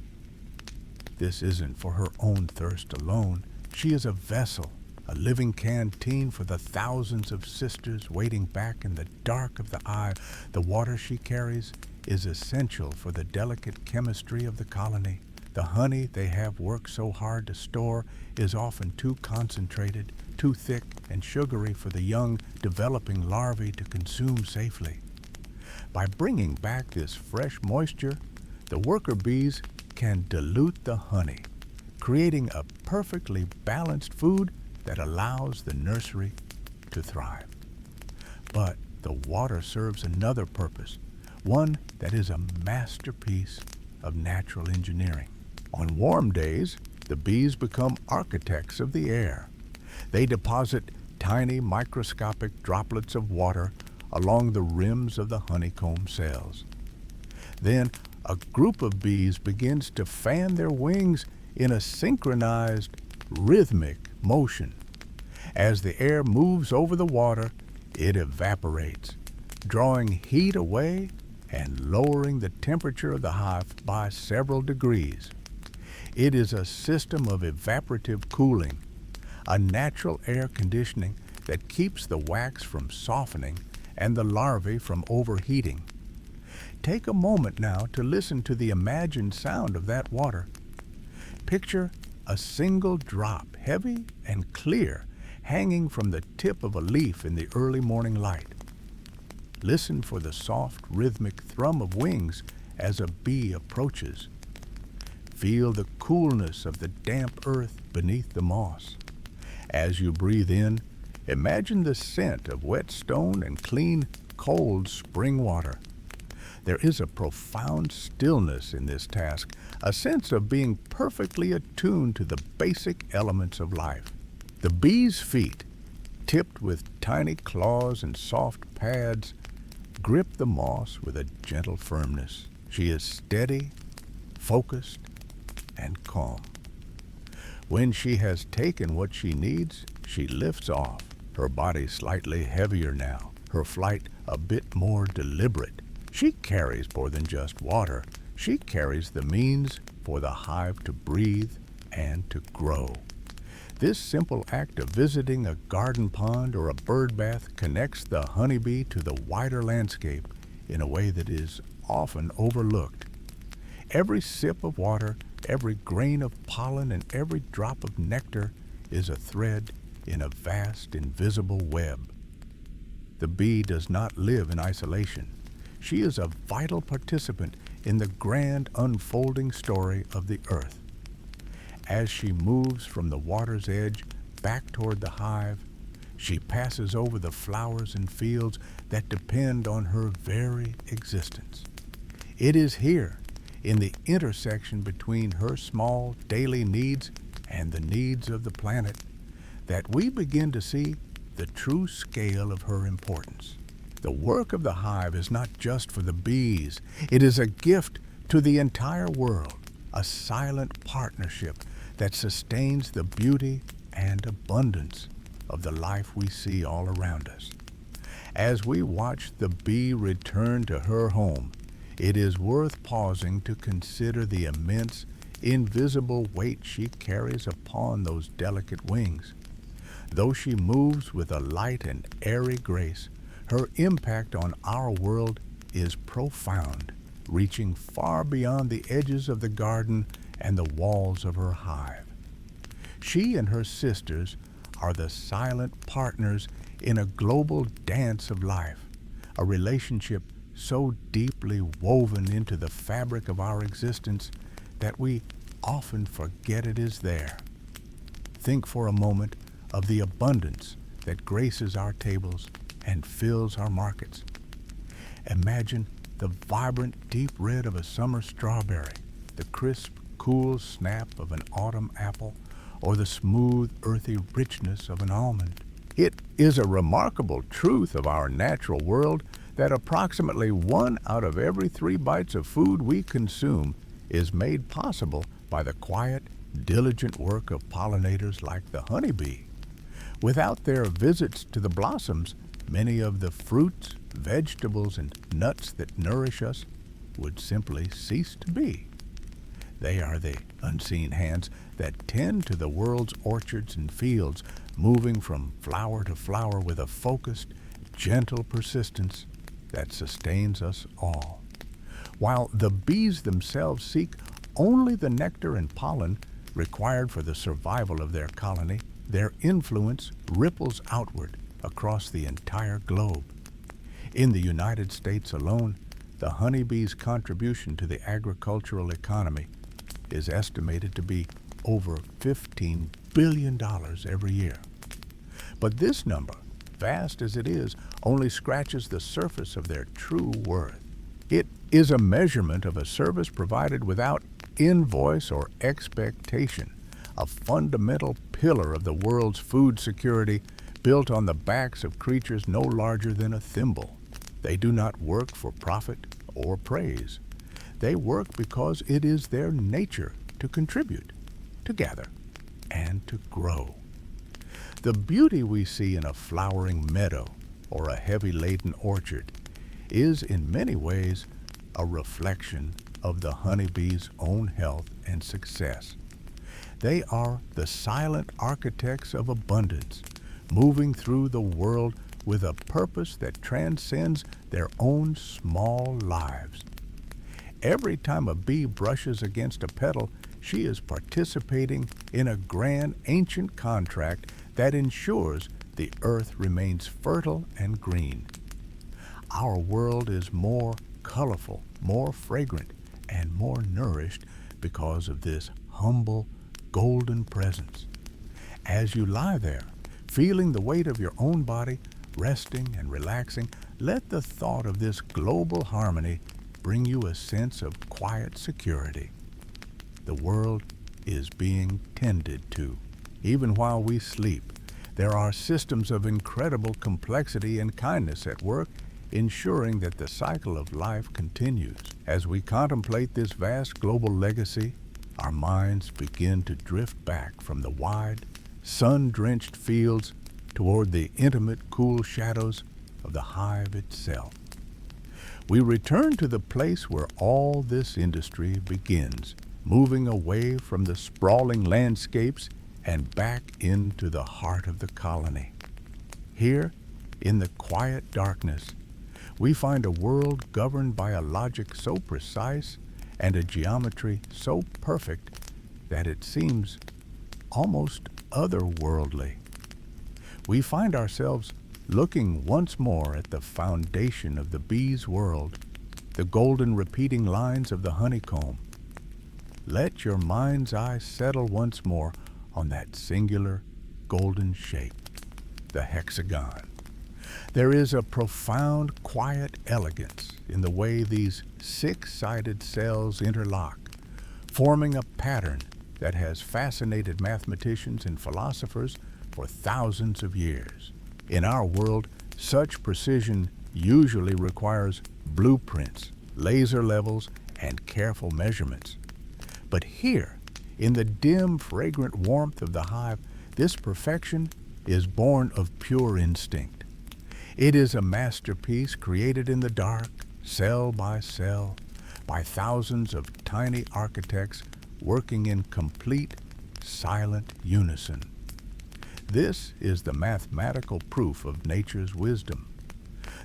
This isn't for her own thirst alone. She is a vessel, a living canteen for the thousands of sisters waiting back in the dark of the eye. The water she carries is essential for the delicate chemistry of the colony. The honey they have worked so hard to store is often too concentrated, too thick and sugary for the young, developing larvae to consume safely. By bringing back this fresh moisture, the worker bees can dilute the honey, creating a perfectly balanced food that allows the nursery to thrive. But the water serves another purpose, one that is a masterpiece of natural engineering. On warm days, the bees become architects of the air. They deposit tiny microscopic droplets of water along the rims of the honeycomb cells. Then a group of bees begins to fan their wings in a synchronized, rhythmic motion. As the air moves over the water, it evaporates, drawing heat away and lowering the temperature of the hive by several degrees. It is a system of evaporative cooling, a natural air conditioning that keeps the wax from softening and the larvae from overheating. Take a moment now to listen to the imagined sound of that water. Picture a single drop, heavy and clear, hanging from the tip of a leaf in the early morning light. Listen for the soft, rhythmic thrum of wings as a bee approaches. Feel the coolness of the damp earth beneath the moss. As you breathe in, imagine the scent of wet stone and clean, cold spring water. There is a profound stillness in this task, a sense of being perfectly attuned to the basic elements of life. The bee's feet, tipped with tiny claws and soft pads, grip the moss with a gentle firmness. She is steady, focused, and calm. When she has taken what she needs, she lifts off, her body slightly heavier now, her flight a bit more deliberate. She carries more than just water. She carries the means for the hive to breathe and to grow. This simple act of visiting a garden pond or a bird bath connects the honeybee to the wider landscape in a way that is often overlooked. Every sip of water, every grain of pollen, and every drop of nectar is a thread in a vast, invisible web. The bee does not live in isolation. She is a vital participant in the grand unfolding story of the earth. As she moves from the water's edge back toward the hive, she passes over the flowers and fields that depend on her very existence. It is here, in the intersection between her small daily needs and the needs of the planet, that we begin to see the true scale of her importance. The work of the hive is not just for the bees. It is a gift to the entire world, a silent partnership that sustains the beauty and abundance of the life we see all around us. As we watch the bee return to her home, it is worth pausing to consider the immense, invisible weight she carries upon those delicate wings. Though she moves with a light and airy grace, her impact on our world is profound, reaching far beyond the edges of the garden and the walls of her hive. She and her sisters are the silent partners in a global dance of life, a relationship so deeply woven into the fabric of our existence that we often forget it is there. Think for a moment of the abundance that graces our tables and fills our markets. Imagine the vibrant deep red of a summer strawberry, the crisp, cool snap of an autumn apple, or the smooth, earthy richness of an almond. It is a remarkable truth of our natural world that approximately 1 out of every 3 bites of food we consume is made possible by the quiet, diligent work of pollinators like the honeybee. Without their visits to the blossoms, many of the fruits, vegetables, and nuts that nourish us would simply cease to be. They are the unseen hands that tend to the world's orchards and fields, moving from flower to flower with a focused, gentle persistence that sustains us all. While the bees themselves seek only the nectar and pollen required for the survival of their colony, their influence ripples outward across the entire globe. In the United States alone, the honeybee's contribution to the agricultural economy is estimated to be over $15 billion every year. But this number, vast as it is, only scratches the surface of their true worth. It is a measurement of a service provided without invoice or expectation, a fundamental pillar of the world's food security built on the backs of creatures no larger than a thimble. They do not work for profit or praise. They work because it is their nature to contribute, to gather, and to grow. The beauty we see in a flowering meadow or a heavy-laden orchard is in many ways a reflection of the honeybee's own health and success. They are the silent architects of abundance, moving through the world with a purpose that transcends their own small lives. Every time a bee brushes against a petal, she is participating in a grand ancient contract that ensures the earth remains fertile and green. Our world is more colorful, more fragrant, and more nourished because of this humble, golden presence. As you lie there, feeling the weight of your own body, resting and relaxing, let the thought of this global harmony bring you a sense of quiet security. The world is being tended to. Even while we sleep, there are systems of incredible complexity and kindness at work, ensuring that the cycle of life continues. As we contemplate this vast global legacy, our minds begin to drift back from the wide, sun-drenched fields toward the intimate, cool shadows of the hive itself. We return to the place where all this industry begins, moving away from the sprawling landscapes and back into the heart of the colony. Here, in the quiet darkness, we find a world governed by a logic so precise and a geometry so perfect that it seems almost otherworldly. We find ourselves looking once more at the foundation of the bee's world, the golden repeating lines of the honeycomb. Let your mind's eye settle once more on that singular golden shape, the hexagon. There is a profound, quiet elegance in the way these six-sided cells interlock, forming a pattern that has fascinated mathematicians and philosophers for thousands of years. In our world, such precision usually requires blueprints, laser levels, and careful measurements. But here, in the dim, fragrant warmth of the hive, this perfection is born of pure instinct. It is a masterpiece created in the dark, cell by cell, by thousands of tiny architects working in complete, silent unison. This is the mathematical proof of nature's wisdom.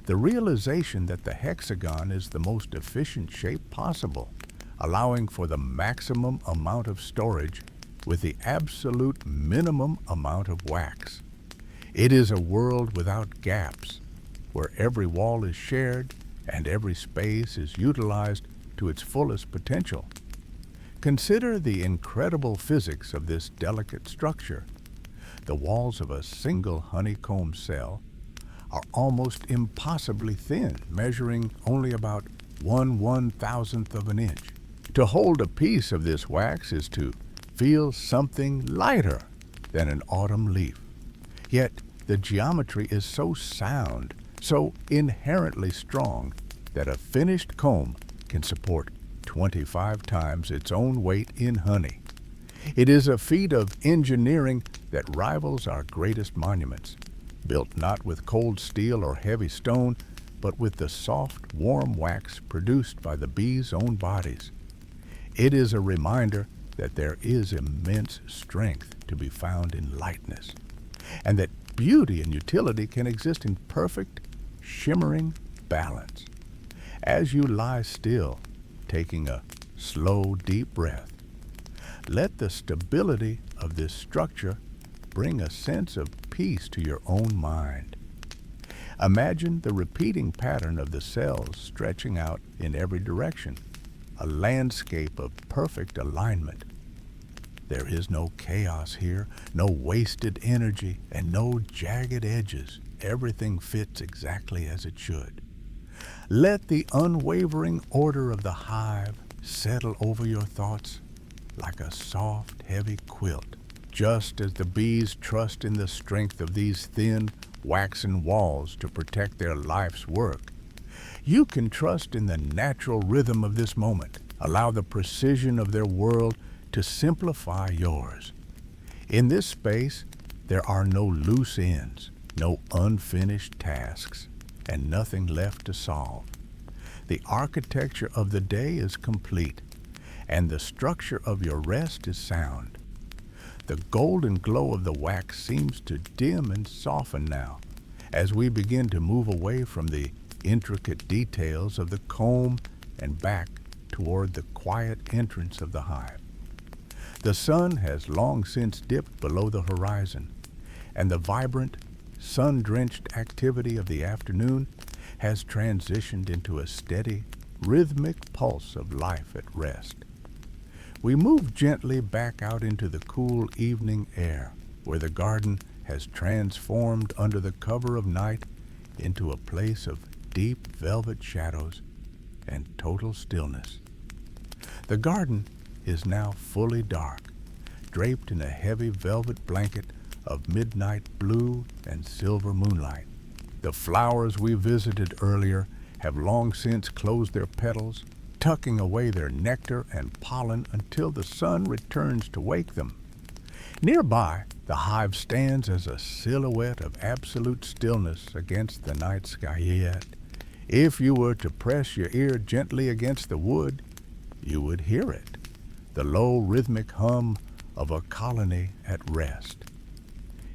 The realization that the hexagon is the most efficient shape possible, allowing for the maximum amount of storage with the absolute minimum amount of wax. It is a world without gaps, where every wall is shared and every space is utilized to its fullest potential. Consider the incredible physics of this delicate structure. The walls of a single honeycomb cell are almost impossibly thin, measuring only about 1/1000th of an inch. To hold a piece of this wax is to feel something lighter than an autumn leaf. Yet the geometry is so sound, so inherently strong, that a finished comb can support 25 times its own weight in honey. It is a feat of engineering that rivals our greatest monuments, built not with cold steel or heavy stone, but with the soft, warm wax produced by the bees' own bodies. It is a reminder that there is immense strength to be found in lightness, and that beauty and utility can exist in perfect, shimmering balance. As you lie still, taking a slow, deep breath, let the stability of this structure bring a sense of peace to your own mind. Imagine the repeating pattern of the cells stretching out in every direction, a landscape of perfect alignment. There is no chaos here, no wasted energy, and no jagged edges. Everything fits exactly as it should. Let the unwavering order of the hive settle over your thoughts like a soft, heavy quilt, just as the bees trust in the strength of these thin, waxen walls to protect their life's work. You can trust in the natural rhythm of this moment. Allow the precision of their world to simplify yours. In this space, there are no loose ends, no unfinished tasks, and nothing left to solve. The architecture of the day is complete, and the structure of your rest is sound. The golden glow of the wax seems to dim and soften now, as we begin to move away from the intricate details of the comb and back toward the quiet entrance of the hive. The sun has long since dipped below the horizon, and the vibrant, sun-drenched activity of the afternoon has transitioned into a steady, rhythmic pulse of life at rest. We move gently back out into the cool evening air, where the garden has transformed under the cover of night into a place of deep velvet shadows and total stillness. The garden is now fully dark, draped in a heavy velvet blanket of midnight blue and silver moonlight. The flowers we visited earlier have long since closed their petals, tucking away their nectar and pollen until the sun returns to wake them. Nearby, the hive stands as a silhouette of absolute stillness against the night sky. Yet, if you were to press your ear gently against the wood, you would hear it. the low rhythmic hum of a colony at rest.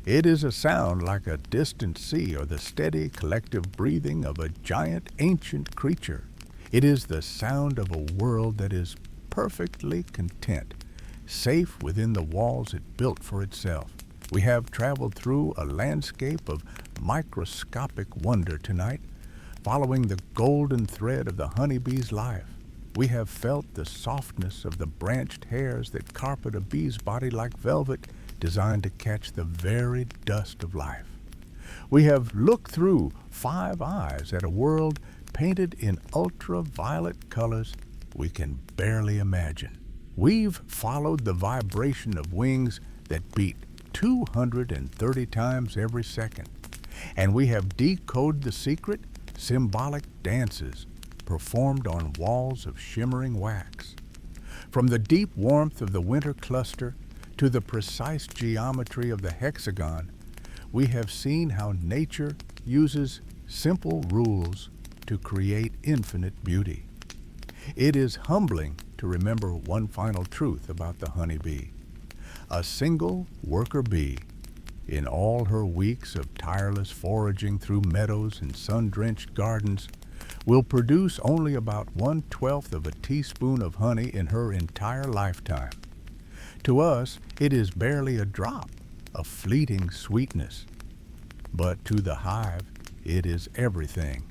It is a sound like a distant sea or the steady collective breathing of a giant ancient creature. It is the sound of a world that is perfectly content, safe within the walls it built for itself. We have traveled through a landscape of microscopic wonder tonight, following the golden thread of the honeybee's life. We have felt the softness of the branched hairs that carpet a bee's body like velvet, designed to catch the very dust of life. We have looked through 5 eyes at a world painted in ultraviolet colors we can barely imagine. We've followed the vibration of wings that beat 230 times every second, and we have decoded the secret, symbolic dances performed on walls of shimmering wax. From the deep warmth of the winter cluster to the precise geometry of the hexagon, we have seen how nature uses simple rules to create infinite beauty. It is humbling to remember one final truth about the honeybee. A single worker bee, in all her weeks of tireless foraging through meadows and sun-drenched gardens, will produce only about 1/12 of a teaspoon of honey in her entire lifetime. To us, it is barely a drop, a fleeting sweetness. But to the hive, it is everything.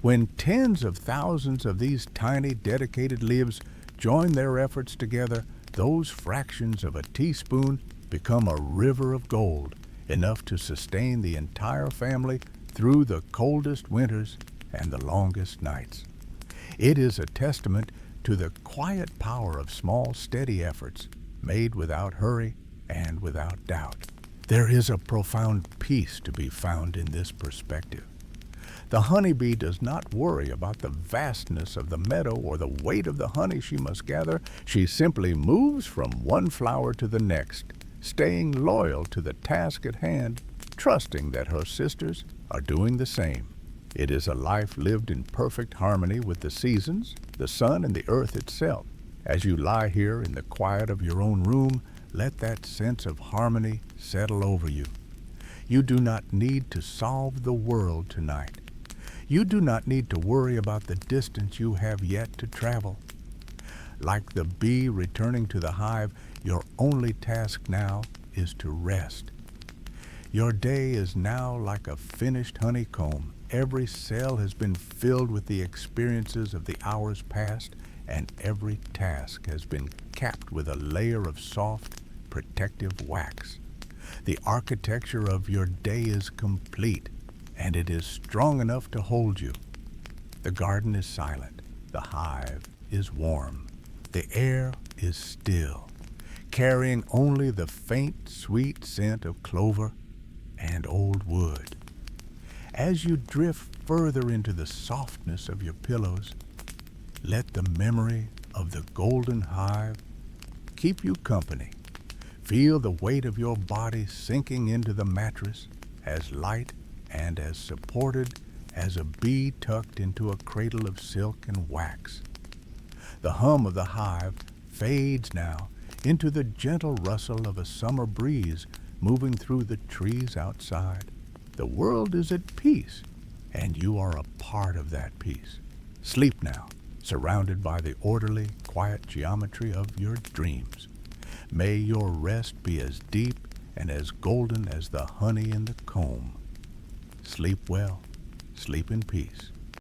When tens of thousands of these tiny, dedicated leaves join their efforts together, those fractions of a teaspoon become a river of gold, enough to sustain the entire family through the coldest winters and the longest nights. It is a testament to the quiet power of small, steady efforts made without hurry and without doubt. There is a profound peace to be found in this perspective. The honeybee does not worry about the vastness of the meadow or the weight of the honey she must gather. She simply moves from one flower to the next, staying loyal to the task at hand, trusting that her sisters are doing the same. It is a life lived in perfect harmony with the seasons, the sun, and the earth itself. As you lie here in the quiet of your own room, let that sense of harmony settle over you. You do not need to solve the world tonight. You do not need to worry about the distance you have yet to travel. Like the bee returning to the hive, your only task now is to rest. Your day is now like a finished honeycomb. Every cell has been filled with the experiences of the hours past, and every task has been capped with a layer of soft, protective wax. The architecture of your day is complete, and it is strong enough to hold you. The garden is silent. The hive is warm. The air is still, carrying only the faint, sweet scent of clover and old wood. As you drift further into the softness of your pillows, let the memory of the golden hive keep you company. Feel the weight of your body sinking into the mattress, as light and as supported as a bee tucked into a cradle of silk and wax. The hum of the hive fades now into the gentle rustle of a summer breeze moving through the trees outside. The world is at peace, and you are a part of that peace. Sleep now, surrounded by the orderly, quiet geometry of your dreams. May your rest be as deep and as golden as the honey in the comb. Sleep well, sleep in peace.